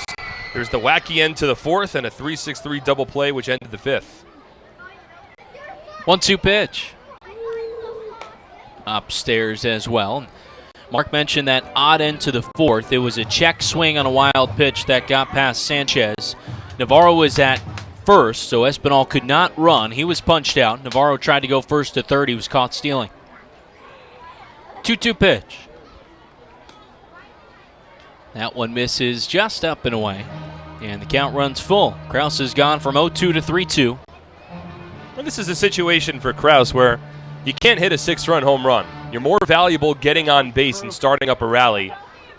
There's the wacky end to the 4th and a 3-6-3 double play, which ended the 5th. 1-2 pitch. Upstairs as well. Mark mentioned that odd end to the 4th. It was a check swing on a wild pitch that got past Sanchez. Navarro was at first, so Espinal could not run. He was punched out. Navarro tried to go first to third. He was caught stealing. 2-2 pitch. That one misses just up and away. And the count runs full. Krause has gone from 0-2 to 3-2. And this is a situation for Krause where you can't hit a 6-run home run. You're more valuable getting on base and starting up a rally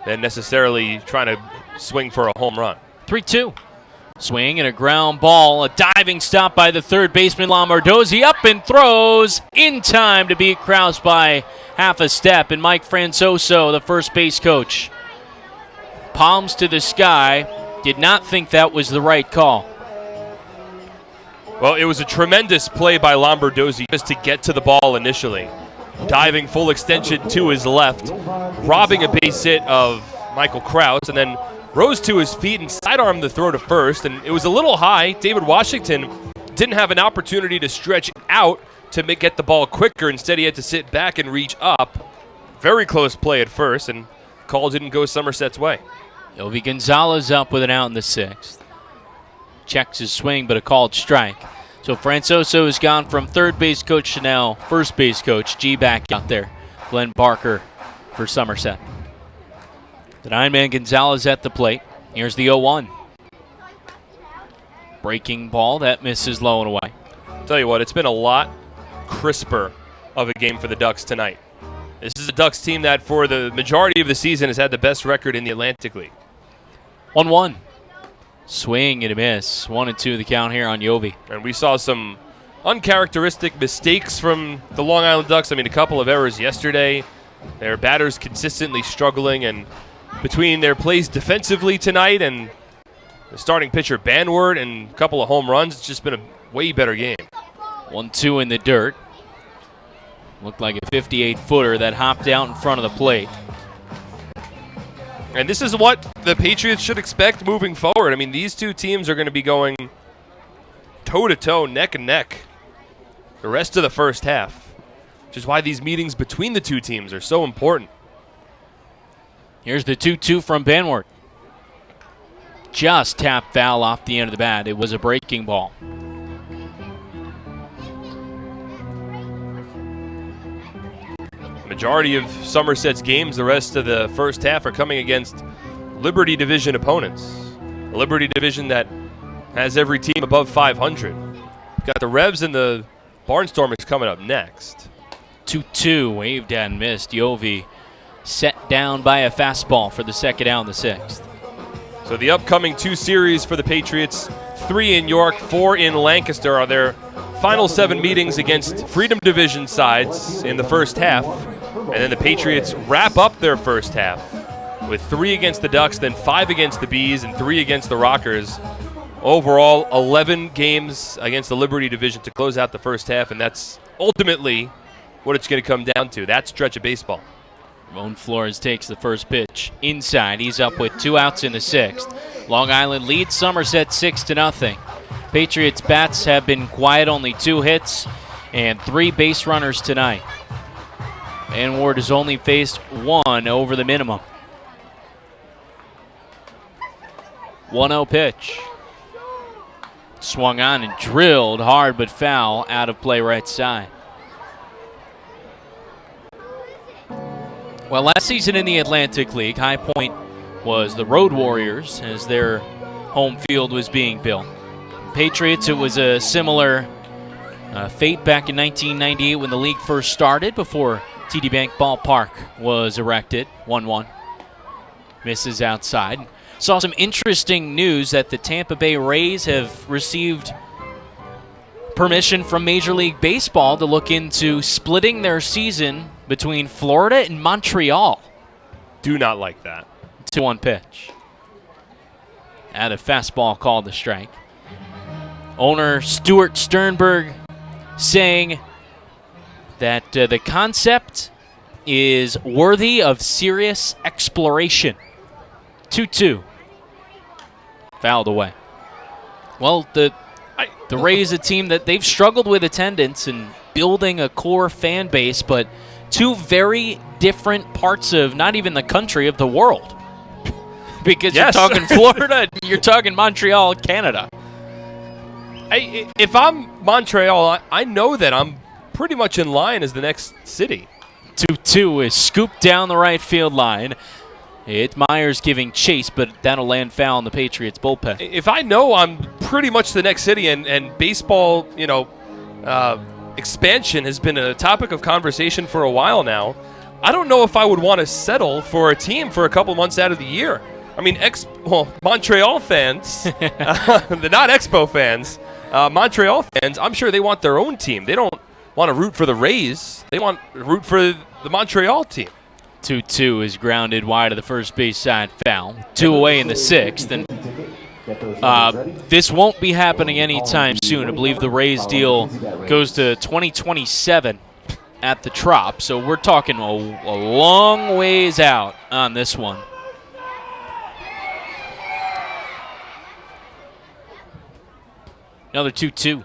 than necessarily trying to swing for a home run. 3-2. Swing and a ground ball. A diving stop by the third baseman, Lombardozzi, up and throws in time to beat Krause by half a step. And Mike Francoso, the first base coach, palms to the sky, did not think that was the right call. Well, it was a tremendous play by Lombardozzi just to get to the ball initially. Diving full extension to his left, robbing a base hit of Michael Krause, and then rose to his feet and sidearmed the throw to first. And it was a little high. David Washington didn't have an opportunity to stretch out to get the ball quicker. Instead, he had to sit back and reach up. Very close play at first, and call didn't go Somerset's way. Yovi Gonzalez up with an out in the 6th. Checks his swing, but a called strike. So Francoso has gone from third base coach to now first base coach. G back out there. Glenn Barker for Somerset. The 9-man Gonzalez at the plate. Here's the 0-1. Breaking ball, that misses low and away. Tell you what, it's been a lot crisper of a game for the Ducks tonight. This is a Ducks team that for the majority of the season has had the best record in the Atlantic League. 1-1. Swing and a miss. 1-2 the count here on Yovi. And we saw some uncharacteristic mistakes from the Long Island Ducks. I mean, a couple of errors yesterday. Their batters consistently struggling, and between their plays defensively tonight and the starting pitcher Banward and a couple of home runs, it's just been a way better game. 1-2 in the dirt. Looked like a 58-footer that hopped out in front of the plate. And this is what the Patriots should expect moving forward. I mean, these two teams are going to be going toe-to-toe, neck and neck the rest of the first half, which is why these meetings between the two teams are so important. Here's the 2-2 from Banward. Just tapped foul off the end of the bat. It was a breaking ball. Majority of Somerset's games the rest of the first half are coming against Liberty Division opponents. A Liberty Division that has every team above 500. Got the Revs and the Barnstormers coming up next. 2-2, waved and missed. Yovi set down by a fastball for the second out in the 6th. So the upcoming 2 series for the Patriots, 3 in York, 4 in Lancaster, are their final 7 meetings against Freedom Division sides in the first half. And then the Patriots wrap up their first half with 3 against the Ducks, then 5 against the Bees, and 3 against the Rockers. Overall, 11 games against the Liberty Division to close out the first half, and that's ultimately what it's going to come down to, that stretch of baseball. Ramon Flores takes the first pitch inside. He's up with 2 outs in the 6th. Long Island leads Somerset 6-0. Patriots bats have been quiet, only 2 hits and 3 base runners tonight. And Ward has only faced 1 over the minimum. 1-0 pitch. Swung on and drilled hard but foul, out of play right side. Well, last season in the Atlantic League, High Point was the Road Warriors as their home field was being built. Patriots, it was a similar fate back in 1998 when the league first started before TD Bank Ballpark was erected. 1-1. Misses outside. Saw some interesting news that the Tampa Bay Rays have received permission from Major League Baseball to look into splitting their season between Florida and Montreal. Do not like that. 2-1 pitch. At a fastball called the strike. Owner Stuart Sternberg saying that the concept is worthy of serious exploration. 2-2. Fouled away. Well, the Rays, a team that they've struggled with attendance and building a core fan base, but two very different parts of not even the country, of the world. Because Yes. you're talking Florida, you're talking Montreal, Canada. If I'm Montreal, I know that I'm pretty much in line as the next city. 2-2 is scooped down the right field line. It's Myers giving chase, but that'll land foul in the Patriots bullpen. If I know I'm pretty much the next city, and baseball, expansion has been a topic of conversation for a while now, I don't know if I would want to settle for a team for a couple months out of the year. I mean, Montreal fans, the not Expo fans, Montreal fans, I'm sure they want their own team. They don't want to root for the Rays. They want to root for the Montreal team. 2-2 is grounded wide of the first base side foul. 2 away in the 6th. And this won't be happening anytime soon. I believe the Rays deal goes to 2027 at the Trop. So we're talking a long ways out on this one. Another 2-2.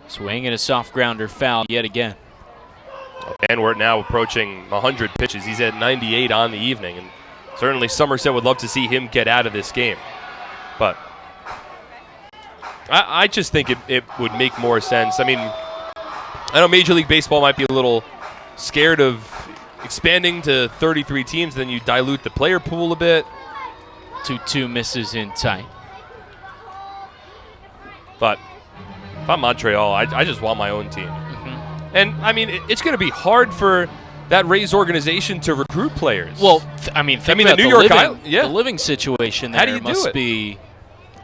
Swing and a soft grounder foul yet again. And we're now approaching 100 pitches. He's at 98 on the evening, and certainly Somerset would love to see him get out of this game. But I just think it would make more sense. I mean, I know Major League Baseball might be a little scared of expanding to 33 teams, then you dilute the player pool a bit. 2-2 misses in tight. But if I'm Montreal, I just want my own team. And, I mean, it's going to be hard for that Rays organization to recruit players. Well, think about the New York the living situation there. How do you must do it? Be.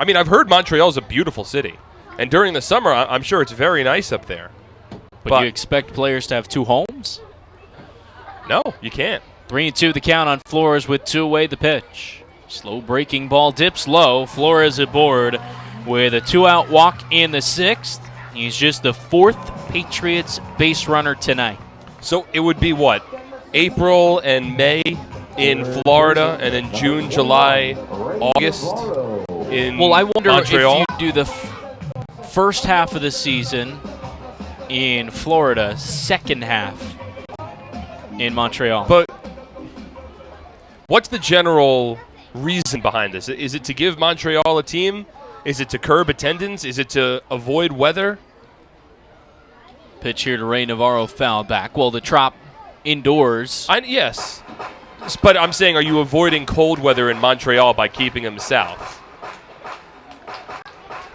I mean, I've heard Montreal is a beautiful city. And during the summer, I'm sure it's very nice up there. But you expect players to have 2 homes? No, you can't. 3-2 the count on Flores with 2 away the pitch. Slow breaking ball dips low. Flores aboard with a 2-out walk in the 6th. He's just the 4th Patriots base runner tonight. So it would be what? April and May in Florida, and then June, July, August in Well, I wonder Montreal. if you do the first half of the season in Florida, second half in Montreal. But what's the general reason behind this? Is it to give Montreal a team? Is it to curb attendance? Is it to avoid weather? Pitch here to Ray Navarro, foul back. Well, the Trop indoors. Yes. But I'm saying, are you avoiding cold weather in Montreal by keeping them south?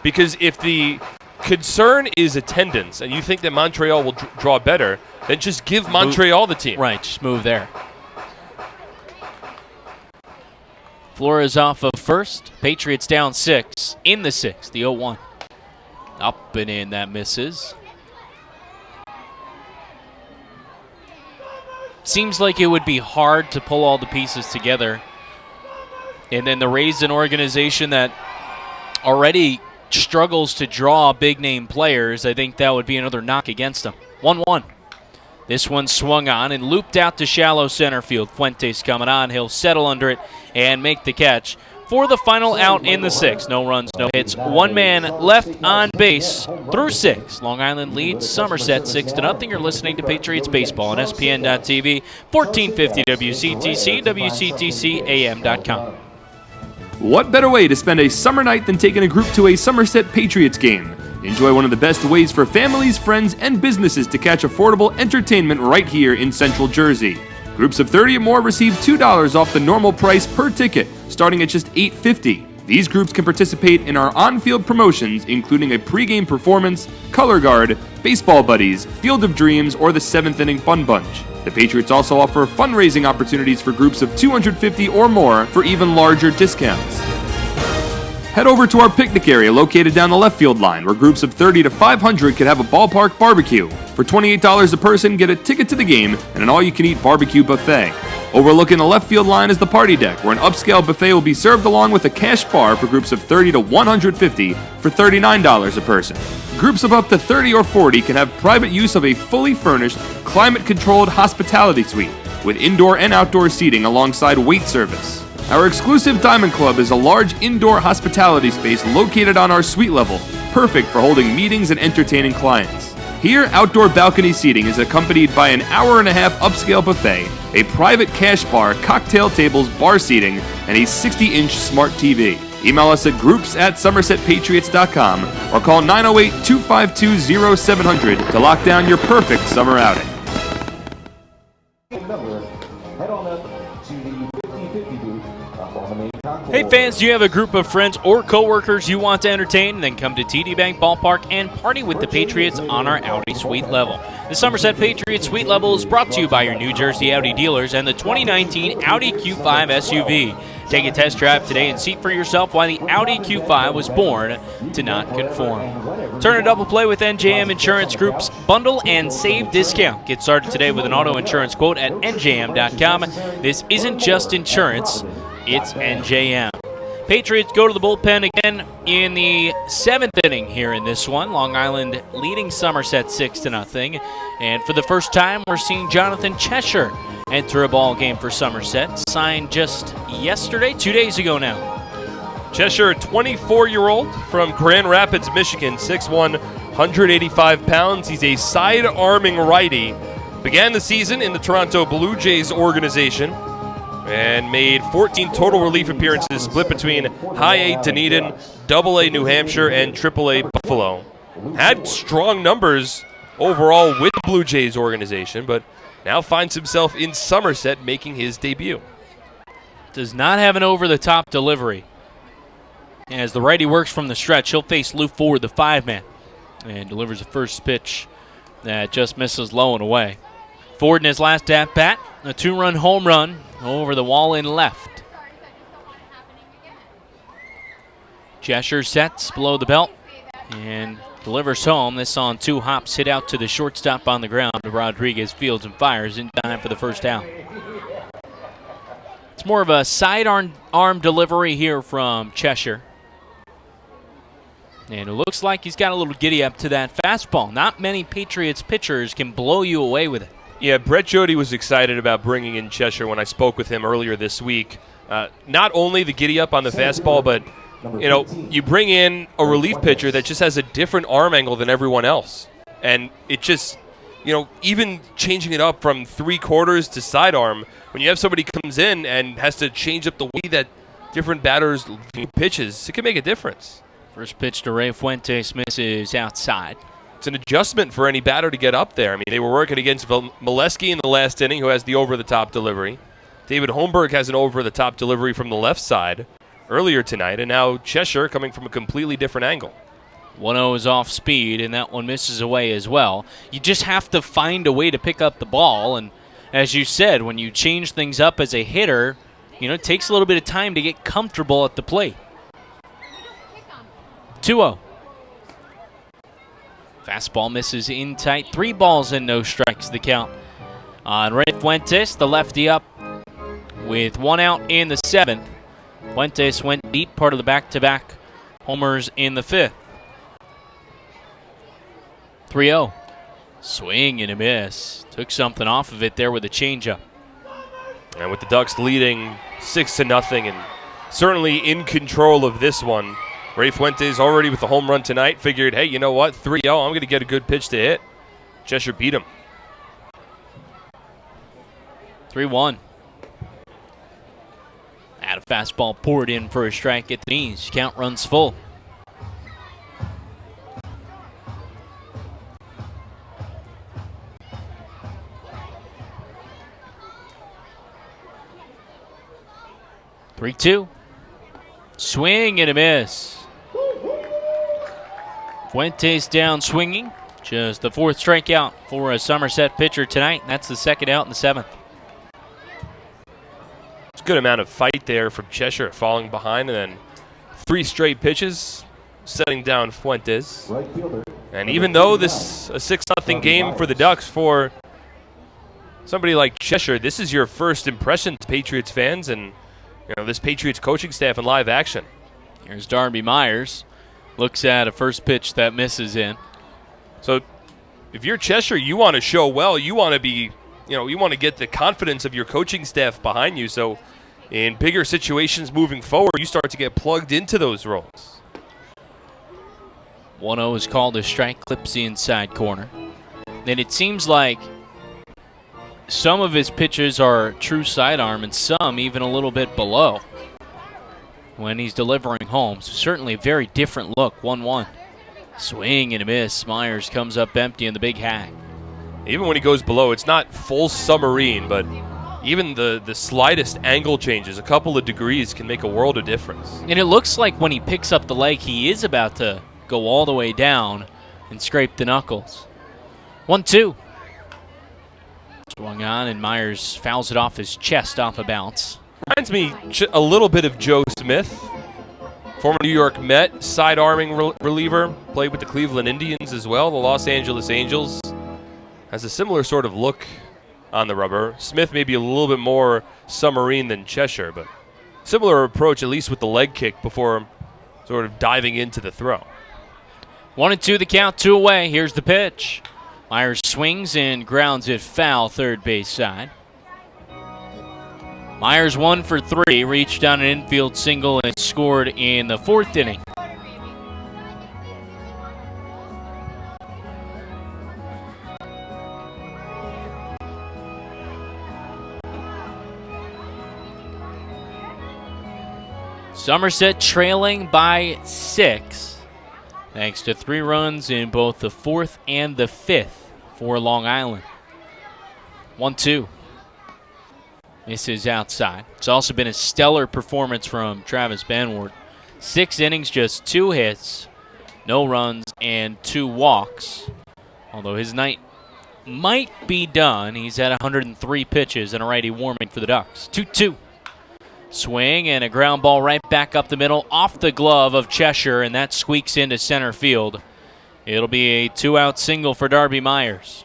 Because if the concern is attendance and you think that Montreal will draw better, then just give Montreal the team. Right, just move there. Flores off of first. Patriots down 6 in the 6th, the 0-1. Up and in, that misses. Seems like it would be hard to pull all the pieces together. And then the Rays, an organization that already struggles to draw big-name players, I think that would be another knock against them. 1-1. This one swung on and looped out to shallow center field. Fuentes coming on. He'll settle under it and make the catch for the final out in the 6th. No runs, no hits. 1 man left on base through 6. Long Island leads Somerset 6-0. You're listening to Patriots Baseball on SPN.TV, 1450 WCTC, WCTCAM.com. What better way to spend a summer night than taking a group to a Somerset Patriots game? Enjoy one of the best ways for families, friends, and businesses to catch affordable entertainment right here in Central Jersey. Groups of 30 or more receive $2 off the normal price per ticket, starting at just $8.50. These groups can participate in our on-field promotions, including a pregame performance, color guard, baseball buddies, Field of Dreams, or the 7th Inning Fun Bunch. The Patriots also offer fundraising opportunities for groups of 250 or more for even larger discounts. Head over to our picnic area located down the left field line, where groups of 30 to 500 can have a ballpark barbecue. For $28 a person, get a ticket to the game and an all-you-can-eat barbecue buffet. Overlooking the left field line is the party deck, where an upscale buffet will be served along with a cash bar for groups of 30 to 150 for $39 a person. Groups of up to 30 or 40 can have private use of a fully furnished, climate-controlled hospitality suite. with indoor and outdoor seating alongside wait service. Our exclusive Diamond Club is a large indoor hospitality space located on our suite level, perfect for holding meetings and entertaining clients. Here, outdoor balcony seating is accompanied by an hour-and-a-half upscale buffet, a private cash bar, cocktail tables, bar seating, and a 60-inch smart TV. Email us at groups@somersetpatriots.com or call 908-252-0700 to lock down your perfect summer outing. Head on up to the 50/50 booth up on the main concourse. Hey fans, do you have a group of friends or coworkers you want to entertain? Then come to TD Bank Ballpark and party with the Patriots on our Audi Suite Level. The Somerset Patriots Suite Level is brought to you by your New Jersey Audi dealers and the 2019 Audi Q5 SUV. Take a test drive today and see for yourself why the Audi Q5 was born to not conform. Turn a double play with NJM Insurance Group's Bundle and Save discount. Get started today with an auto insurance quote at njm.com. This isn't just insurance, it's NJM. Patriots go to the bullpen again in the 7th inning here in this one. Long Island leading Somerset 6-0. And for the first time, we're seeing Jonathan Cheshire enter a ball game for Somerset. Signed just yesterday, 2 days ago now. Cheshire, a 24-year-old from Grand Rapids, Michigan, 6'1", 185 pounds. He's a side-arming righty. Began the season in the Toronto Blue Jays organization and made 14 total relief appearances split between High A Dunedin, Double A New Hampshire, and Triple A Buffalo. Had strong numbers overall with the Blue Jays organization, but now finds himself in Somerset making his debut. Does not have an over-the-top delivery. As the righty works from the stretch, he'll face Lou Ford, the 5-man, and delivers the first pitch that just misses low and away. Ford in his last at-bat, a 2-run home run over the wall in left. Cheshire sets below the belt and delivers home. This on 2 hops, hit out to the shortstop on the ground. Rodriguez fields and fires in time for the first out. It's more of a sidearm delivery here from Cheshire. And it looks like he's got a little giddy up to that fastball. Not many Patriots pitchers can blow you away with it. Yeah, Brett Jody was excited about bringing in Cheshire when I spoke with him earlier this week. Not only the giddy up on the fastball, but you bring in a relief pitcher that just has a different arm angle than everyone else. And it just, even changing it up from 3/4 to sidearm, when you have somebody comes in and has to change up the way that different batters pitches, it can make a difference. First pitch to Ray Fuentes misses outside. It's an adjustment for any batter to get up there. I mean, they were working against Molesky in the last inning, who has the over-the-top delivery. David Holmberg has an over-the-top delivery from the left side earlier tonight, and now Cheshire coming from a completely different angle. 1-0 is off speed, and that one misses away as well. You just have to find a way to pick up the ball, and as you said, when you change things up as a hitter, it takes a little bit of time to get comfortable at the plate. 2-0. Fastball misses in tight. 3 balls and no strikes the count on Ray Fuentes, the lefty up with 1 out in the 7th. Fuentes went deep, part of the back-to-back homers in the 5th. 3-0. Swing and a miss. Took something off of it there with a changeup. And with the Ducks leading 6-0 and certainly in control of this one, Ray Fuentes already with the home run tonight figured, hey, you know what, 3-0, I'm going to get a good pitch to hit. Cheshire beat him. 3-1. Out of fastball poured in for a strike at the knees. Count runs full. Three-two. Swing and a miss. Fuentes down swinging. Just the 4th strikeout for a Somerset pitcher tonight. That's the 2nd out in the 7th. It's a good amount of fight there from Cheshire, falling behind, and then 3 straight pitches, setting down Fuentes. And even though this is a 6-0 game for the Ducks, for somebody like Cheshire, this is your first impression to Patriots fans and this Patriots coaching staff in live action. Here's Darby Myers. Looks at a first pitch that misses in. So if you're Cheshire, you want to show well. You want to be you want to get the confidence of your coaching staff behind you, so in bigger situations moving forward, you start to get plugged into those roles. 1-0 is called a strike, clips the inside corner. And it seems like some of his pitches are true sidearm and some even a little bit below when he's delivering home. So certainly a very different look. 1-1. Swing and a miss. Myers comes up empty in the big hat. Even when he goes below, it's not full submarine, but even the slightest angle changes, a couple of degrees, can make a world of difference. And it looks like when he picks up the leg, he is about to go all the way down and scrape the knuckles. 1-2. Swung on, and Myers fouls it off his chest off a bounce. Reminds me a little bit of Joe Smith, former New York Met, side-arming reliever, played with the Cleveland Indians as well, the Los Angeles Angels. Has a similar sort of look on the rubber. Smith may be a little bit more submarine than Cheshire, but similar approach, at least with the leg kick before sort of diving into the throw. 1-2 the count, 2 away. Here's the pitch. Myers swings and grounds it foul, third base side. Myers 1 for 3, reached on an infield single and scored in the 4th inning. Somerset trailing by 6. Thanks to 3 runs in both the 4th and the 5th for Long Island. 1-2. Misses outside. It's also been a stellar performance from Travis Benward. 6 innings, just 2 hits, no runs, and 2 walks. Although his night might be done. He's at 103 pitches and a righty warming for the Ducks. 2-2. Swing and a ground ball right back up the middle off the glove of Cheshire, and that squeaks into center field. It'll be a 2-out single for Darby Myers.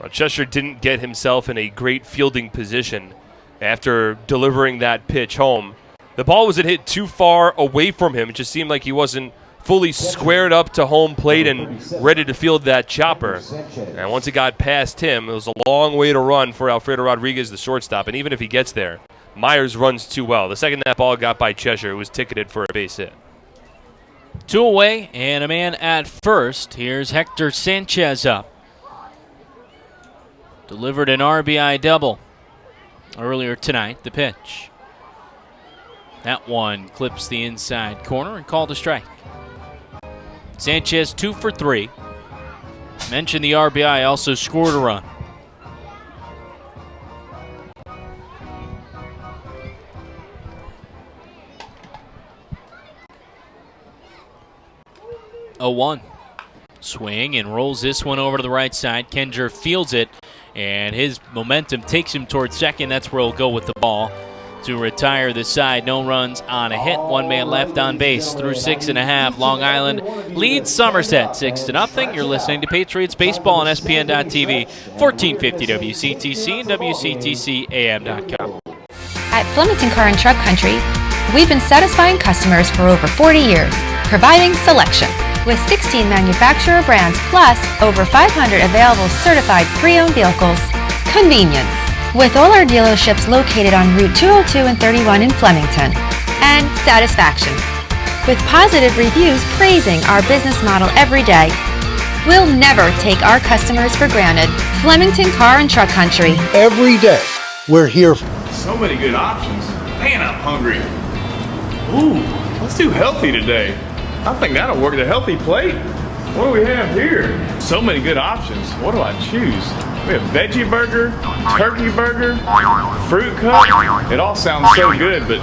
Well, Cheshire didn't get himself in a great fielding position after delivering that pitch home. The ball was hit too far away from him. It just seemed like he wasn't fully squared up to home plate and ready to field that chopper. And once it got past him, it was a long way to run for Alfredo Rodriguez, the shortstop. And even if he gets there, Myers runs too well. The second that ball got by Cheshire, it was ticketed for a base hit. 2 away and a man at first. Here's Hector Sanchez up. Delivered an RBI double earlier tonight, the pitch. That one clips the inside corner and called a strike. Sanchez 2 for 3. Mentioned the RBI, also scored a run. A 1. Swing and rolls this one over to the right side. Kenger fields it, and his momentum takes him towards second. That's where he'll go with the ball to retire the side. No runs on a hit. 1 man left on base through 6.5. Long Island leads Somerset 6-0. You're listening to Patriots Baseball on SPN.TV, 1450 WCTC and WCTCAM.com. At Flemington Car and Truck Country, we've been satisfying customers for over 40 years, providing selection. With 16 manufacturer brands plus over 500 available certified pre-owned vehicles. Convenience. With all our dealerships located on Route 202 and 31 in Flemington. And satisfaction. With positive reviews praising our business model every day. We'll never take our customers for granted. Flemington Car and Truck Country. Every day, we're here. So many good options. Man, I'm hungry. Ooh, let's do healthy today. I think that'll work. The healthy plate. What do we have here? So many good options. What do I choose? We have veggie burger, turkey burger, fruit cup. It all sounds so good, but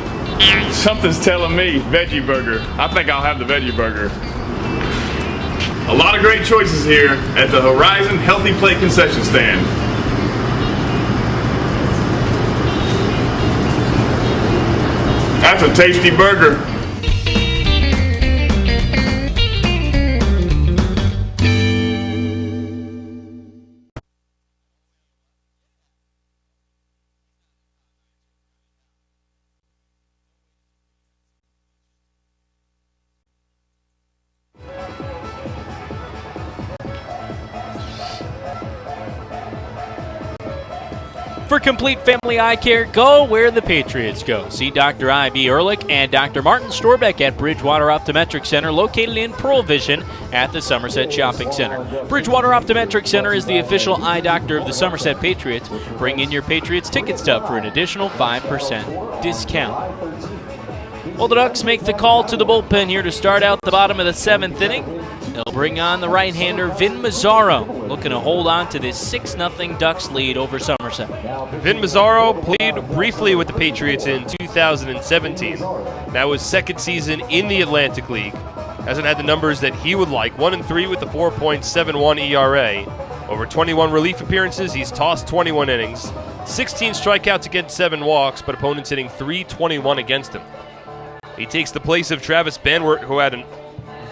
something's telling me veggie burger. I think I'll have the veggie burger. A lot of great choices here at the Horizon Healthy Plate concession stand. That's a tasty burger. For complete family eye care, go where the Patriots go. See Dr. I.B. Ehrlich and Dr. Martin Storbeck at Bridgewater Optometric Center, located in Pearl Vision at the Somerset Shopping Center. Bridgewater Optometric Center is the official eye doctor of the Somerset Patriots. Bring in your Patriots ticket stub for an additional 5% discount. Well, the Ducks make the call to the bullpen here to start out the bottom of the 7th inning. They'll bring on the right-hander Vin Mazzaro, looking to hold on to this 6-0 Ducks lead over Somerset. Vin Mazzaro played briefly with the Patriots in 2017. That was second season in the Atlantic League. Hasn't had the numbers that he would like. 1-3 with the 4.71 ERA. Over 21 relief appearances, he's tossed 21 innings. 16 strikeouts against 7 walks, but opponents hitting .321 against him. He takes the place of Travis Banwert, who had a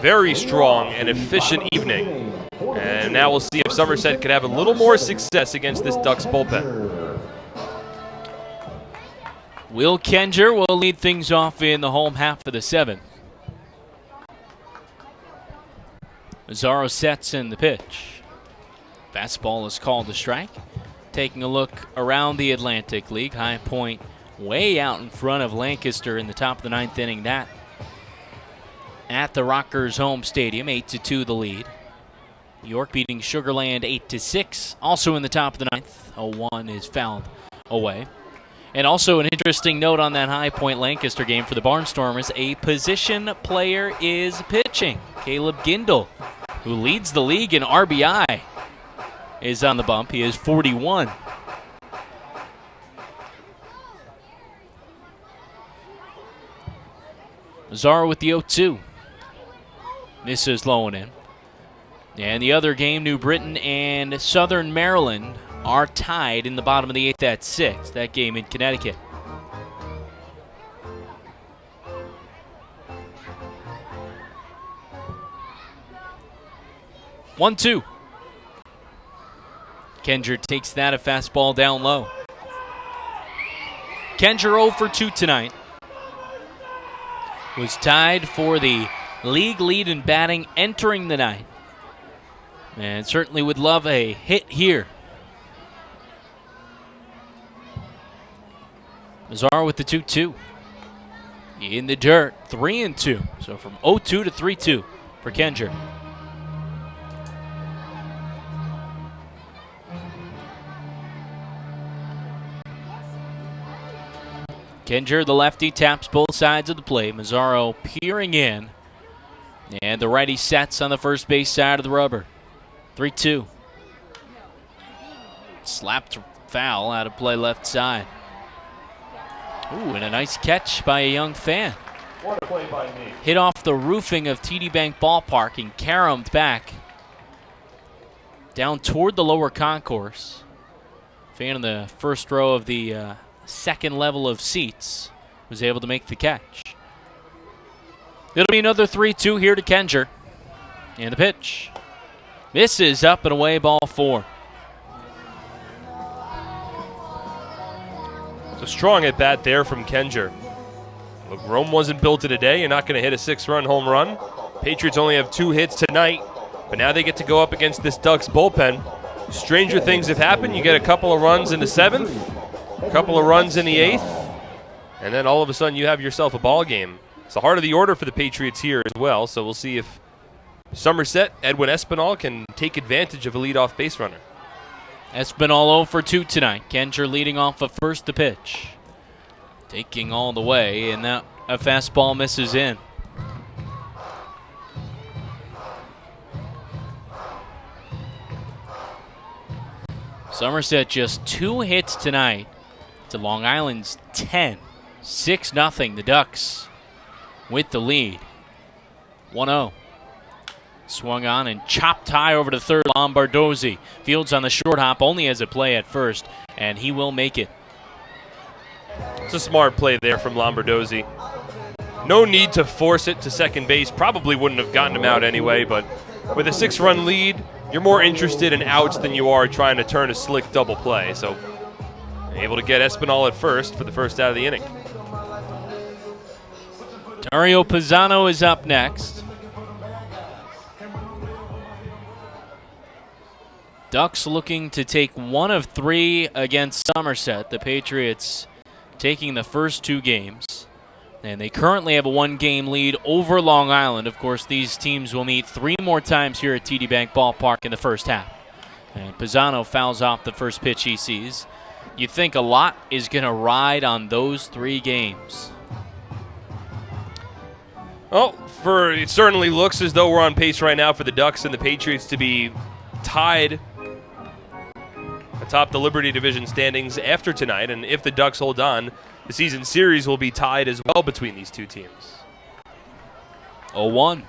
very strong and efficient evening. And now we'll see if Somerset could have a little more success against this Ducks bullpen. Will Kenger will lead things off in the home half of the 7th. Mazzaro sets in the pitch. Fastball is called a strike. Taking a look around the Atlantic League, High Point way out in front of Lancaster in the top of the 9th inning. That at the Rockers home stadium, 8-2 the lead. York beating Sugarland 8-6, also in the top of the 9th. 0-1 is fouled away. And also an interesting note on that High Point Lancaster game for the Barnstormers, a position player is pitching. Caleb Gindel, who leads the league in RBI, is on the bump. He is 41. Mazzaro with the 0-2. Misses low and in. And the other game, New Britain and Southern Maryland are tied in the bottom of the 8th at 6. That game in Connecticut. One, 2. Kenger takes that, a fastball down low. Kenger 0 for 2 tonight. Was tied for the league lead in batting entering the ninth. And certainly would love a hit here. Mazzaro with the 2-2. In the dirt, 3-2. So from 0-2 to 3-2 for Kenger. Kenger, the lefty, taps both sides of the plate. Mazzaro peering in. And the righty sets on the first base side of the rubber. 3-2. Slapped foul out of play left side. Ooh, and a nice catch by a young fan. What a play by me. Hit off the roofing of TD Bank Ballpark and caromed back down toward the lower concourse. Fan in the first row of the second level of seats was able to make the catch. It'll be another 3-2 here to Kenger. And the pitch. Misses up and away, ball 4. It's a strong at bat there from Kenger. Look, Rome wasn't built in a day. You're not going to hit a 6-run home run. Patriots only have 2 hits tonight, but now they get to go up against this Ducks bullpen. Stranger things have happened. You get a couple of runs in the 7th, a couple of runs in the 8th, and then all of a sudden you have yourself a ball game. It's the heart of the order for the Patriots here as well, so we'll see if Somerset, Edwin Espinal, can take advantage of a leadoff base runner. Espinal 0 for 2 tonight. Kenger leading off of first the pitch. Taking all the way, and that a fastball misses in. Somerset just 2 hits tonight to Long Island's 10. 6-0, the Ducks with the lead. 1-0. Swung on and chopped high over to third. Lombardozzi fields on the short hop, only has a play at first, and he will make it. It's a smart play there from Lombardozzi. No need to force it to second base. Probably wouldn't have gotten him out anyway, but with a 6-run lead, you're more interested in outs than you are trying to turn a slick double play. So able to get Espinal at first for the first out of the inning. Dario Pisano is up next. Ducks looking to take one of three against Somerset. The Patriots taking the first two games. And they currently have a one-game lead over Long Island. Of course, these teams will meet three more times here at TD Bank Ballpark in the first half. And Pisano fouls off the first pitch he sees. You think a lot is going to ride on those three games. Well, it certainly looks as though we're on pace right now for the Ducks and the Patriots to be tied atop the Liberty Division standings after tonight. And if the Ducks hold on, the season series will be tied as well between these two teams. 0-1.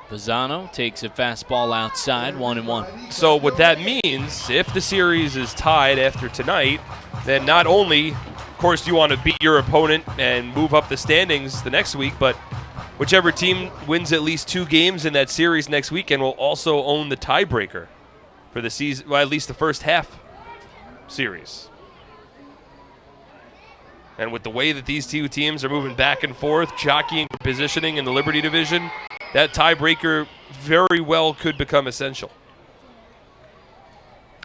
Pisano takes a fastball outside, 1-1. So what that means, if the series is tied after tonight, then not only, of course, you want to beat your opponent and move up the standings the next week, but whichever team wins at least two games in that series next weekend will also own the tiebreaker for the season, well, at least the first half series. And with the way that these two teams are moving back and forth, jockeying for positioning in the Liberty Division, that tiebreaker very well could become essential.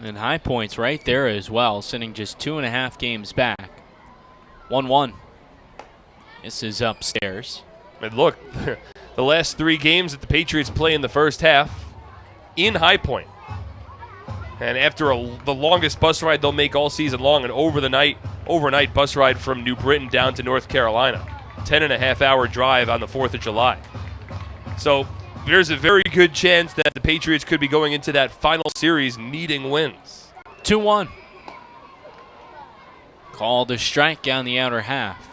And High Point's right there as well, sitting just 2.5 games back. 1-1. This is upstairs. And look, the last three games that the Patriots play in the first half in High Point. And after the longest bus ride they'll make all season long, an overnight bus ride from New Britain down to North Carolina. 10.5-hour drive on the 4th of July. So there's a very good chance that the Patriots could be going into that final series needing wins. 2-1. Called a strike on the outer half.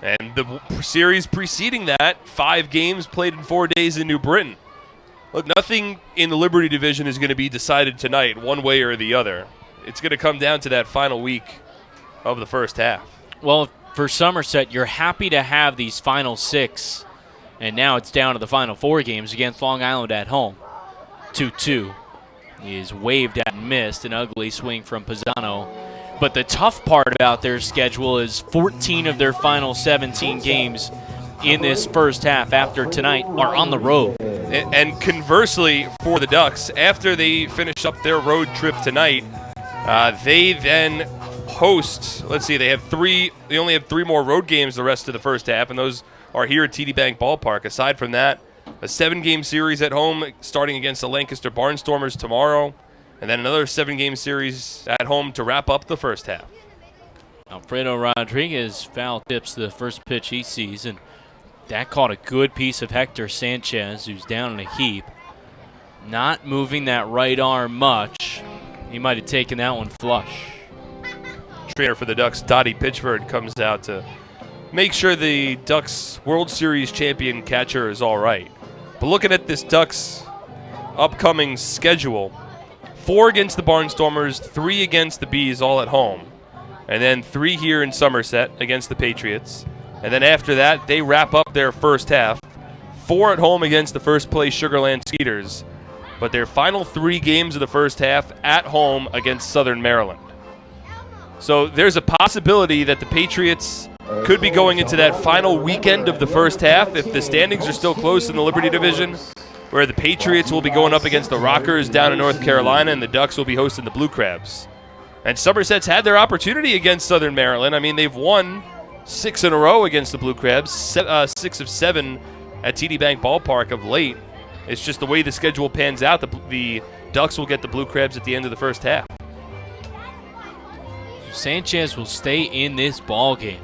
And the series preceding that, 5 games played in 4 days in New Britain. Look, nothing in the Liberty Division is going to be decided tonight one way or the other. It's going to come down to that final week of the first half. Well, for Somerset, you're happy to have these final 6, and now it's down to the final 4 games against Long Island at home. 2-2. He is waved at and missed, an ugly swing from Pisano. But the tough part about their schedule is 14 of their final 17 games in this first half after tonight are on the road. And conversely for the Ducks, after they finish up their road trip tonight, they then host, they only have 3 more road games the rest of the first half, and those are here at TD Bank Ballpark. Aside from that, a 7-game series at home starting against the Lancaster Barnstormers tomorrow, and then another 7-game series at home to wrap up the first half. Alfredo Rodriguez foul tips the first pitch he sees, and that caught a good piece of Hector Sanchez, who's down in a heap. Not moving that right arm much. He might have taken that one flush. Trainer for the Ducks, Dottie Pitchford, comes out to make sure the Ducks World Series champion catcher is all right. But looking at this Ducks upcoming schedule, 4 against the Barnstormers, 3 against the Bees, all at home. And then 3 here in Somerset against the Patriots. And then after that, they wrap up their first half. 4 at home against the first-place Sugarland Cedars. But their final 3 games of the first half at home against Southern Maryland. So there's a possibility that the Patriots could be going into that final weekend of the first half if the standings are still close in the Liberty Division, where the Patriots will be going up against the Rockers down in North Carolina and the Ducks will be hosting the Blue Crabs. And Somerset's had their opportunity against Southern Maryland. I mean, they've won 6 in a row against the Blue Crabs, 6 of 7 at TD Bank Ballpark of late. It's just the way the schedule pans out. The Ducks will get the Blue Crabs at the end of the first half. Sanchez will stay in this ball game,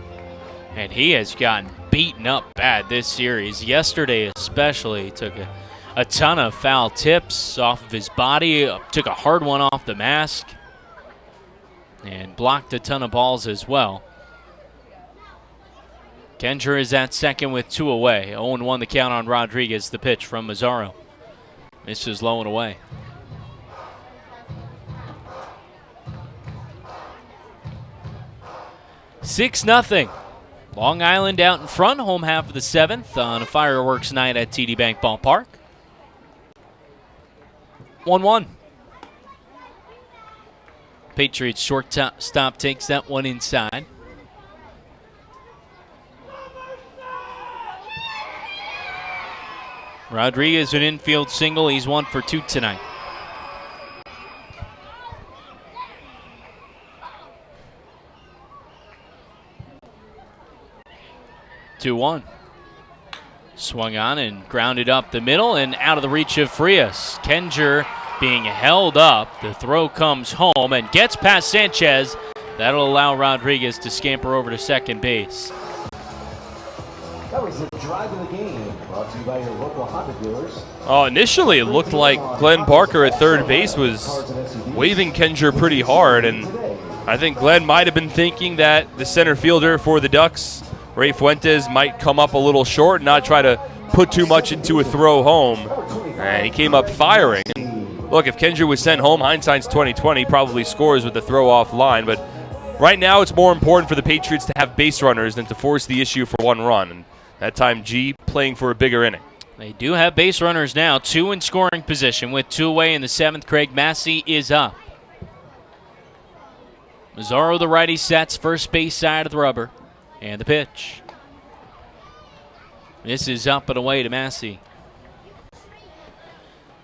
and he has gotten beaten up bad this series. Yesterday especially, took a ton of foul tips off of his body, took a hard one off the mask, and blocked a ton of balls as well. Kendra is at second with 2 away. 0-1 the count on Rodriguez. The pitch from Mazzaro. Misses low and away. Six 0. Long Island out in front, home half of the 7th on a fireworks night at TD Bank Ballpark. 1-1. Patriots shortstop takes that one inside. Rodriguez an infield single. He's 1 for 2 tonight. Two one. Swung on and grounded up the middle and out of the reach of Frias. Kenger being held up. The throw comes home and gets past Sanchez. That'll allow Rodriguez to scamper over to second base. That was the drive of the game, brought to you by your local Honda dealers. Initially it looked like Glenn Parker at third base was waving Kenger pretty hard, and I think Glenn might have been thinking that the center fielder for the Ducks, Ray Fuentes, might come up a little short and not try to put too much into a throw home. And he came up firing. And look, if Kenger was sent home, hindsight's 2020, probably scores with the throw off line. But right now it's more important for the Patriots to have base runners than to force the issue for one run. And that time G playing for a bigger inning. They do have base runners now, 2 in scoring position with 2 away in the 7th. Craig Massey is up. Mazzaro, the righty, sets first base side of the rubber. And the pitch. This is up and away to Massey.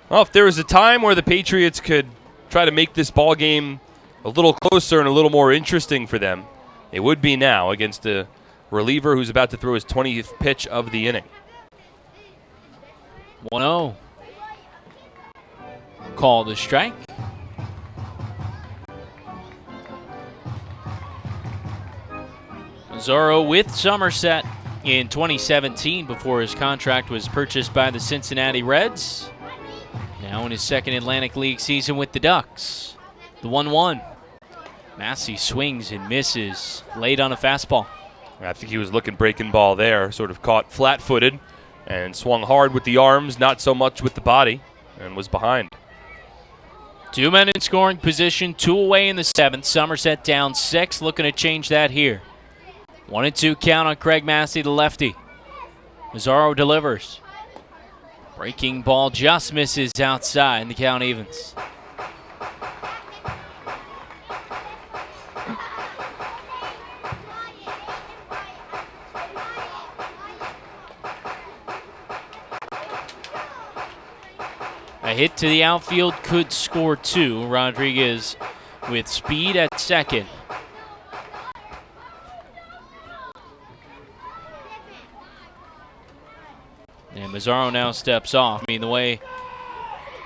Well, if there was a time where the Patriots could try to make this ball game a little closer and a little more interesting for them, it would be now against a reliever who's about to throw his 20th pitch of the inning. 1-0. Call the strike. Mazzaro with Somerset in 2017 before his contract was purchased by the Cincinnati Reds. Now in his second Atlantic League season with the Ducks. The 1-1. Massey swings and misses late on a fastball. I think he was looking breaking ball there, sort of caught flat-footed and swung hard with the arms, not so much with the body, and was behind. 2 men in scoring position, 2 away in the 7th. Somerset down 6, looking to change that here. 1-2 count on Craig Massey, the lefty. Mazzaro delivers. Breaking ball just misses outside, and the count evens. A hit to the outfield could score 2. Rodriguez with speed at second. And Mazzaro now steps off. I mean, the way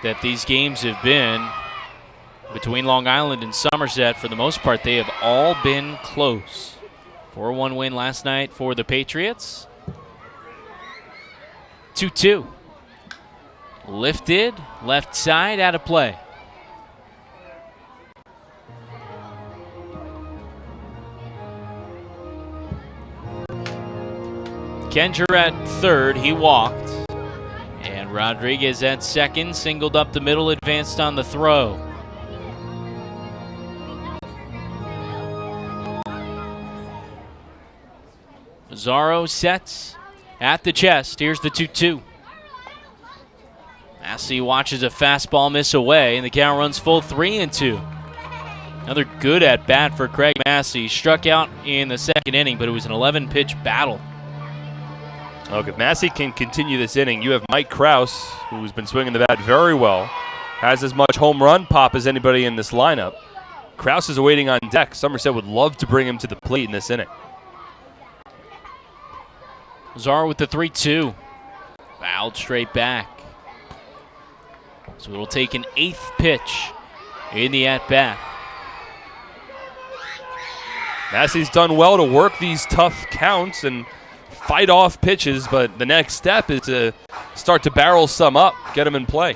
that these games have been between Long Island and Somerset, for the most part, they have all been close. 4-1 win last night for the Patriots. 2-2. Lifted, left side, out of play. Kenger at third, he walked. And Rodriguez at second, singled up the middle, advanced on the throw. Mazzaro sets at the chest. Here's the 2-2. Massey watches a fastball miss away, and the count runs full 3-2. Another good at bat for Craig Massey. Struck out in the second inning, but it was an 11-pitch battle. Look, if Massey can continue this inning, you have Mike Krause, who's been swinging the bat very well, has as much home run pop as anybody in this lineup. Krause is awaiting on deck. Somerset would love to bring him to the plate in this inning. Mazzaro with the 3-2. Fouled straight back. So it'll take an 8th pitch in the at-bat. Massey's done well to work these tough counts and fight off pitches, but the next step is to start to barrel some up, get them in play.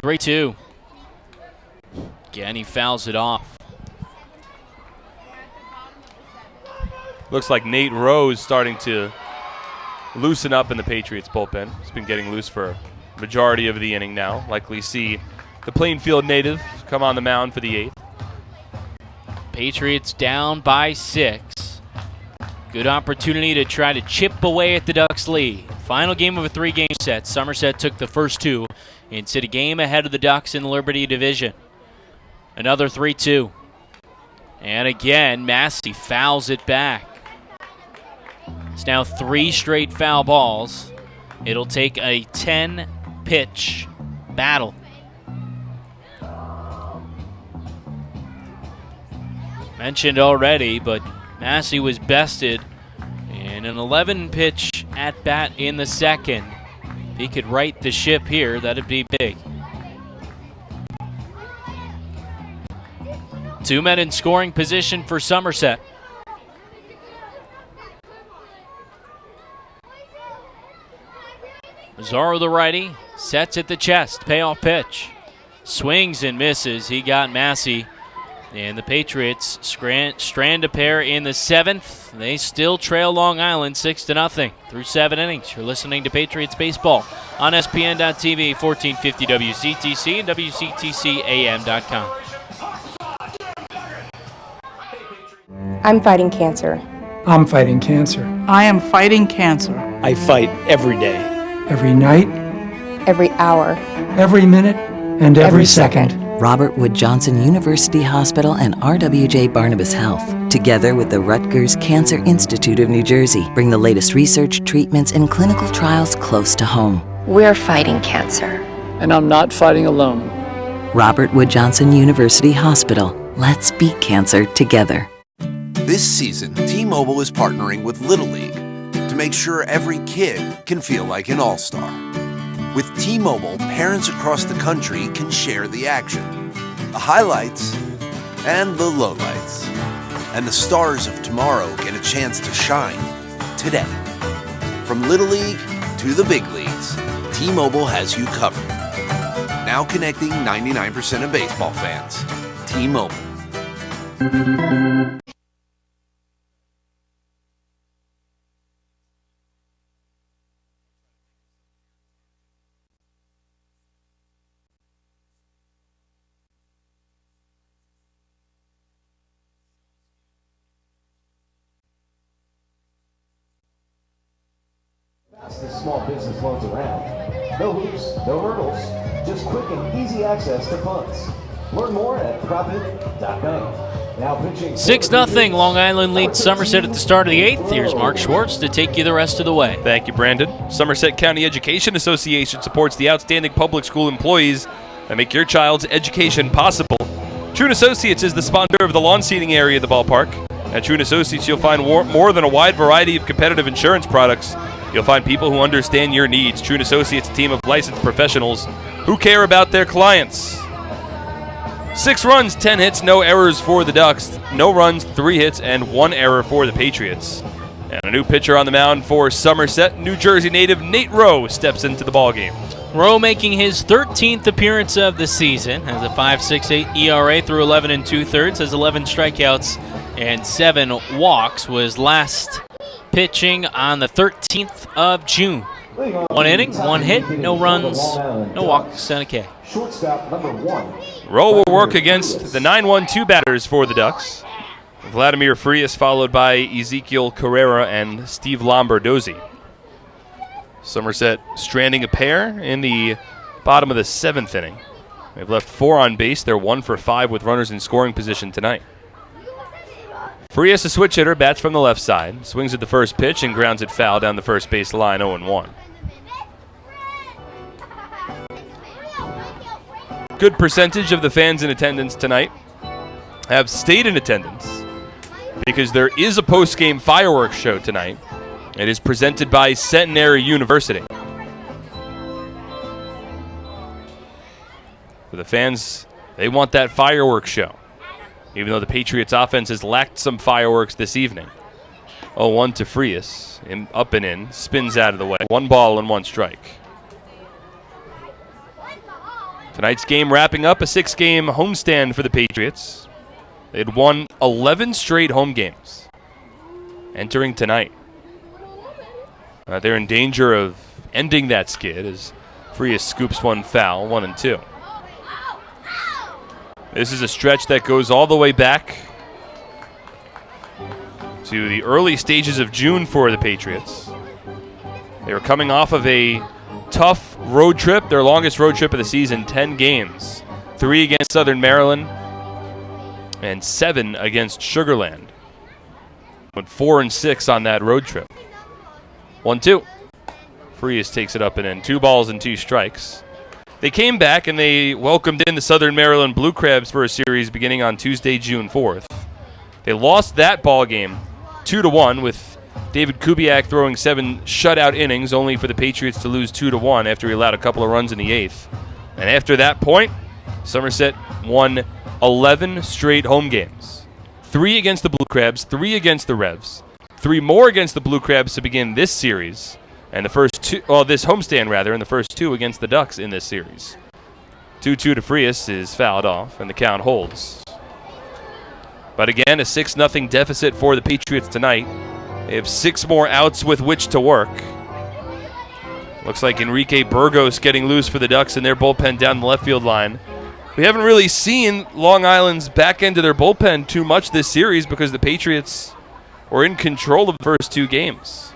3-2. Again, he fouls it off. Looks like Nate Rose starting to loosen up in the Patriots bullpen. He's been getting loose for a majority of the inning now. Likely see the Plainfield native come on the mound for the 8th. Patriots down by 6. Good opportunity to try to chip away at the Ducks' lead. Final game of a 3-game set. Somerset took the first 2 and sit a game ahead of the Ducks in the Liberty Division. Another 3-2. And again, Massey fouls it back. It's now 3 straight foul balls. It'll take a 10-pitch battle. Mentioned already, but Massey was bested in an 11-pitch at-bat in the second. If he could right the ship here, that'd be big. 2 men in scoring position for Somerset. Mazzaro, the righty, sets at the chest, payoff pitch. Swings and misses. He got Massey. And the Patriots strand a pair in the 7th. They still trail Long Island 6-0 through 7 innings. You're listening to Patriots Baseball on SPN.TV, 1450 WCTC, and WCTCAM.com. I'm fighting cancer. I'm fighting cancer. I am fighting cancer. I fight every day. Every night, Every hour. every minute, and every second. Robert Wood Johnson University Hospital and RWJ Barnabas Health, together with the Rutgers Cancer Institute of New Jersey, bring the latest research, treatments, and clinical trials close to home. We're fighting cancer. And I'm not fighting alone. Robert Wood Johnson University Hospital. Let's beat cancer together. This season, T-Mobile is partnering with Little League to make sure every kid can feel like an all-star. With T-Mobile, parents across the country can share the action, the highlights, and the lowlights. And the stars of tomorrow get a chance to shine today. From Little League to the big leagues, T-Mobile has you covered. Now connecting 99% of baseball fans. T-Mobile. Fastest small business loans around. No hoops, no hurdles, just quick and easy access to funds. Learn more at profit.bank. Now pitching 6-0, Long Island leads Somerset at the start of the 8th. Here's Mark Schwartz to take you the rest of the way. Thank you, Brandon. Somerset County Education Association supports the outstanding public school employees that make your child's education possible. Trune Associates is the sponsor of the lawn seating area of the ballpark. At Trune Associates, you'll find more than a wide variety of competitive insurance products. You'll find people who understand your needs. Trune Associates, a team of licensed professionals who care about their clients. 6 runs, 10 hits, no errors for the Ducks. No runs, 3 hits, and 1 error for the Patriots. And a new pitcher on the mound for Somerset. New Jersey native Nate Rowe steps into the ballgame. Rowe making his 13th appearance of the season. Has a 5.68 ERA through 11 2/3. Has 11 strikeouts and 7 walks. Was last pitching on the 13th of June. 1 inning, 1 hit, no runs, no walks, and a K. Shortstop number 1. Rowe will work against the 9-1-2 batters for the Ducks. Vladimir Frias followed by Ezekiel Carrera and Steve Lombardozzi. Somerset stranding a pair in the bottom of the 7th inning. They've left 4 on base. They're 1 for 5 with runners in scoring position tonight. Frias, a switch hitter, bats from the left side, swings at the first pitch and grounds it foul down the first base line, 0-1. Good percentage of the fans in attendance tonight have stayed in attendance because there is a post-game fireworks show tonight. It is presented by Centenary University. For the fans, they want that fireworks show, even though the Patriots offense has lacked some fireworks this evening. 0-1 to Frias, up and in, spins out of the way. 1 ball and 1 strike. Tonight's game wrapping up a 6-game homestand for the Patriots. They had won 11 straight home games entering tonight. They're in danger of ending that skid as Frias scoops 1 foul, 1-2. This is a stretch that goes all the way back to the early stages of June for the Patriots. They were coming off of a tough road trip, their longest road trip of the season, 10 games. 3 against Southern Maryland, and 7 against Sugar Land. Went 4-6 on that road trip. 1-2. Frias takes it up and in. 2 balls and 2 strikes. They came back and they welcomed in the Southern Maryland Blue Crabs for a series beginning on Tuesday, June 4th. They lost that ball game 2-1 with David Kubiak throwing 7 shutout innings, only for the Patriots to lose 2-1 after he allowed a couple of runs in the 8th. And after that point, Somerset won 11 straight home games. 3 against the Blue Crabs, 3 against the Revs, 3 more against the Blue Crabs to begin this series, and the first 2, this homestand rather, and the first 2 against the Ducks in this series. 2-2 to Frias is fouled off, and the count holds. But again, a 6-0 deficit for the Patriots tonight. They have 6 more outs with which to work. Looks like Enrique Burgos getting loose for the Ducks in their bullpen down the left field line. We haven't really seen Long Island's back end of their bullpen too much this series because the Patriots were in control of the first 2 games.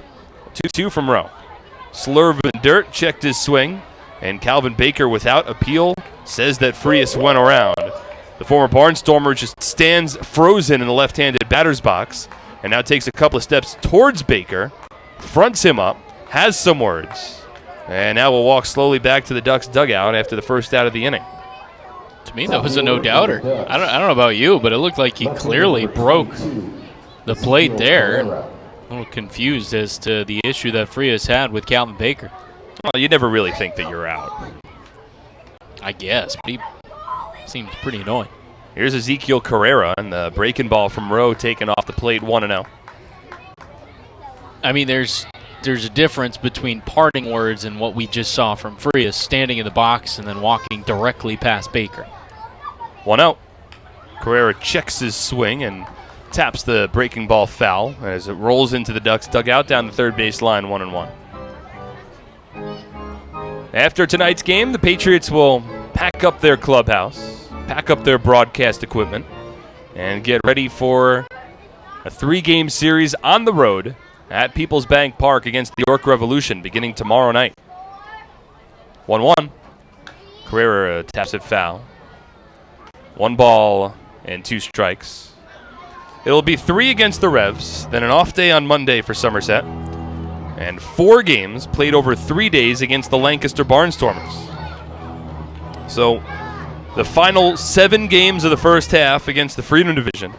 2-2 from Rowe. Slurvin Dirt checked his swing, and Calvin Baker, without appeal, says that Frias went around. The former Barnstormer just stands frozen in the left-handed batter's box and now takes a couple of steps towards Baker, fronts him up, has some words, and now will walk slowly back to the Ducks dugout after the first out of the inning. To me, that was a no-doubter. I don't know about you, but it looked like he clearly broke the plate there. A little confused as to the issue that Frias had with Calvin Baker. Well, you never really think that you're out. I guess, but he seems pretty annoying. Here's Ezekiel Carrera, and the breaking ball from Rowe taken off the plate 1-0. I mean, there's a difference between parting words and what we just saw from Frias standing in the box and then walking directly past Baker. 1-0. Carrera checks his swing and taps the breaking ball foul as it rolls into the Ducks dugout down the third base line 1-1. After tonight's game, the Patriots will pack up their clubhouse, pack up their broadcast equipment, and get ready for a 3-game series on the road at People's Bank Park against the York Revolution beginning tomorrow night. 1-1. Carrera taps it foul. 1 ball and 2 strikes. It'll be 3 against the Revs, then an off day on Monday for Somerset, and 4 games played over 3 days against the Lancaster Barnstormers. So, the final 7 games of the first half against the Freedom Division.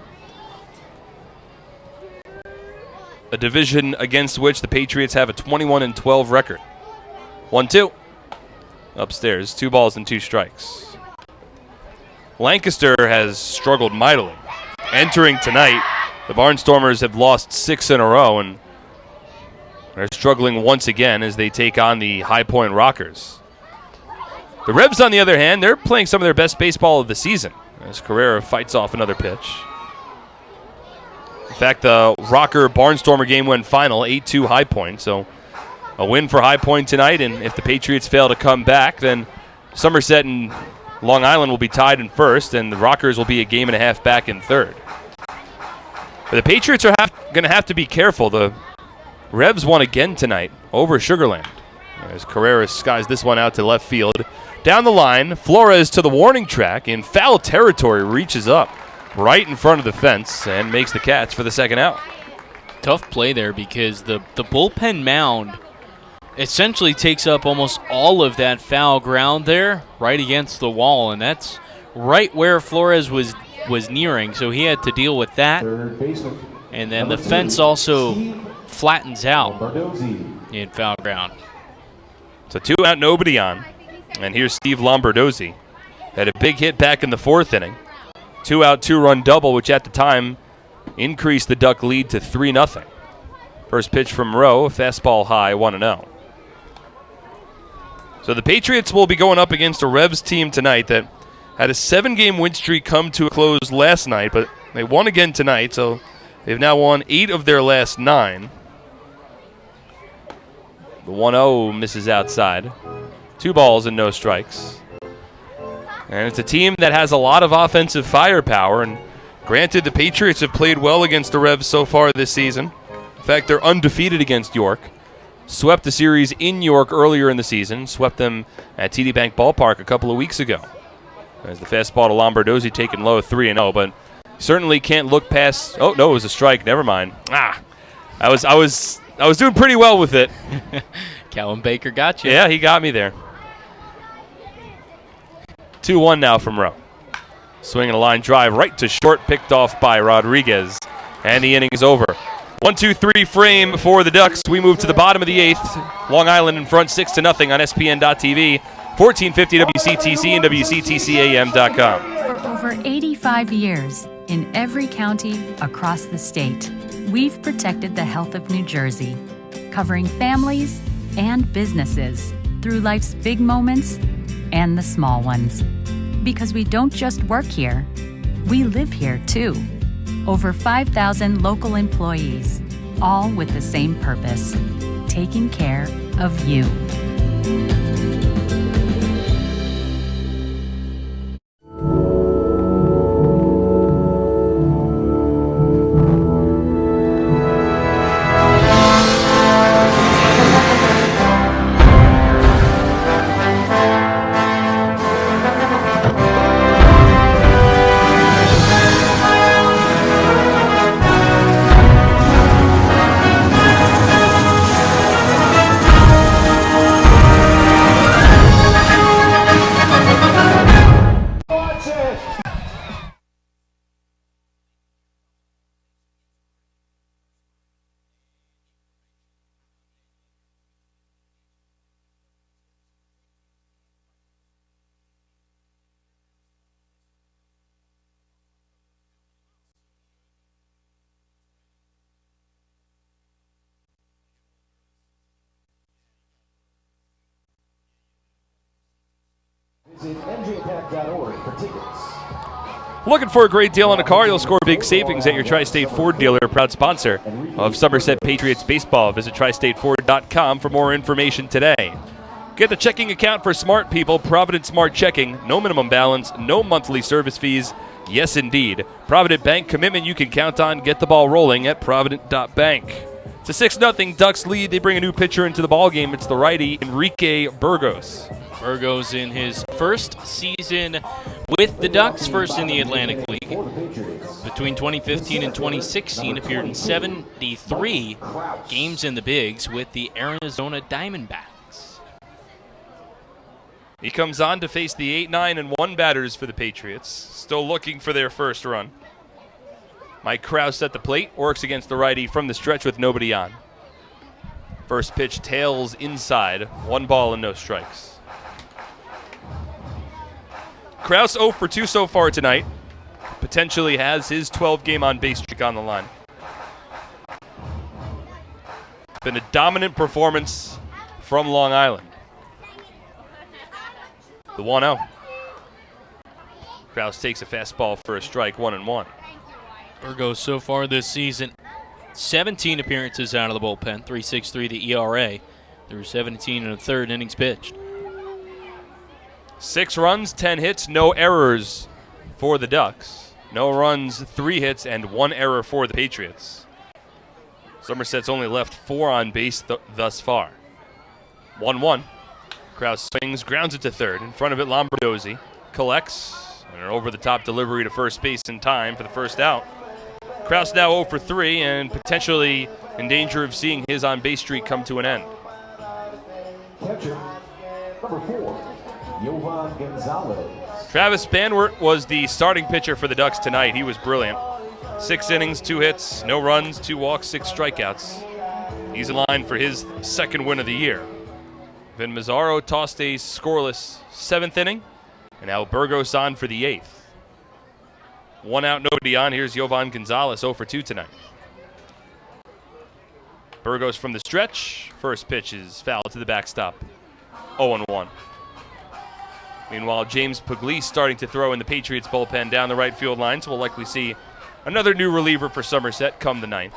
A division against which the Patriots have a 21-12 record. 1-2. Upstairs, 2 balls and 2 strikes. Lancaster has struggled mightily. Entering tonight, the Barnstormers have lost 6 in a row and are struggling once again as they take on the High Point Rockers. The Revs, on the other hand, they're playing some of their best baseball of the season as Carrera fights off another pitch. In fact, the Rocker Barnstormer game went final 8-2 High Point, so a win for High Point tonight, and if the Patriots fail to come back, then Somerset and Long Island will be tied in first, and the Rockers will be a game and a half back in third. But the Patriots are going to have to be careful. The Revs won again tonight over Sugar Land, as Carrera skies this one out to left field. Down the line, Flores to the warning track in foul territory, reaches up right in front of the fence and makes the catch for the second out. Tough play there because the bullpen mound essentially takes up almost all of that foul ground there right against the wall, and that's right where Flores was nearing, so he had to deal with that. And then the fence also flattens out in foul ground. So 2 out, nobody on. And here's Steve Lombardozzi. Had a big hit back in the 4th inning. 2 out, 2-run double, which at the time increased the Duck lead to 3-0. First pitch from Rowe, fastball high, 1-0. So the Patriots will be going up against a Revs team tonight that had a 7-game win streak come to a close last night, but they won again tonight, so they've now won 8 of their last 9. The 1-0 misses outside. 2 balls and no strikes. And it's a team that has a lot of offensive firepower, and granted, the Patriots have played well against the Revs so far this season. In fact, they're undefeated against York. Swept the series in York earlier in the season. Swept them at TD Bank Ballpark a couple of weeks ago. As the fastball to Lombardozzi taken low, 3-0. But Certainly can't look past. Oh no, it was a strike. Never mind. I was doing pretty well with it. Callum Baker got you. Yeah, he got me there. 2-1 now from Rowe. Swinging a line drive right to short, picked off by Rodriguez, and the inning is over. 1-2-3 frame for the Ducks. We move to the bottom of the 8th. Long Island in front 6-0 on SPN.TV, 1450 WCTC and WCTCAM.com. For over 85 years, in every county across the state, we've protected the health of New Jersey, covering families and businesses through life's big moments and the small ones. Because we don't just work here, we live here too. Over 5,000 local employees, all with the same purpose, taking care of you. Visit njpack.org for tickets. Looking for a great deal on a car? You'll score big savings at your Tri-State Ford dealer, proud sponsor of Somerset Patriots baseball. Visit tristateford.com for more information today. Get the checking account for smart people, Provident Smart Checking. No minimum balance, no monthly service fees. Yes, indeed. Provident Bank commitment you can count on. Get the ball rolling at provident.bank. It's a 6-0 Ducks lead. They bring a new pitcher into the ballgame. It's the righty, Enrique Burgos. Burgos in his first season with the Ducks, first in the Atlantic League. Between 2015 and 2016, appeared in 73 games in the Bigs with the Arizona Diamondbacks. He comes on to face the 8-9-1 batters for the Patriots, still looking for their first run. Mike Krause at the plate, works against the righty from the stretch with nobody on. First pitch tails inside, 1 ball and no strikes. Krause 0 for 2 so far tonight. Potentially has his 12-game on-base streak on the line. Been a dominant performance from Long Island. The 1-0. Krause takes a fastball for a strike, 1-1. Burgos so far this season, 17 appearances out of the bullpen, 3.63 the ERA, through 17 and a third innings pitched. 6 runs, 10 hits, no errors for the Ducks. No runs, 3 hits, and 1 error for the Patriots. Somerset's only left 4 on base thus far. 1-1. Krause swings, grounds it to third. In front of it, Lombardozzi collects, and an over-the-top delivery to first base in time for the first out. Krause now 0 for 3 and potentially in danger of seeing his on-base streak come to an end. Catcher, number 4. Yovan Gonzalez. Travis Banwert was the starting pitcher for the Ducks tonight. He was brilliant. 6 innings, 2 hits, no runs, 2 walks, 6 strikeouts. He's in line for his second win of the year. Vin Mazzaro tossed a scoreless 7th inning, and now Burgos on for the 8th. 1 out, nobody on. Here's Yovan Gonzalez, 0 for 2 tonight. Burgos from the stretch. First pitch is foul to the backstop. 0-1. Meanwhile, James Puglisi starting to throw in the Patriots bullpen down the right field line, so we'll likely see another new reliever for Somerset come the 9th.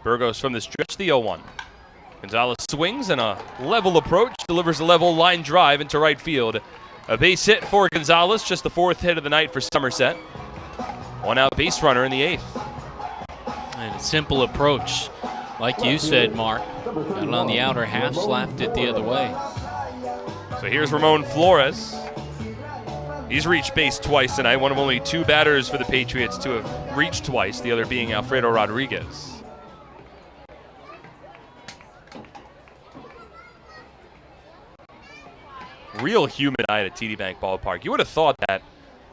Burgos from the stretch, the 0-1. Gonzalez swings and a level approach, delivers a level line drive into right field. A base hit for Gonzalez, just the 4th hit of the night for Somerset. 1 out base runner in the 8th. And a simple approach. Like you said, Mark, got it on the outer half, slapped it the other way. So here's Ramon Flores. He's reached base twice tonight, one of only 2 batters for the Patriots to have reached twice, the other being Alfredo Rodriguez. Real humid night at TD Bank Ballpark. You would have thought that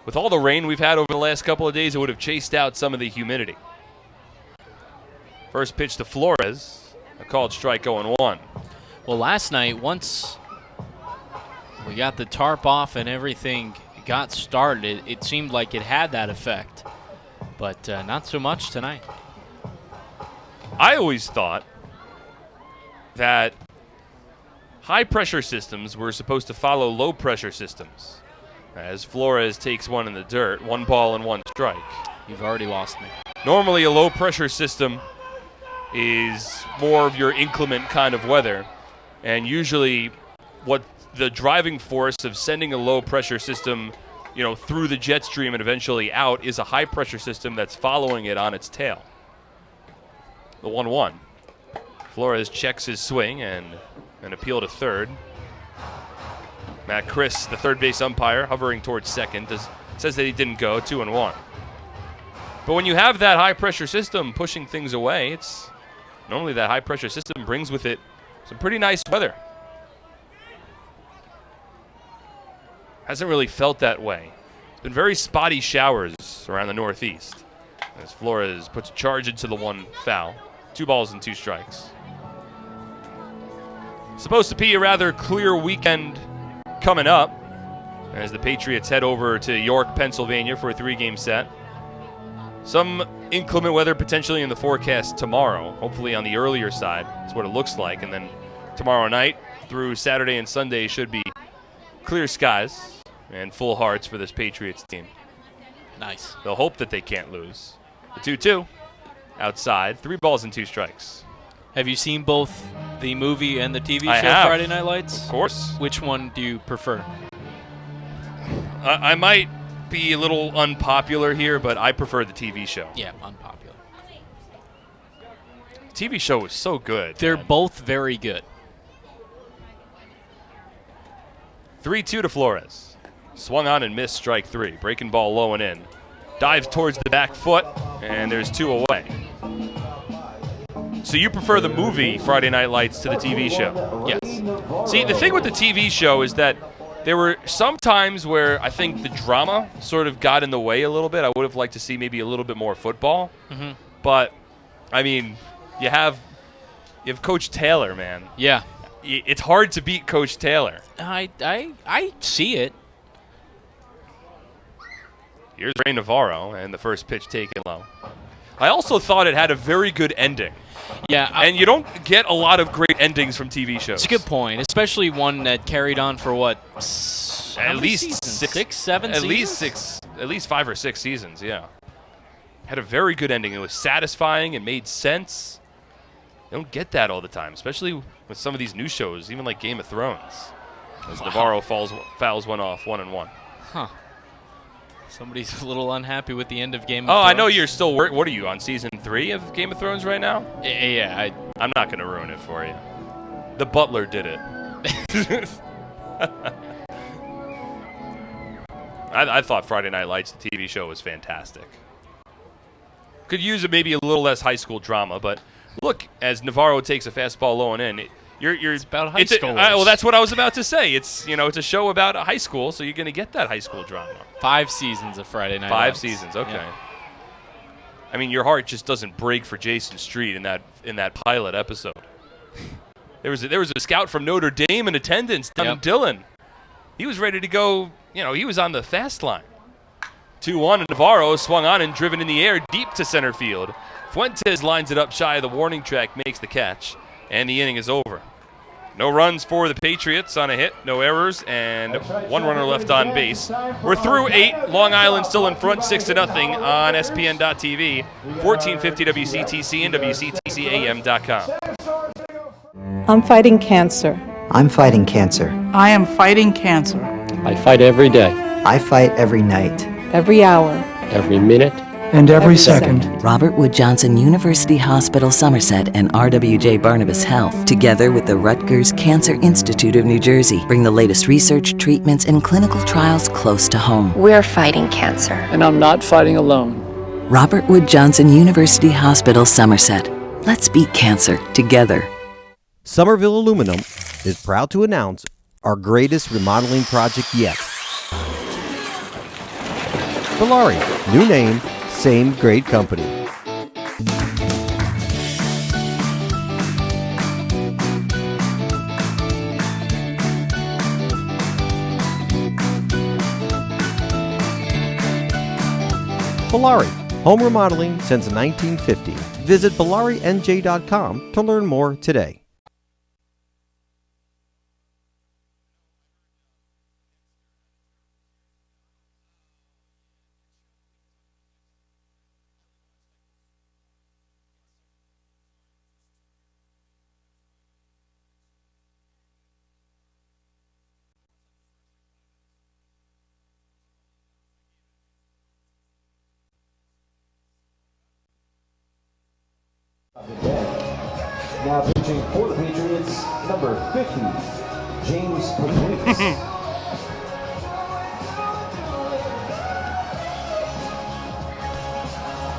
with all the rain we've had over the last couple of days, it would have chased out some of the humidity. First pitch to Flores, a called strike 0-1. Well, last night, once we got the tarp off and everything got started, it seemed like it had that effect. But not so much tonight. I always thought that high-pressure systems were supposed to follow low-pressure systems. As Flores takes one in the dirt, 1 ball and 1 strike. You've already lost me. Normally, a low-pressure system is more of your inclement kind of weather. And usually what the driving force of sending a low-pressure system, through the jet stream and eventually out is a high-pressure system that's following it on its tail. The 1-1. Flores checks his swing and an appeal to third. Matt Chris, the third base umpire, hovering towards second, says that he didn't go, 2-1. But when you have that high-pressure system pushing things away, it's normally that high-pressure system brings with it some pretty nice weather. Hasn't really felt that way. It's been very spotty showers around the Northeast as Flores puts a charge into the 1 foul. 2 balls and 2 strikes. Supposed to be a rather clear weekend coming up as the Patriots head over to York, Pennsylvania for a 3-game set. Some inclement weather potentially in the forecast tomorrow, hopefully on the earlier side. That's what it looks like. And then tomorrow night through Saturday and Sunday should be clear skies and full hearts for this Patriots team. Nice. They'll hope that they can't lose. The 2-2 outside, 3 balls and 2 strikes. Have you seen both the movie and the TV show I have. Friday Night Lights? Of course. Which one do you prefer? I might be a little unpopular here, but I prefer the TV show. Yeah, unpopular. TV show was so good. They're both very good. 3-2 to Flores. Swung on and missed strike 3. Breaking ball low and in. Dives towards the back foot, and there's 2 away. So you prefer the movie Friday Night Lights to the TV show? Yes. See, the thing with the TV show is that there were some times where I think the drama sort of got in the way a little bit. I would have liked to see maybe a little bit more football. Mm-hmm. But, I mean, you have Coach Taylor, man. Yeah. It's hard to beat Coach Taylor. I see it. Here's Ray Navarro, and the first pitch taken low. I also thought it had a very good ending. Yeah. And you don't get a lot of great endings from TV shows. It's a good point, especially one that carried on for what? At least 6, 7 seasons? At least 5 or 6 seasons, yeah. Had a very good ending. It was satisfying. It made sense. You don't get that all the time, especially with some of these new shows, even like Game of Thrones. As Navarro fouls one off, 1-1. Huh. Somebody's a little unhappy with the end of Game of Thrones. Oh, I know you're still what are you, on season 3 of Game of Thrones right now? Yeah. I'm not going to ruin it for you. The Butler did it. I thought Friday Night Lights, the TV show, was fantastic. Could use maybe a little less high school drama, but look, as Navarro takes a fastball low and in, it's about high school. Well, that's what I was about to say. It's it's a show about a high school, so you're going to get that high school drama. 5 seasons of Friday Night 5 Lights. seasons, okay. Yeah. I mean, your heart just doesn't break for Jason Street in that pilot episode. There was a scout from Notre Dame in attendance, Dillon. He was ready to go. He was on the fast line. 2-1, and Navarro swung on and driven in the air deep to center field. Fuentes lines it up shy of the warning track, makes the catch, and the inning is over. No runs for the Patriots on a hit, no errors, and 1 runner left on base. We're through 8. Long Island still in front, 6-0 on SPN.TV, 1450 WCTC and WCTCAM.com. I'm fighting cancer. I'm fighting cancer. I am fighting cancer. I fight every day, I fight every night. Every hour. every minute, and every second. Robert Wood Johnson University Hospital Somerset and RWJ Barnabas Health, together with the Rutgers Cancer Institute of New Jersey, bring the latest research, treatments, and clinical trials close to home. We're fighting cancer. And I'm not fighting alone. Robert Wood Johnson University Hospital Somerset. Let's beat cancer together. Somerville Aluminum is proud to announce our greatest remodeling project yet. Valari, new name, same great company. Valari, home remodeling since 1950. Visit ValariNJ.com to learn more today. Now pitching for the Patriots, number 50, James Patriots.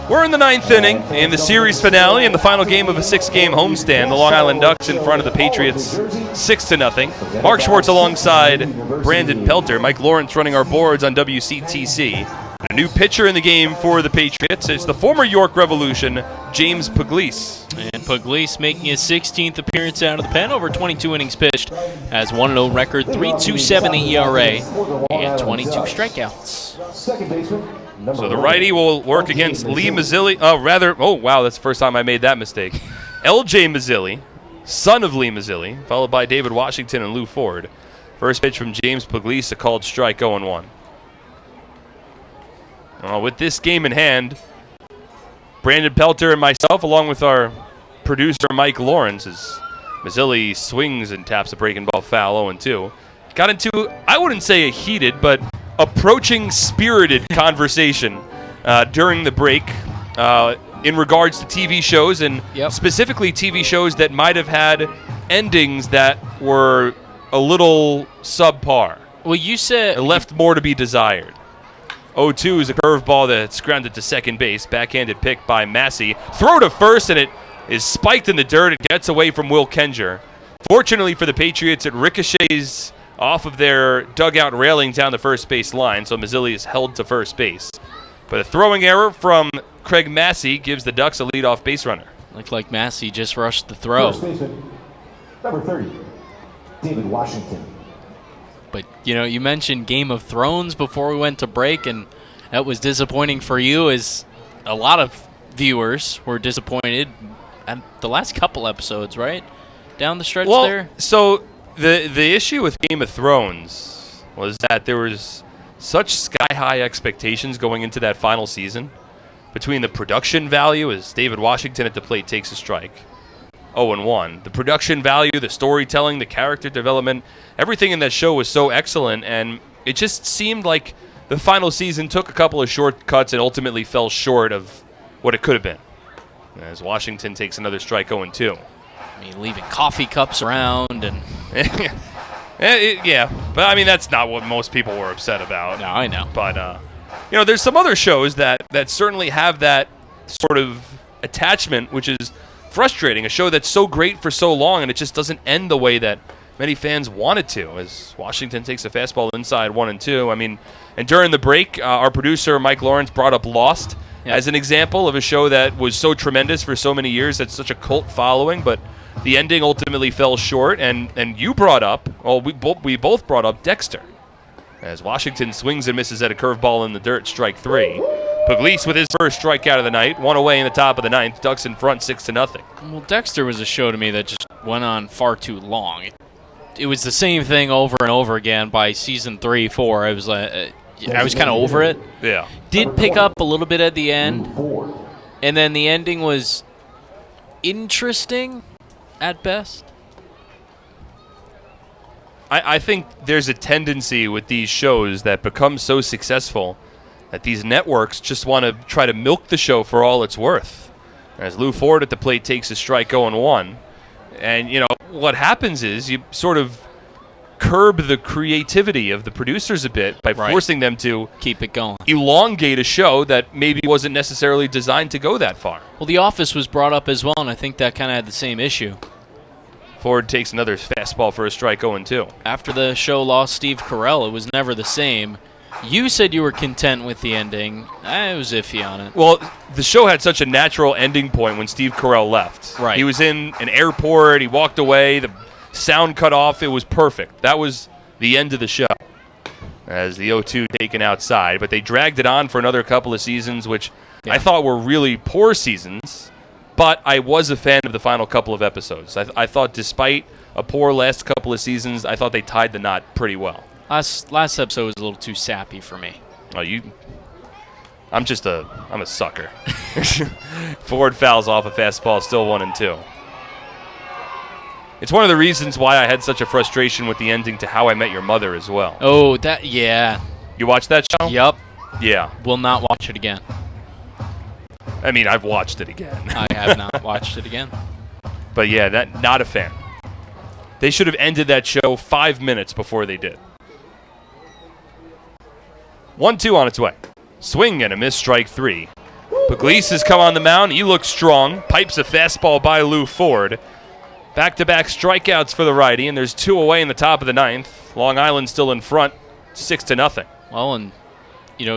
We're in the 9th inning in the series finale and the final game of a 6-game homestand. The Long Island Ducks in front of the Patriots 6-0. Mark Schwartz alongside Brandon Pelter. Mike Lawrence running our boards on WCTC. A new pitcher in the game for the Patriots is the former York Revolution, James Pugliese. And Pugliese making his 16th appearance out of the pen, over 22 innings pitched, has 1-0 record, 3.27 ERA, and 22 strikeouts. Second baseman. So the righty will work against Lee Mazzilli. Oh wow, that's the first time I made that mistake. L.J. Mazzilli, son of Lee Mazzilli, followed by David Washington and Lou Ford. First pitch from James Pugliese, a called strike, 0-1. With this game in hand, Brandon Pelter and myself, along with our producer Mike Lawrence, as Mazzilli swings and taps a breaking ball foul, 0-2. Got into, I wouldn't say a heated, but approaching spirited conversation during the break in regards to TV shows, and specifically TV shows that might have had endings that were a little subpar. Well, you said it left more to be desired. 0-2 is a curveball that's grounded to second base. Backhanded pick by Massey. Throw to first, and it is spiked in the dirt. It gets away from Will Kenger. Fortunately for the Patriots, it ricochets off of their dugout railing down the first base line, so Mazzilli is held to first base. But a throwing error from Craig Massey gives the Ducks a leadoff base runner. Looked like Massey just rushed the throw. First baseman, number 30, David Washington. But, you mentioned Game of Thrones before we went to break, and that was disappointing for you, as a lot of viewers were disappointed at the last couple episodes, right? Down the stretch there? So the issue with Game of Thrones was that there was such sky-high expectations going into that final season between the production value, as David Washington at the plate takes a strike, 0-1. The production value, the storytelling, the character development, everything in that show was so excellent, and it just seemed like the final season took a couple of shortcuts and ultimately fell short of what it could have been, as Washington takes another strike, 0-2. I mean, leaving coffee cups around and... yeah, but I mean, that's not what most people were upset about. No, I know. But, there's some other shows that certainly have that sort of attachment, which is frustrating. A show that's so great for so long, and it just doesn't end the way that many fans want it to, as Washington takes a fastball inside 1-2. I mean, and during the break, our producer, Mike Lawrence, brought up Lost as an example of a show that was so tremendous for so many years, that's such a cult following, but the ending ultimately fell short. And you brought up, we both brought up Dexter, as Washington swings and misses at a curveball in the dirt, strike 3. Pugliese with his first strikeout of the night, one away in the top of the 9th. Ducks in front 6-0. Well, Dexter was a show to me that just went on far too long. It was the same thing over and over again by season 3, 4. I was kind of over it. Yeah. Did pick up a little bit at the end, and then the ending was interesting at best. I think there's a tendency with these shows that become so successful that these networks just want to try to milk the show for all it's worth. As Lou Ford at the plate takes a strike 0-1. And, what happens is you sort of curb the creativity of the producers a bit by forcing them to keep it going, elongate a show that maybe wasn't necessarily designed to go that far. Well, The Office was brought up as well, and I think that kind of had the same issue. Ford takes another fastball for a strike 0-2. After the show lost Steve Carell, it was never the same. You said you were content with the ending. I was iffy on it. Well, the show had such a natural ending point when Steve Carell left. Right. He was in an airport. He walked away. The sound cut off. It was perfect. That was the end of the show as the 0-2 taken outside. But they dragged it on for another couple of seasons, which I thought were really poor seasons. But I was a fan of the final couple of episodes. I thought despite a poor last couple of seasons, I thought they tied the knot pretty well. Last episode was a little too sappy for me. Oh, I'm a sucker. Ford fouls off a fastball, still 1-2. It's one of the reasons why I had such a frustration with the ending to How I Met Your Mother as well. Oh, yeah. You watched that show? Yep. Yeah. Will not watch it again. I mean, I've watched it again. I have not watched it again. But yeah, not a fan. They should have ended that show 5 minutes before they did. 1-2 on its way. Swing and a miss, strike 3. Pugliese has come on the mound. He looks strong. Pipes a fastball by Lou Ford. Back-to-back strikeouts for the righty, and there's 2 away in the top of the 9th. Long Island still in front, 6-0. Well, and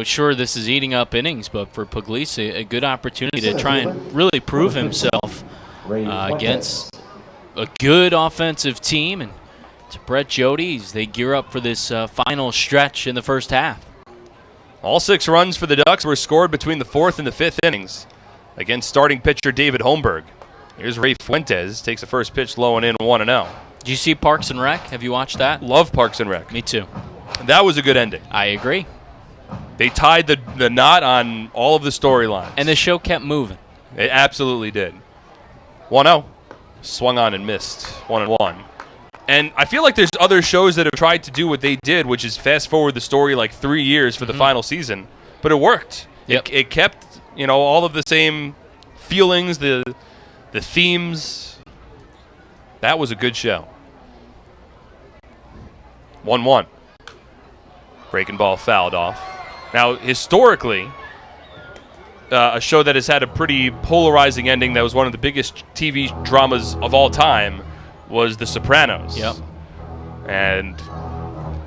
sure, this is eating up innings, but for Pugliese, a good opportunity to try and really prove himself against a good offensive team. And to Brett Jody, they gear up for this final stretch in the first half. All 6 runs for the Ducks were scored between the 4th and the 5th innings against starting pitcher David Holmberg. Here's Ray Fuentes, takes the first pitch low and in, 1-0. Did you see Parks and Rec? Have you watched that? Love Parks and Rec. Me too. That was a good ending. I agree. They tied the knot on all of the storylines. And the show kept moving. It absolutely did. 1-0. Swung on and missed. 1-1. And I feel like there's other shows that have tried to do what they did, which is fast forward the story like 3 years for the final season. But it worked. Yep. It kept, all of the same feelings, the themes. That was a good show. 1-1. Breaking ball fouled off. Now, historically, a show that has had a pretty polarizing ending that was one of the biggest TV dramas of all time was The Sopranos. Yep. And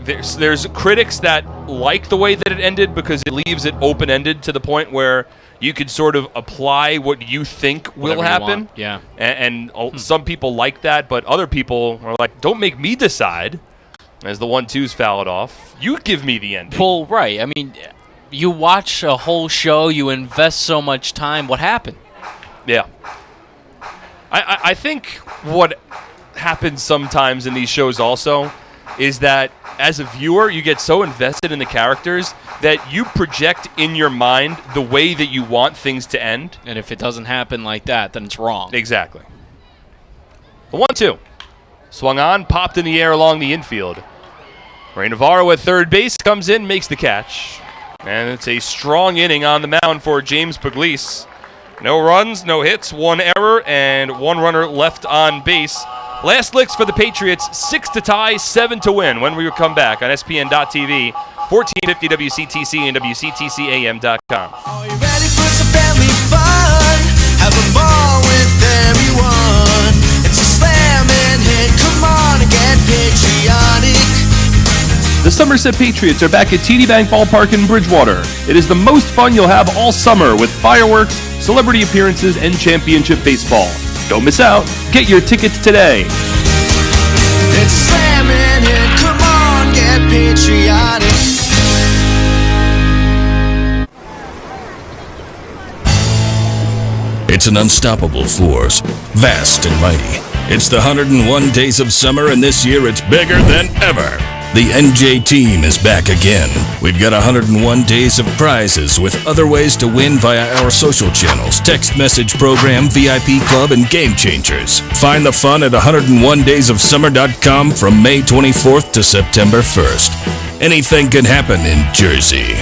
there's critics that like the way that it ended because it leaves it open-ended to the point where you could sort of apply what you think will happen. Yeah. And some people like that, but other people are like, don't make me decide. As the 1-2s foul it off. You give me the ending. Well, right. I mean, you watch a whole show, you invest so much time. What happened? Yeah. I think what happens sometimes in these shows also is that as a viewer, you get so invested in the characters that you project in your mind the way that you want things to end. And if it doesn't happen like that, then it's wrong. Exactly. The 1-2. Swung on, popped in the air along the infield. Ray Navarro at third base comes in, makes the catch. And it's a strong inning on the mound for James Pugliese. No runs, no hits, 1 error, and 1 runner left on base. Last licks for the Patriots, 6 to tie, 7 to win when we come back on SPN.TV, 1450 WCTC and WCTCAM.com. Are you ready for some family fun? Have a ball with everyone. It's a slam and hit, come on and get patriotic. The Somerset Patriots are back at TD Bank Ballpark in Bridgewater. It is the most fun you'll have all summer with fireworks, celebrity appearances, and championship baseball. Don't miss out. Get your tickets today. It's a slam and hit, come on, get patriotic. It's an unstoppable force, vast and mighty. It's the 101 days of summer, and this year it's bigger than ever. The NJ team is back again. We've got 101 days of prizes with other ways to win via our social channels, text message program, VIP club, and Game Changers. Find the fun at 101daysofsummer.com from May 24th to September 1st. Anything can happen in Jersey.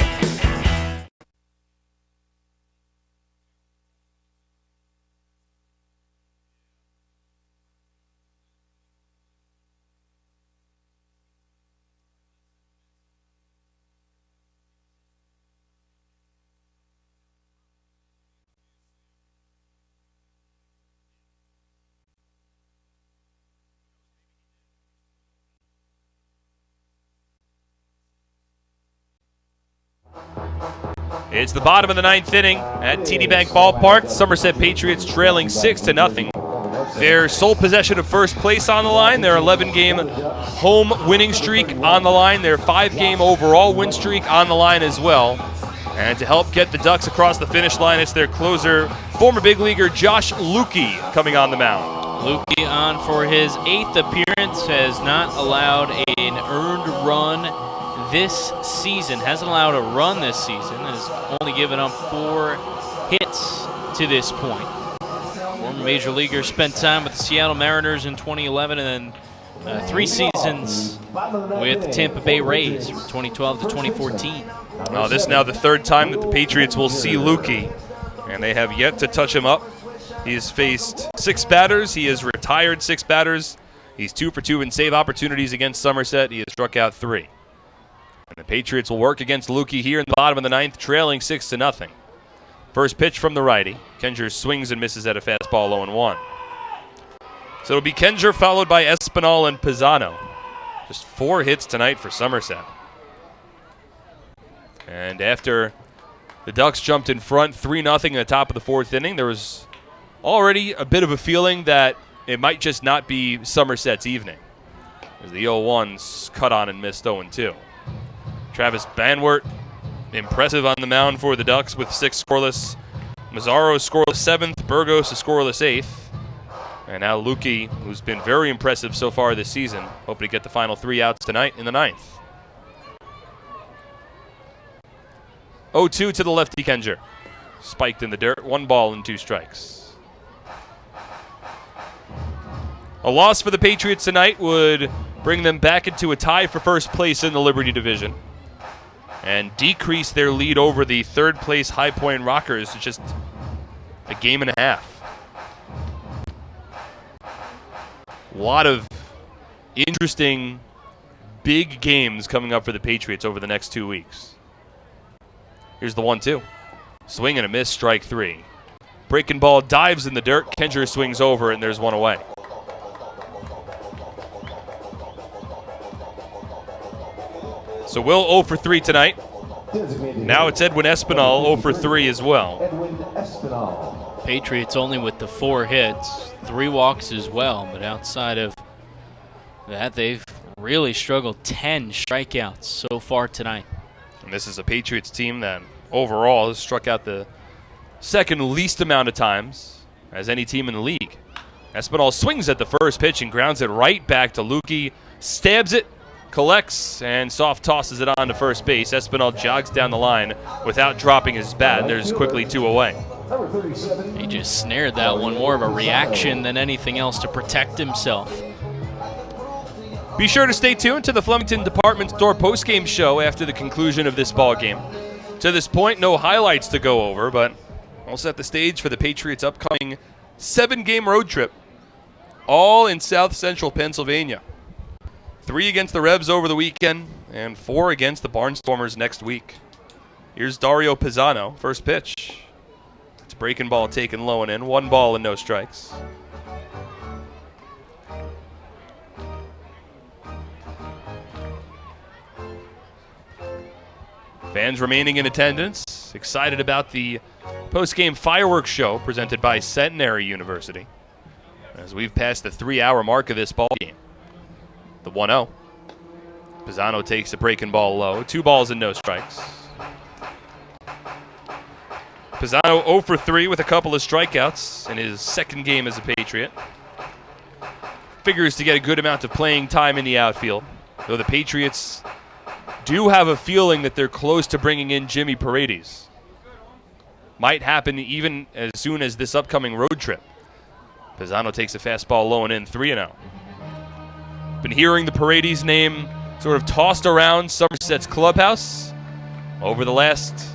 It's the bottom of the 9th inning at TD Bank Ballpark. Somerset Patriots trailing 6-0. Their sole possession of first place on the line. Their 11-game home winning streak on the line. Their 5-game overall win streak on the line as well. And to help get the Ducks across the finish line, it's their closer, former big leaguer Josh Lukey, coming on the mound. Lukey on for his 8th appearance, has not allowed an earned run this season, hasn't allowed a run this season, has only given up 4 hits to this point. Former major leaguer spent time with the Seattle Mariners in 2011 and then 3 seasons with the Tampa Bay Rays from 2012 to 2014. This is now the 3rd time that the Patriots will see Lukey, and they have yet to touch him up. He has faced 6 batters. He has retired 6 batters. He's 2 for 2 in save opportunities against Somerset. He has struck out 3. And the Patriots will work against Lukey here in the bottom of the 9th, trailing 6-0. First pitch from the righty. Kenger swings and misses at a fastball 0-1. So it'll be Kenger followed by Espinal and Pisano. Just 4 hits tonight for Somerset. And after the Ducks jumped in front 3-0 in the top of the 4th inning, there was already a bit of a feeling that it might just not be Somerset's evening, as the 0-1's cut on and missed 0-2. Travis Banwart, impressive on the mound for the Ducks with 6 scoreless. Mazzaro scoreless 7th, Burgos a scoreless 8th. And now Lukey, who's been very impressive so far this season, hoping to get the final 3 outs tonight in the 9th. 0-2 to the lefty Kenger. Spiked in the dirt, 1 ball and 2 strikes. A loss for the Patriots tonight would bring them back into a tie for first place in the Liberty Division and decrease their lead over the 3rd place High Point Rockers to just a game and a half. A lot of interesting big games coming up for the Patriots over the next 2 weeks. Here's the 1-2. Swing and a miss, strike 3. Breaking ball dives in the dirt. Kenger swings over, and there's 1 away. So Will 0 for 3 tonight. Now it's Edwin Espinal 0 for 3 as well. Patriots only with the 4 hits, 3 walks as well, but outside of that, they've really struggled. 10 strikeouts so far tonight. And this is a Patriots team that overall has struck out the 2nd least amount of times as any team in the league. Espinal swings at the first pitch and grounds it right back to Lukey, stabs it, collects, and soft tosses it on to first base. Espinal jogs down the line without dropping his bat. There's quickly 2 away. He just snared that one, more of a reaction than anything else to protect himself. Be sure to stay tuned to the Flemington Department Store postgame show after the conclusion of this ball game. To this point, no highlights to go over, but we'll set the stage for the Patriots' upcoming 7-game road trip, all in South Central Pennsylvania. 3 against the Rebs over the weekend, and 4 against the Barnstormers next week. Here's Dario Pisano, first pitch. It's a breaking ball taken low and in, 1 ball and no strikes. Fans remaining in attendance, excited about the post-game fireworks show presented by Centenary University, as we've passed the 3-hour mark of this ball game. The 1-0. Pisano takes a breaking ball low. 2 balls and no strikes. Pisano 0 for 3 with a couple of strikeouts in his 2nd game as a Patriot. Figures to get a good amount of playing time in the outfield, though the Patriots do have a feeling that they're close to bringing in Jimmy Paredes. Might happen even as soon as this upcoming road trip. Pisano takes a fastball low and in, 3-0. Been hearing the Paredes name sort of tossed around Somerset's clubhouse over the last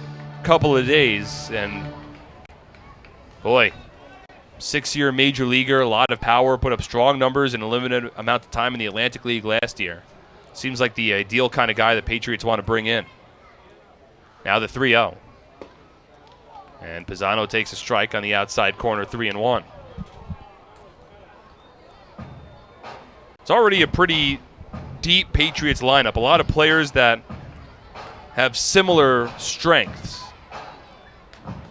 couple of days, and boy, 6-year major leaguer, a lot of power, put up strong numbers in a limited amount of time in the Atlantic League last year. Seems like the ideal kind of guy the Patriots want to bring in. Now the 3-0. And Pisano takes a strike on the outside corner, 3-1. It's already a pretty deep Patriots lineup. A lot of players that have similar strengths.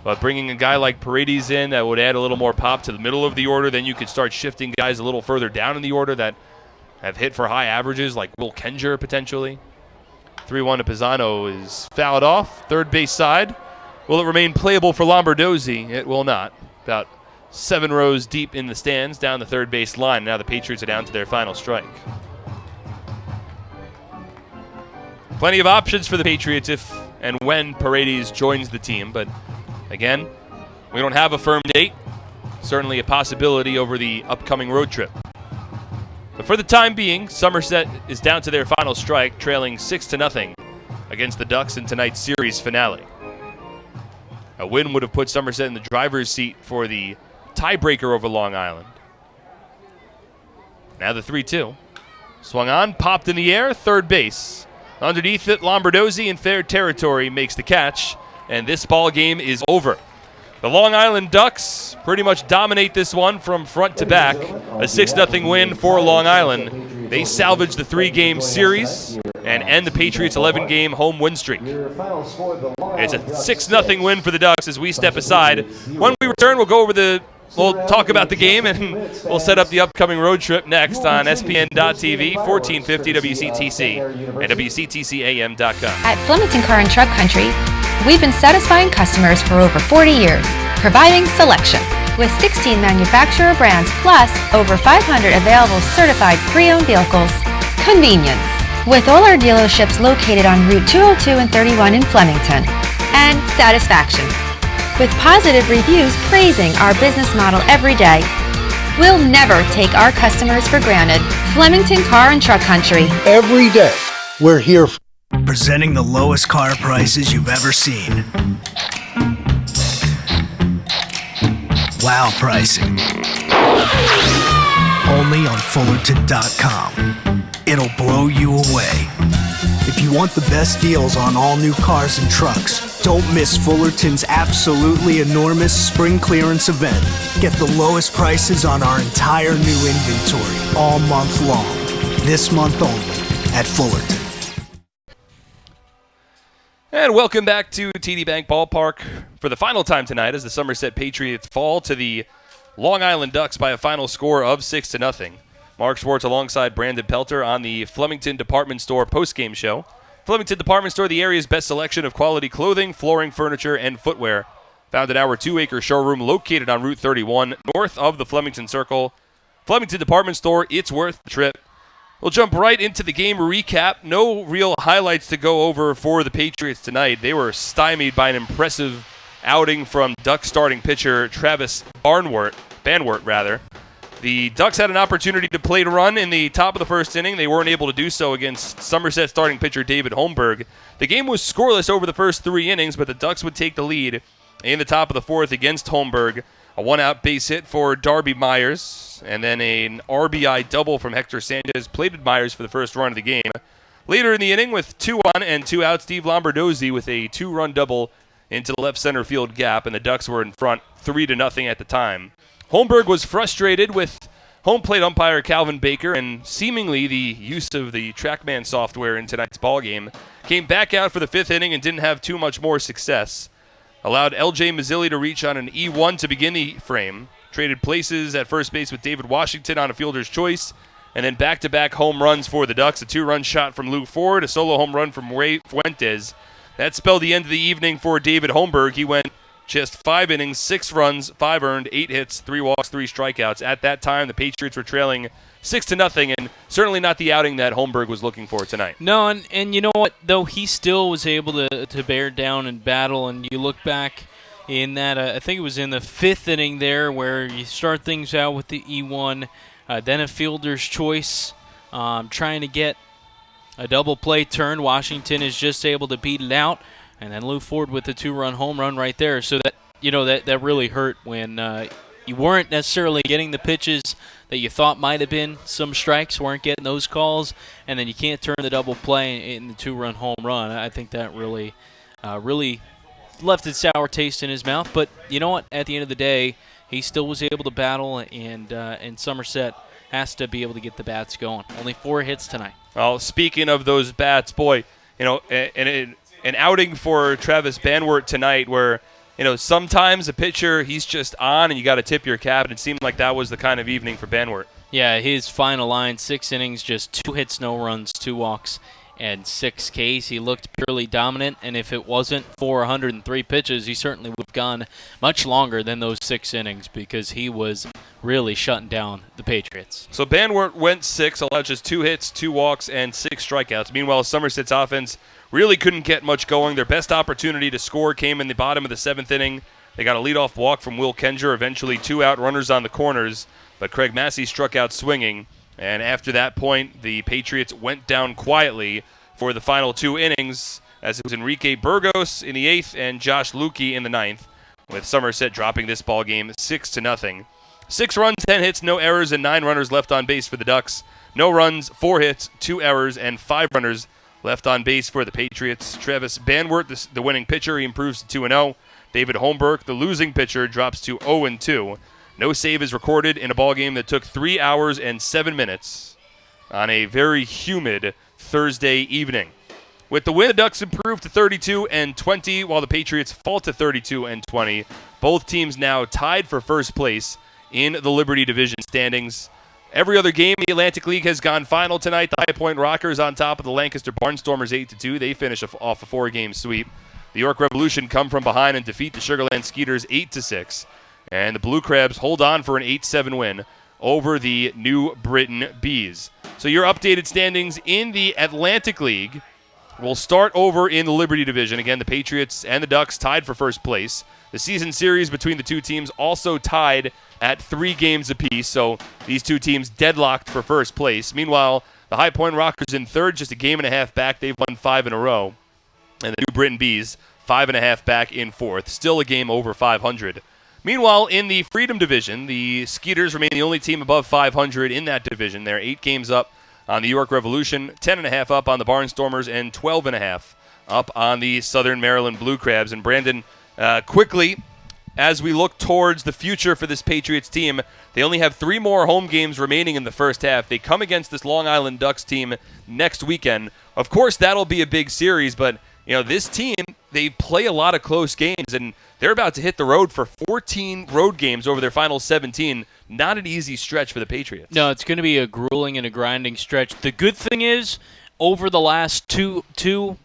But bringing a guy like Paredes in, that would add a little more pop to the middle of the order. Then you could start shifting guys a little further down in the order that have hit for high averages, like Will Kenger potentially. 3-1 to Pisano is fouled off. Third base side. Will it remain playable for Lombardozzi? It will not. About 7 rows deep in the stands down the third base line. Now the Patriots are down to their final strike. Plenty of options for the Patriots if and when Paredes joins the team. But again, we don't have a firm date. Certainly a possibility over the upcoming road trip. But for the time being, Somerset is down to their final strike, trailing 6-0 against the Ducks in tonight's series finale. A win would have put Somerset in the driver's seat for the tiebreaker over Long Island. Now the 3-2. Swung on, popped in the air, third base. Underneath it, Lombardozzi in fair territory makes the catch, and this ball game is over. The Long Island Ducks pretty much dominate this one from front to back. A 6-0 win for Long Island. They salvage the 3-game series and end the Patriots' 11-game home win streak. It's a 6-0 win for the Ducks as we step aside. When we return, we'll talk about the game, and we'll set up the upcoming road trip next on SPN.TV, 1450 WCTC, and WCTCAM.com. At Flemington Car and Truck Country, we've been satisfying customers for over 40 years, providing selection. With 16 manufacturer brands plus over 500 available certified pre-owned vehicles. Convenience. With all our dealerships located on Route 202 and 31 in Flemington. And satisfaction. With positive reviews praising our business model every day. We'll never take our customers for granted. Flemington Car and Truck Country. Every day, we're here. Presenting the lowest car prices you've ever seen. Wow pricing. Only on Fullerton.com. It'll blow you away. If you want the best deals on all new cars and trucks, don't miss Fullerton's absolutely enormous spring clearance event. Get the lowest prices on our entire new inventory all month long. This month only at Fullerton. And welcome back to TD Bank Ballpark for the final time tonight as the Somerset Patriots fall to the Long Island Ducks by a final score of 6-0. Mark Schwartz alongside Brandon Pelter on the Flemington Department Store postgame show. Flemington Department Store, the area's best selection of quality clothing, flooring, furniture, and footwear. Found in our 2-acre showroom located on Route 31, north of the Flemington Circle. Flemington Department Store, it's worth the trip. We'll jump right into the game recap. No real highlights to go over for the Patriots tonight. They were stymied by an impressive outing from Ducks starting pitcher Travis Banwart. The Ducks had an opportunity to play to run in the top of the first inning. They weren't able to do so against Somerset starting pitcher David Holmberg. The game was scoreless over the first 3 innings, but the Ducks would take the lead in the top of the fourth against Holmberg. A 1-out base hit for Darby Myers, and then an RBI double from Hector Sanchez plated Myers for the first run of the game. Later in the inning, with 2 on and 2 out, Steve Lombardozzi with a 2-run double into the left center field gap, and the Ducks were in front 3-0 at the time. Holmberg was frustrated with home plate umpire Calvin Baker, and seemingly the use of the TrackMan software in tonight's ballgame. Came back out for the 5th inning and didn't have too much more success. Allowed L.J. Mazzilli to reach on an E1 to begin the frame. Traded places at first base with David Washington on a fielder's choice. And then back-to-back home runs for the Ducks. A 2-run shot from Lou Ford, a solo home run from Ray Fuentes. That spelled the end of the evening for David Holmberg. He went just 5 innings, 6 runs, 5 earned, 8 hits, 3 walks, 3 strikeouts. At that time, the Patriots were trailing 6-0, and certainly not the outing that Holmberg was looking for tonight. No, and you know what, though, he still was able to bear down and battle, and you look back in that, I think it was in the 5th inning there, where you start things out with the E1, then a fielder's choice, trying to get a double play turn. Washington is just able to beat it out, and then Lou Ford with the 2-run home run right there. So that, you know, that really hurt when you weren't necessarily getting the pitches that you thought might have been some strikes, weren't getting those calls, and then you can't turn the double play in the 2-run home run. I think that really left a sour taste in his mouth. But you know what? At the end of the day, he still was able to battle, and Somerset has to be able to get the bats going. Only 4 hits tonight. Well, speaking of those bats, boy, you know, an outing for Travis Banwart tonight where sometimes a pitcher, he's just on and you got to tip your cap, and it seemed like that was the kind of evening for Banwart. Yeah, his final line, 6 innings, just 2 hits, no runs, 2 walks, and 6 Ks. He looked purely dominant, and if it wasn't for 103 pitches, he certainly would have gone much longer than those 6 innings because he was really shutting down the Patriots. So Banwart went 6, allowed just 2 hits, 2 walks, and 6 strikeouts. Meanwhile, Somerset's offense really couldn't get much going. Their best opportunity to score came in the bottom of the 7th inning. They got a leadoff walk from Will Kenger, eventually 2 out, runners on the corners, but Craig Massey struck out swinging. And after that point, the Patriots went down quietly for the final 2 innings, as it was Enrique Burgos in the 8th and Josh Lukey in the 9th, with Somerset dropping this ball game 6-0. 6 runs, 10 hits, no errors, and 9 runners left on base for the Ducks. No runs, 4 hits, 2 errors, and 5 runners left on base for the Patriots. Travis Banwart, the winning pitcher, he improves to 2-0. David Holmberg, the losing pitcher, drops to 0-2. No save is recorded in a ballgame that took 3 hours and 7 minutes on a very humid Thursday evening. With the win, the Ducks improved to 32-20, while the Patriots fall to 32-20. Both teams now tied for first place in the Liberty Division standings. Every other game in the Atlantic League has gone final tonight. The High Point Rockers on top of the Lancaster Barnstormers 8-2. They finish off a 4-game sweep. The York Revolution come from behind and defeat the Sugarland Skeeters 8-6. And the Blue Crabs hold on for an 8-7 win over the New Britain Bees. So your updated standings in the Atlantic League will start over in the Liberty Division. Again, the Patriots and the Ducks tied for first place. The season series between the two teams also tied at 3 games apiece, so these two teams deadlocked for first place. Meanwhile, the High Point Rockers in third, just a game and a half back. They've won 5 in a row. And the New Britain Bees, 5.5 back in fourth. Still a game over 500. Meanwhile, in the Freedom Division, the Skeeters remain the only team above 500 in that division. They're 8 games up on the York Revolution, 10.5 up on the Barnstormers, and 12.5 up on the Southern Maryland Blue Crabs. And Brandon, quickly, as we look towards the future for this Patriots team, they only have 3 more home games remaining in the first half. They come against this Long Island Ducks team next weekend. Of course, that'll be a big series, but this team, they play a lot of close games, and they're about to hit the road for 14 road games over their final 17. Not an easy stretch for the Patriots. No, it's going to be a grueling and a grinding stretch. The good thing is, over the last 2.5,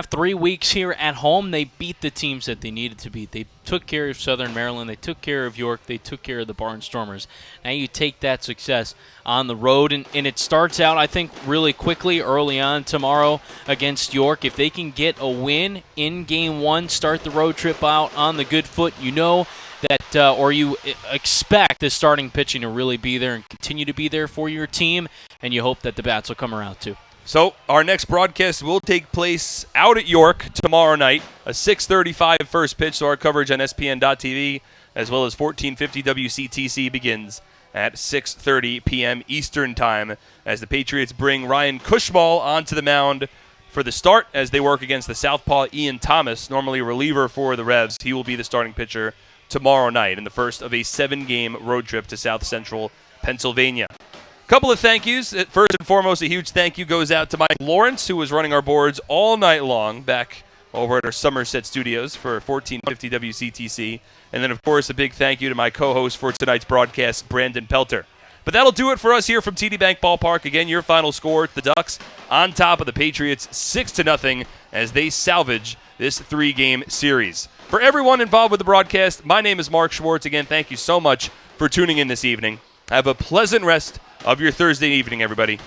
3 weeks here at home, they beat the teams that they needed to beat. They took care of Southern Maryland. They took care of York. They took care of the Barnstormers. Now you take that success on the road, and it starts out, I think, really quickly early on tomorrow against York. If they can get a win in Game 1, start the road trip out on the good foot, that, or you expect the starting pitching to really be there and continue to be there for your team, and you hope that the bats will come around too. So our next broadcast will take place out at York tomorrow night, a 6:35 first pitch, so our coverage on SPN.TV as well as 1450 WCTC begins at 6:30 p.m. Eastern Time as the Patriots bring Ryan Cushmall onto the mound for the start as they work against the southpaw Ian Thomas, normally a reliever for the Revs. He will be the starting pitcher tomorrow night in the first of a 7-game road trip to South Central Pennsylvania. Couple of thank yous. First and foremost, a huge thank you goes out to Mike Lawrence, who was running our boards all night long back over at our Somerset studios for 1450 WCTC. And then, of course, a big thank you to my co-host for tonight's broadcast, Brandon Pelter. But that'll do it for us here from TD Bank Ballpark. Again, your final score, the Ducks on top of the Patriots 6-0 as they salvage this 3-game series. For everyone involved with the broadcast, my name is Mark Schwartz. Again, thank you so much for tuning in this evening. Have a pleasant rest of your Thursday evening, everybody.